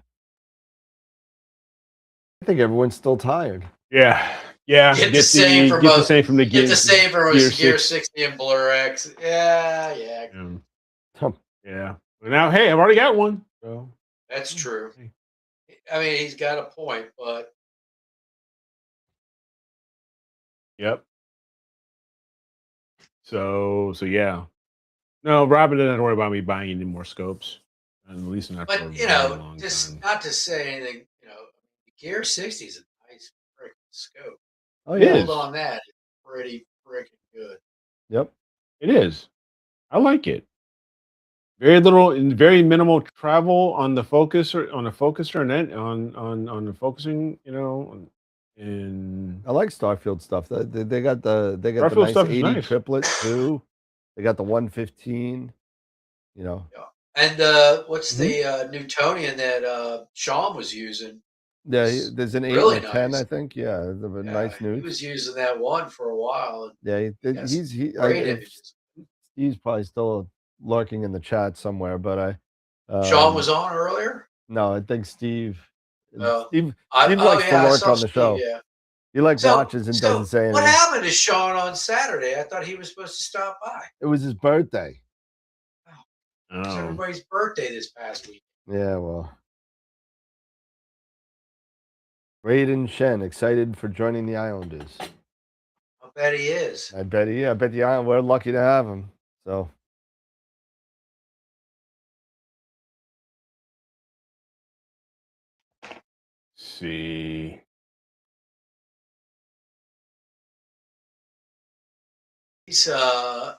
[SPEAKER 4] I think everyone's still tired.
[SPEAKER 3] Yeah. Yeah.
[SPEAKER 2] Get the same from
[SPEAKER 3] get the same from the
[SPEAKER 2] Get the same from
[SPEAKER 3] Gear
[SPEAKER 2] Gear
[SPEAKER 3] 6.
[SPEAKER 2] 60 and Blur X. Yeah.
[SPEAKER 3] Yeah. But now, hey, I've already got one. So
[SPEAKER 2] That's true.
[SPEAKER 3] hey.
[SPEAKER 2] I mean, he's got a point, but
[SPEAKER 3] Yep. So yeah. No, Robin doesn't have to worry about me buying any more scopes. At least not for a
[SPEAKER 2] but
[SPEAKER 3] very long
[SPEAKER 2] just
[SPEAKER 3] time.
[SPEAKER 2] not to say anything. The Gear 60 is a nice freaking scope.
[SPEAKER 4] Oh
[SPEAKER 3] It
[SPEAKER 4] yeah.
[SPEAKER 3] is.
[SPEAKER 2] Hold on, that is pretty freaking good.
[SPEAKER 4] Yep.
[SPEAKER 3] It is. I like it. Very little and very minimal travel on the focuser and then on the focusing, and
[SPEAKER 4] I like Starfield stuff. They got the
[SPEAKER 3] Starfield
[SPEAKER 4] nice
[SPEAKER 3] stuff is
[SPEAKER 4] 80
[SPEAKER 3] nice.
[SPEAKER 4] triplet too. They got the 115.
[SPEAKER 2] Yeah. And what's
[SPEAKER 3] Mm-hmm.
[SPEAKER 2] the Newtonian that Sean was using?
[SPEAKER 4] Yeah,
[SPEAKER 2] Was
[SPEAKER 4] there's an 8
[SPEAKER 2] really
[SPEAKER 4] and a 10,
[SPEAKER 2] nice.
[SPEAKER 4] I think. Yeah, the
[SPEAKER 2] Yeah,
[SPEAKER 4] nice
[SPEAKER 2] he
[SPEAKER 4] newts.
[SPEAKER 2] was using that one for a while. And
[SPEAKER 4] Yeah,
[SPEAKER 2] yes,
[SPEAKER 4] great
[SPEAKER 2] great images.
[SPEAKER 4] he's probably still lurking in the chat somewhere, but
[SPEAKER 2] Sean was on earlier.
[SPEAKER 4] no, I think Steve
[SPEAKER 2] Oh,
[SPEAKER 4] Steve
[SPEAKER 2] oh
[SPEAKER 4] likes to
[SPEAKER 2] yeah, I
[SPEAKER 4] lurk
[SPEAKER 2] saw
[SPEAKER 4] on the
[SPEAKER 2] Steve.
[SPEAKER 4] show.
[SPEAKER 2] Yeah.
[SPEAKER 4] He like
[SPEAKER 2] So,
[SPEAKER 4] watches and doesn't say
[SPEAKER 2] what
[SPEAKER 4] anything.
[SPEAKER 2] happened to Sean on Saturday? I thought he was supposed to stop by.
[SPEAKER 4] It was his birthday.
[SPEAKER 2] It was
[SPEAKER 3] Oh,
[SPEAKER 2] everybody's birthday this past week.
[SPEAKER 4] Yeah, well. Raiden Shen excited for joining the Islanders.
[SPEAKER 2] I bet he is.
[SPEAKER 4] I bet the Island we're lucky to have him. So
[SPEAKER 3] see.
[SPEAKER 2] He's
[SPEAKER 3] That's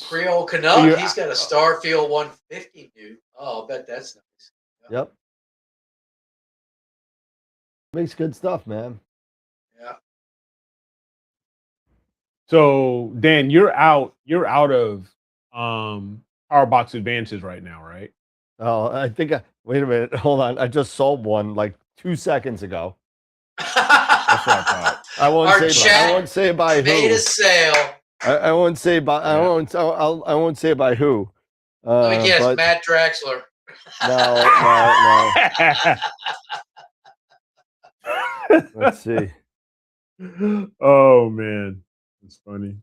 [SPEAKER 2] Creole Canuck. He's got a Starfield 150 new. Oh, I'll bet that's nice.
[SPEAKER 4] Yep. Makes good stuff, man.
[SPEAKER 2] Yeah.
[SPEAKER 3] So Dan, you're out of Power Box Advances right now, right?
[SPEAKER 4] Oh, I think wait a minute, hold on. I just sold one like 2 seconds ago.
[SPEAKER 3] That's what I thought.
[SPEAKER 4] I won't say by who.
[SPEAKER 2] Made a sale.
[SPEAKER 4] I won't say by I won't say by who.
[SPEAKER 2] Let me guess,
[SPEAKER 4] but
[SPEAKER 2] Matt Draxler.
[SPEAKER 4] No. Let's see.
[SPEAKER 3] Oh man, it's funny.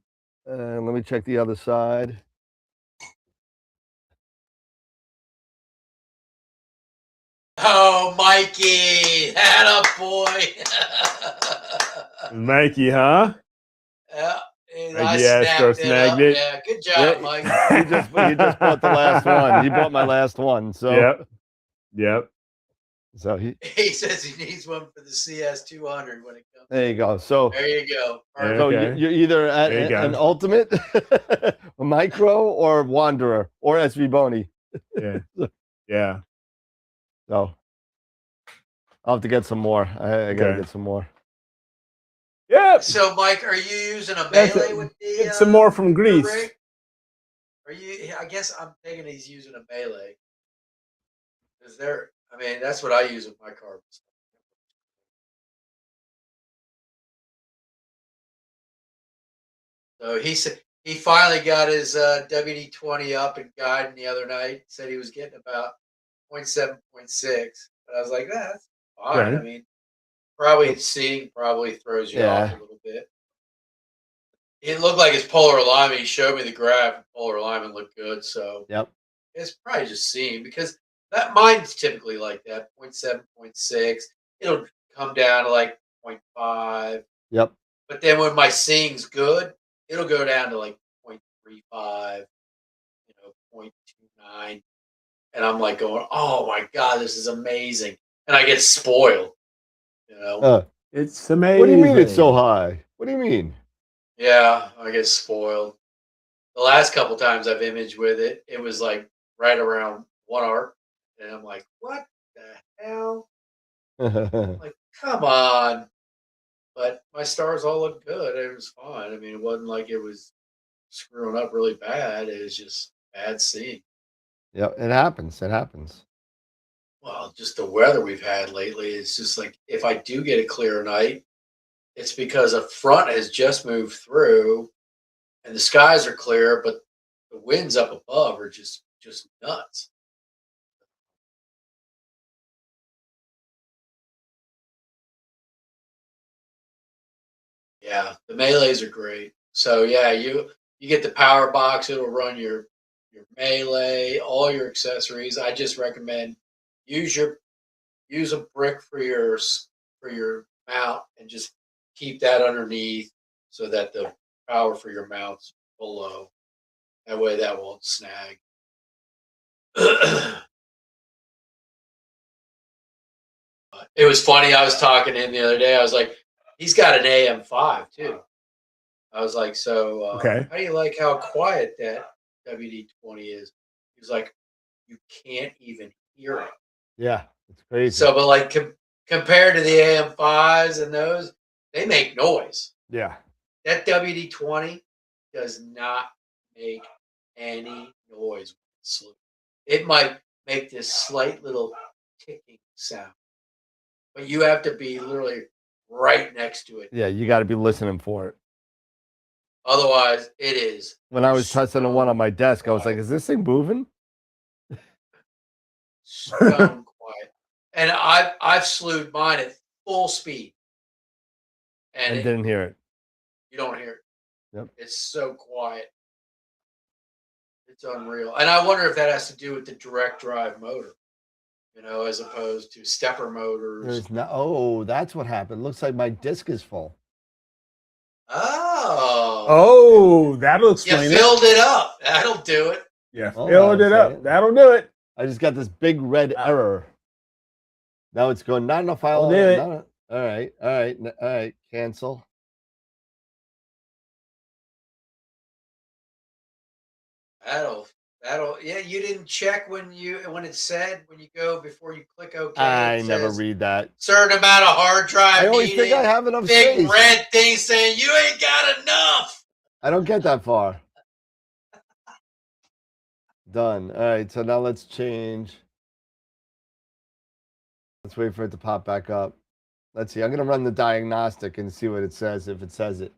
[SPEAKER 4] Let me check the other side.
[SPEAKER 2] Oh, Mikey, that a boy.
[SPEAKER 3] Mikey, huh?
[SPEAKER 2] Yeah,
[SPEAKER 3] Astro snagged it.
[SPEAKER 2] Yeah, good job, Mike.
[SPEAKER 4] He just bought the last one. He bought my last one. So
[SPEAKER 3] Yep.
[SPEAKER 4] So
[SPEAKER 2] he says he needs one for the CS200 when it comes.
[SPEAKER 4] There you go. So
[SPEAKER 2] there you go.
[SPEAKER 4] So you're either at an ultimate, a micro, or wanderer, or SV Boney.
[SPEAKER 3] Yeah.
[SPEAKER 4] So I'll have to get some more. I gotta get some more.
[SPEAKER 3] Yeah.
[SPEAKER 2] So Mike, are you using a melee with the?
[SPEAKER 3] Get some more from Greece.
[SPEAKER 2] Rig? Are you? I guess I'm thinking he's using a melee. Is there? I mean, that's what I use with my cards. So he said he finally got his WD-20 up and guiding the other night. Said he was getting about 0.7, 0.6. But I was like, that's fine.
[SPEAKER 3] Okay.
[SPEAKER 2] I mean, probably seeing probably throws you off a little bit. It looked like his polar alignment. He showed me the graph. And polar alignment looked good. So it's probably just seeing because that mine's typically like that 0.7, 0.6. It'll come down to like 0.5.
[SPEAKER 4] Yep.
[SPEAKER 2] But then when my seeing's good, it'll go down to like 0.35, 0.29. And I'm like going, oh my God, this is amazing. And I get spoiled,
[SPEAKER 3] It's amazing.
[SPEAKER 4] What do you mean it's so high? What do you mean?
[SPEAKER 2] Yeah, I get spoiled. The last couple times I've imaged with it, it was like right around 1 arc. And I'm like, what the hell? Like, come on. But my stars all look good. It was fine. I mean, it wasn't like it was screwing up really bad. It was just bad seeing.
[SPEAKER 4] Yeah, it happens. It happens.
[SPEAKER 2] Well, just the weather we've had lately. It's just like if I do get a clear night, it's because a front has just moved through and the skies are clear, but the winds up above are just nuts. Yeah, the melees are great. So yeah, you get the power box. It'll run your melee, all your accessories. I just recommend use a brick for your mount and just keep that underneath so that the power for your mount's below. That way, that won't snag. It was funny. I was talking to him the other day. I was like, he's got an AM5 too. I was like, so
[SPEAKER 3] Okay.
[SPEAKER 2] how do you like how quiet that WD-20 is? He was like, you can't even hear it.
[SPEAKER 4] Yeah, it's crazy.
[SPEAKER 2] So, but like compared to the AM5s and those, they make noise.
[SPEAKER 4] Yeah.
[SPEAKER 2] That WD-20 does not make any noise. It might make this slight little ticking sound, but you have to be literally right next to it.
[SPEAKER 4] Yeah, you got to be listening for it.
[SPEAKER 2] Otherwise, it is.
[SPEAKER 4] When I was testing the one on my desk, I was like, is this thing moving?
[SPEAKER 2] Stone quiet. And I've slewed mine at full speed. And
[SPEAKER 4] didn't hear it.
[SPEAKER 2] You don't hear it.
[SPEAKER 4] Yep.
[SPEAKER 2] It's so quiet. It's unreal. And I wonder if that has to do with the direct drive motor, as opposed to stepper motors.
[SPEAKER 4] There's no. Oh, that's what happened. Looks like my disc is full.
[SPEAKER 3] Oh, that'll explain
[SPEAKER 2] it. You filled it up. That'll do it.
[SPEAKER 3] Yeah, filled it up. That'll do it.
[SPEAKER 4] I just got this big red error. Now it's going, not enough file. All right. Cancel.
[SPEAKER 2] That'll yeah, you didn't check when it said when you go before you click OK.
[SPEAKER 4] I never read that.
[SPEAKER 2] Certain amount of hard drive.
[SPEAKER 4] I always think I have enough
[SPEAKER 2] big
[SPEAKER 4] space.
[SPEAKER 2] Red thing saying you ain't got enough.
[SPEAKER 4] I don't get that far. Done. All right, so now let's change. Let's wait for it to pop back up. Let's see. I'm gonna run the diagnostic and see what it says, if it says it.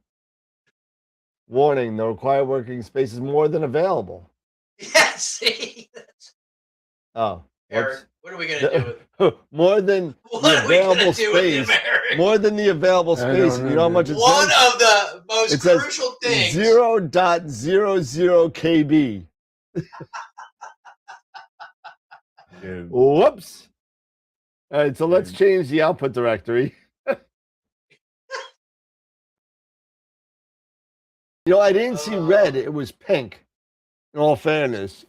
[SPEAKER 4] Warning, the required working space is more than available.
[SPEAKER 2] Yeah, see?
[SPEAKER 4] Oh.
[SPEAKER 2] Eric, what are we going to do with
[SPEAKER 4] more than the available space? More than the available space. You know how much it says?
[SPEAKER 2] One of the most crucial things.
[SPEAKER 4] 0.00 KB. Whoops. All right, so let's change the output directory. I didn't see red. It was pink. In all fairness,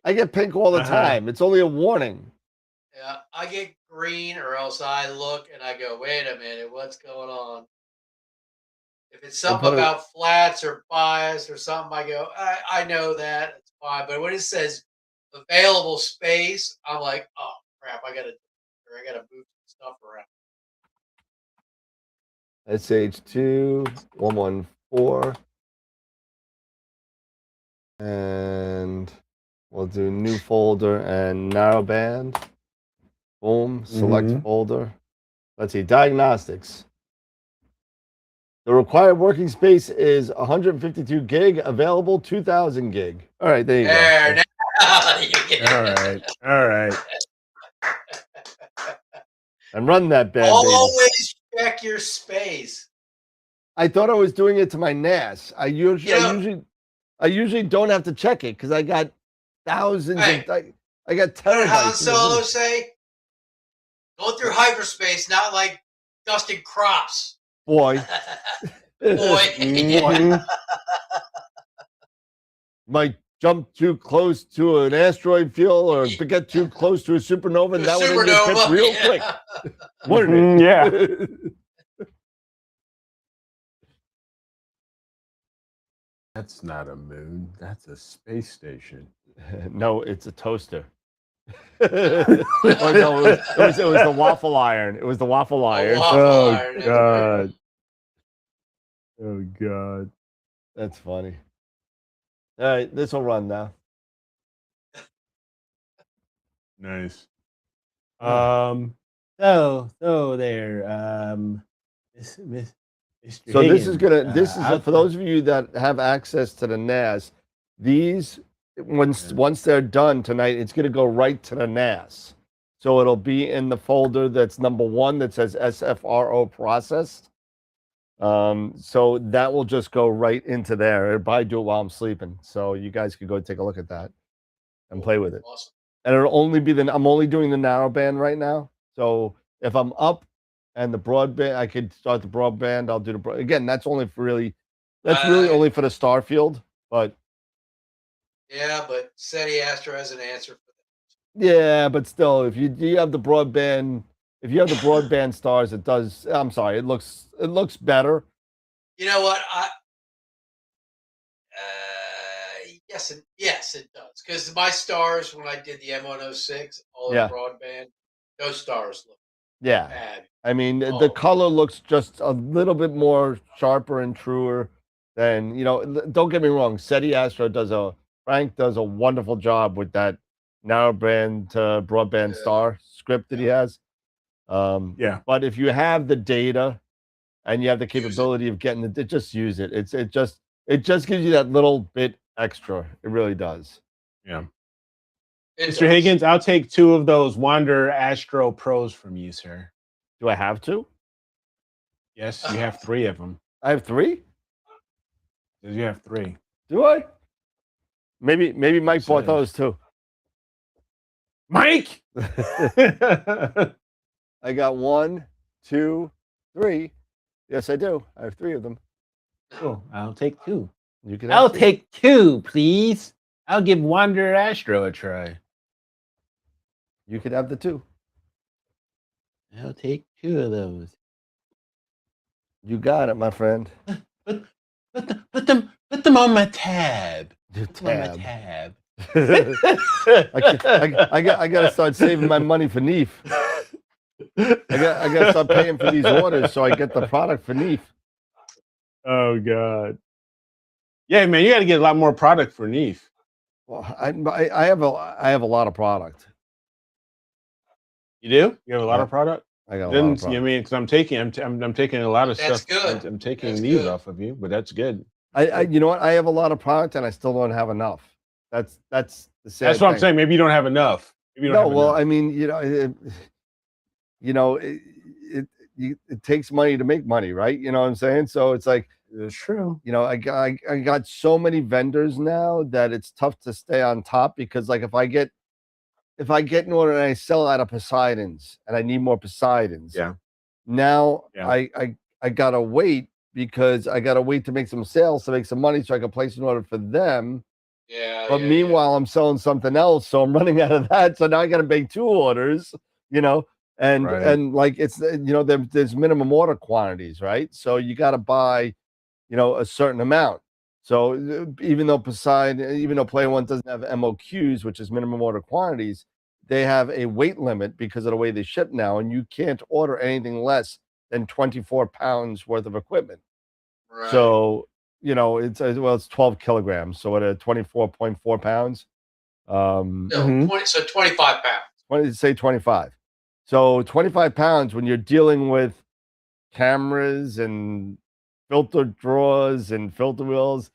[SPEAKER 4] I get pink all the time. It's only a warning.
[SPEAKER 2] Yeah, I get green, or else I look and I go, wait a minute, what's going on? If it's something about flats or bias or something, I go, I know that. It's fine. But when it says available space, I'm like, oh, crap, I got to move stuff around.
[SPEAKER 4] SH2 114. And we'll do new folder and narrowband. Boom, select folder. Let's see, diagnostics. The required working space is 152 gig, available 2000 gig. All right, there you go. All right. And run that bad
[SPEAKER 2] Always check your space.
[SPEAKER 4] I thought I was doing it to my NAS. I usually don't have to check it because I got thousands of I got terabytes.
[SPEAKER 2] How Solo say? Go through hyperspace, not like dusting crops.
[SPEAKER 4] Boy.
[SPEAKER 2] Boy.
[SPEAKER 4] Might jump too close to an asteroid field or get too close to a supernova, and that would end your trip real quick. Wouldn't it?
[SPEAKER 3] Yeah. That's not a moon. That's a space station.
[SPEAKER 4] No, it's a toaster. Oh, no, it was the waffle iron. It was the waffle iron.
[SPEAKER 2] Waffle
[SPEAKER 3] Oh
[SPEAKER 2] iron.
[SPEAKER 3] God. Oh God.
[SPEAKER 4] That's funny. All right, this will run now.
[SPEAKER 3] Nice.
[SPEAKER 5] So there, Mr.
[SPEAKER 4] So this is
[SPEAKER 5] Higgins,
[SPEAKER 4] gonna. This is for those of you that have access to the NAS. These once they're done tonight, it's gonna go right to the NAS. So it'll be in the folder that's number 1 that says SFRO processed. So that will just go right into there. It'll probably do it while I'm sleeping. So you guys can go take a look at that and play with it.
[SPEAKER 2] Awesome.
[SPEAKER 4] And it'll only be I'm only doing the narrowband right now. So if I'm up and the broadband, I could start the broadband. I'll do the again. That's only for really only for the star field. But
[SPEAKER 2] yeah, but SETI Astro has an answer for that.
[SPEAKER 4] Yeah, but still, if you have the broadband, if you have the broadband stars, it does. I'm sorry, it looks better.
[SPEAKER 2] You know what? Yes, it does. Because my stars, when I did the M106, all in broadband, those stars look bad.
[SPEAKER 4] I mean, the color looks just a little bit more sharper and truer than, don't get me wrong. SETI Astro Frank does a wonderful job with that narrowband to broadband star script that he has. But if you have the data and you have the capability of getting it, just use it. It just gives you that little bit extra. It really does.
[SPEAKER 3] Yeah.
[SPEAKER 5] Mr. Higgins, I'll take 2 of those Wander Astro Pros from you, sir.
[SPEAKER 4] Do I have to?
[SPEAKER 5] Yes, you have 3 of them.
[SPEAKER 4] I have 3?
[SPEAKER 5] You have 3.
[SPEAKER 4] Do I? Maybe Mike bought those too.
[SPEAKER 5] Mike!
[SPEAKER 4] I got 1, 2, 3. Yes, I do. I have 3 of them.
[SPEAKER 5] Cool. I'll take 2.
[SPEAKER 4] You can.
[SPEAKER 5] I'll take 2, please. I'll give Wander Astro a try.
[SPEAKER 4] You could have the 2.
[SPEAKER 5] I'll take 2 of those.
[SPEAKER 4] You got it, my friend.
[SPEAKER 5] Put them on my tab.
[SPEAKER 4] Your
[SPEAKER 5] Put them on my
[SPEAKER 4] tab.
[SPEAKER 5] tab.
[SPEAKER 4] I got to start saving my money for Neef. I got to start paying for these orders so I get the product for Neef.
[SPEAKER 3] Oh God. Yeah, man, you got to get a lot more product for Neef.
[SPEAKER 4] Well, I have a lot of product.
[SPEAKER 3] You do? You have a lot of product?
[SPEAKER 4] I got a lot of product.
[SPEAKER 3] I mean, because I'm taking a lot of
[SPEAKER 2] That's
[SPEAKER 3] stuff.
[SPEAKER 2] good.
[SPEAKER 3] I'm taking
[SPEAKER 2] That's
[SPEAKER 3] these
[SPEAKER 2] good.
[SPEAKER 3] off of you, but that's good.
[SPEAKER 4] You know what? I have a lot of product and I still don't have enough. That's the sad
[SPEAKER 3] That's what I'm
[SPEAKER 4] thing.
[SPEAKER 3] saying. Maybe you don't have enough. Maybe you don't have enough.
[SPEAKER 4] I mean, it takes money to make money, right? You know what I'm saying? So it's like,
[SPEAKER 3] It's true.
[SPEAKER 4] I got so many vendors now that it's tough to stay on top because, like, if I get an order and I sell out of Poseidons and I need more Poseidons, now I gotta wait because I gotta wait to make some sales to make some money so I can place an order for them. But meanwhile, I'm selling something else, so I'm running out of that. So now I got to make 2 orders, and like it's there's minimum order quantities, right? So you got to buy, a certain amount. So even though Player One doesn't have MOQs, which is minimum order quantities, they have a weight limit because of the way they ship now, and you can't order anything less than 24 pounds worth of equipment.
[SPEAKER 2] Right.
[SPEAKER 4] So it's 12 kilograms. So at 24.4 pounds.
[SPEAKER 2] So 25 pounds.
[SPEAKER 4] Say 25. So 25 pounds when you're dealing with cameras and filter drawers and filter wheels,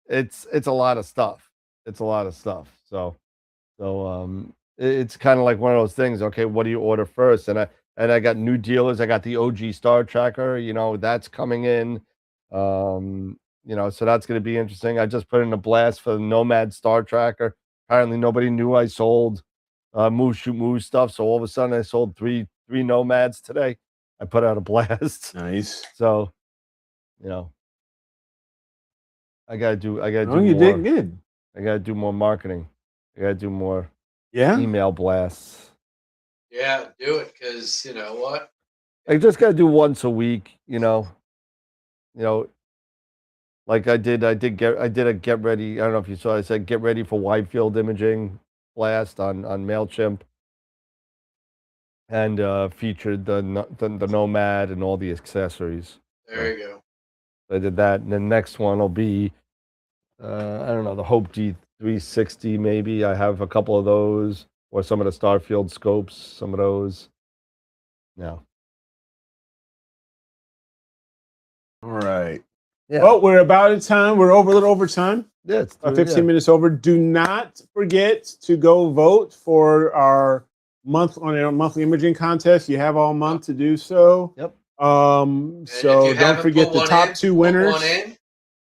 [SPEAKER 4] it's a lot of stuff. It's a lot of stuff. So it's kind of like one of those things. Okay, what do you order first? And I got new dealers. I got the OG Star Tracker. That's coming in. So that's going to be interesting. I just put in a blast for the Nomad Star Tracker. Apparently nobody knew I sold Move Shoot Move stuff. So all of a sudden I sold three Nomads today. I put out a blast.
[SPEAKER 3] Nice.
[SPEAKER 4] So, you know, I gotta do
[SPEAKER 3] Oh, you
[SPEAKER 4] more.
[SPEAKER 3] did good.
[SPEAKER 4] I gotta do more marketing. I gotta do more
[SPEAKER 3] Yeah.
[SPEAKER 4] email blasts.
[SPEAKER 2] Yeah, do it because you know what?
[SPEAKER 4] I just gotta do once a week. You know, like I did a get ready. I don't know if you saw. I said get ready for wide field imaging blast on Mailchimp, and featured the Nomad and all the accessories.
[SPEAKER 2] There you go.
[SPEAKER 4] I did that, and the next one will be, I don't know, the Hope G360 maybe. I have a couple of those, or some of the Starfield scopes, some of those. No.
[SPEAKER 3] All right.
[SPEAKER 4] Yeah.
[SPEAKER 3] Well, we're about at time. We're over a little over time.
[SPEAKER 4] Yeah, it's
[SPEAKER 3] 15 minutes over. Do not forget to go vote for our monthly imaging contest. You have all month to do so.
[SPEAKER 4] Yep.
[SPEAKER 3] So don't forget the top two winners.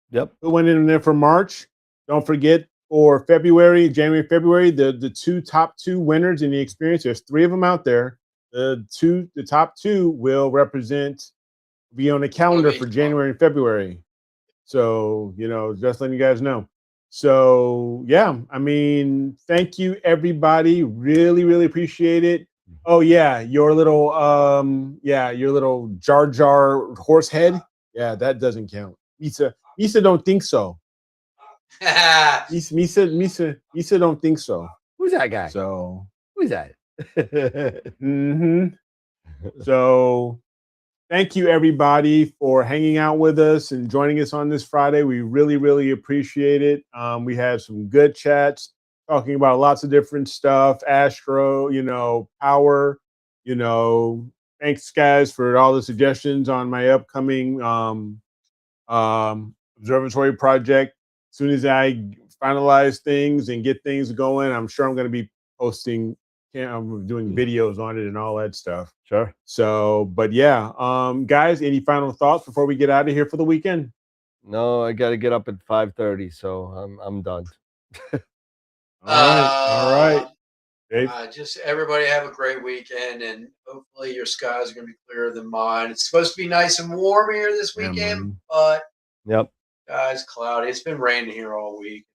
[SPEAKER 4] Yep.
[SPEAKER 3] Who went in there for March? Don't forget for January, February, the top two winners in the experience. There's 3 of them out there. The top 2 will be on the calendar for January and February. So, just letting you guys know. So, yeah, I mean, thank you, everybody. Really, really appreciate it. Oh, yeah, your little Jar Jar horse head. Yeah, that doesn't count. Misa don't think so. Misa don't think so.
[SPEAKER 4] Who's that guy?
[SPEAKER 3] So,
[SPEAKER 4] who's that?
[SPEAKER 3] So, thank you, everybody, for hanging out with us and joining us on this Friday. We really, really appreciate it. We had some good chats talking about lots of different stuff, Astro, power, thanks, guys, for all the suggestions on my upcoming observatory project. As soon as I finalize things and get things going, I'm sure I'm going to be posting, doing videos on it and all that stuff.
[SPEAKER 4] Sure.
[SPEAKER 3] So, but yeah, guys, any final thoughts before we get out of here for the weekend?
[SPEAKER 4] No, I got to get up at 5:30, so I'm done.
[SPEAKER 3] All right. Dave?
[SPEAKER 2] Just everybody have a great weekend, and hopefully your skies are going to be clearer than mine. It's supposed to be nice and warm here this weekend, but guys, cloudy. It's been raining here all week.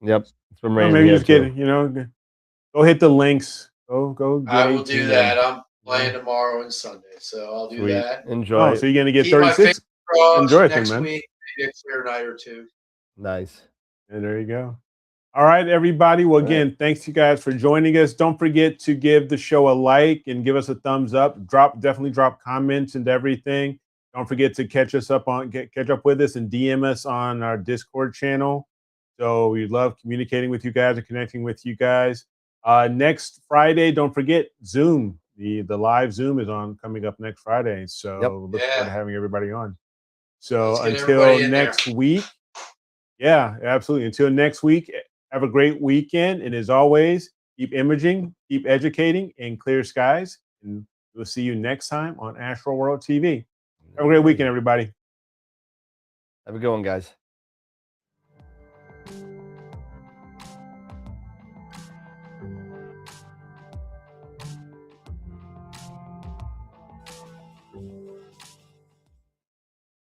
[SPEAKER 4] Yep, it's been raining.
[SPEAKER 3] Maybe just get go hit the links. Go.
[SPEAKER 2] I will do that. I'm playing tomorrow and Sunday, so I'll do that.
[SPEAKER 4] Enjoy.
[SPEAKER 3] Oh, so you're gonna get
[SPEAKER 2] Keep
[SPEAKER 3] 36. Enjoy it,
[SPEAKER 2] next
[SPEAKER 3] man.
[SPEAKER 2] week. Maybe a clear night or 2.
[SPEAKER 4] Nice.
[SPEAKER 3] And there you go. All right, everybody. Well, again, thanks you guys for joining us. Don't forget to give the show a like and give us a thumbs up. Definitely drop comments and everything. Don't forget to catch up with us and DM us on our Discord channel. So we love communicating with you guys and connecting with you guys. Next Friday, don't forget Zoom. The live Zoom is coming up next Friday. So look forward to having everybody on. So until next week. Yeah, absolutely. Until next week, have a great weekend. And as always, keep imaging, keep educating, and clear skies. And we'll see you next time on AstroWorld TV. Have a great weekend, everybody.
[SPEAKER 4] Have a good one, guys.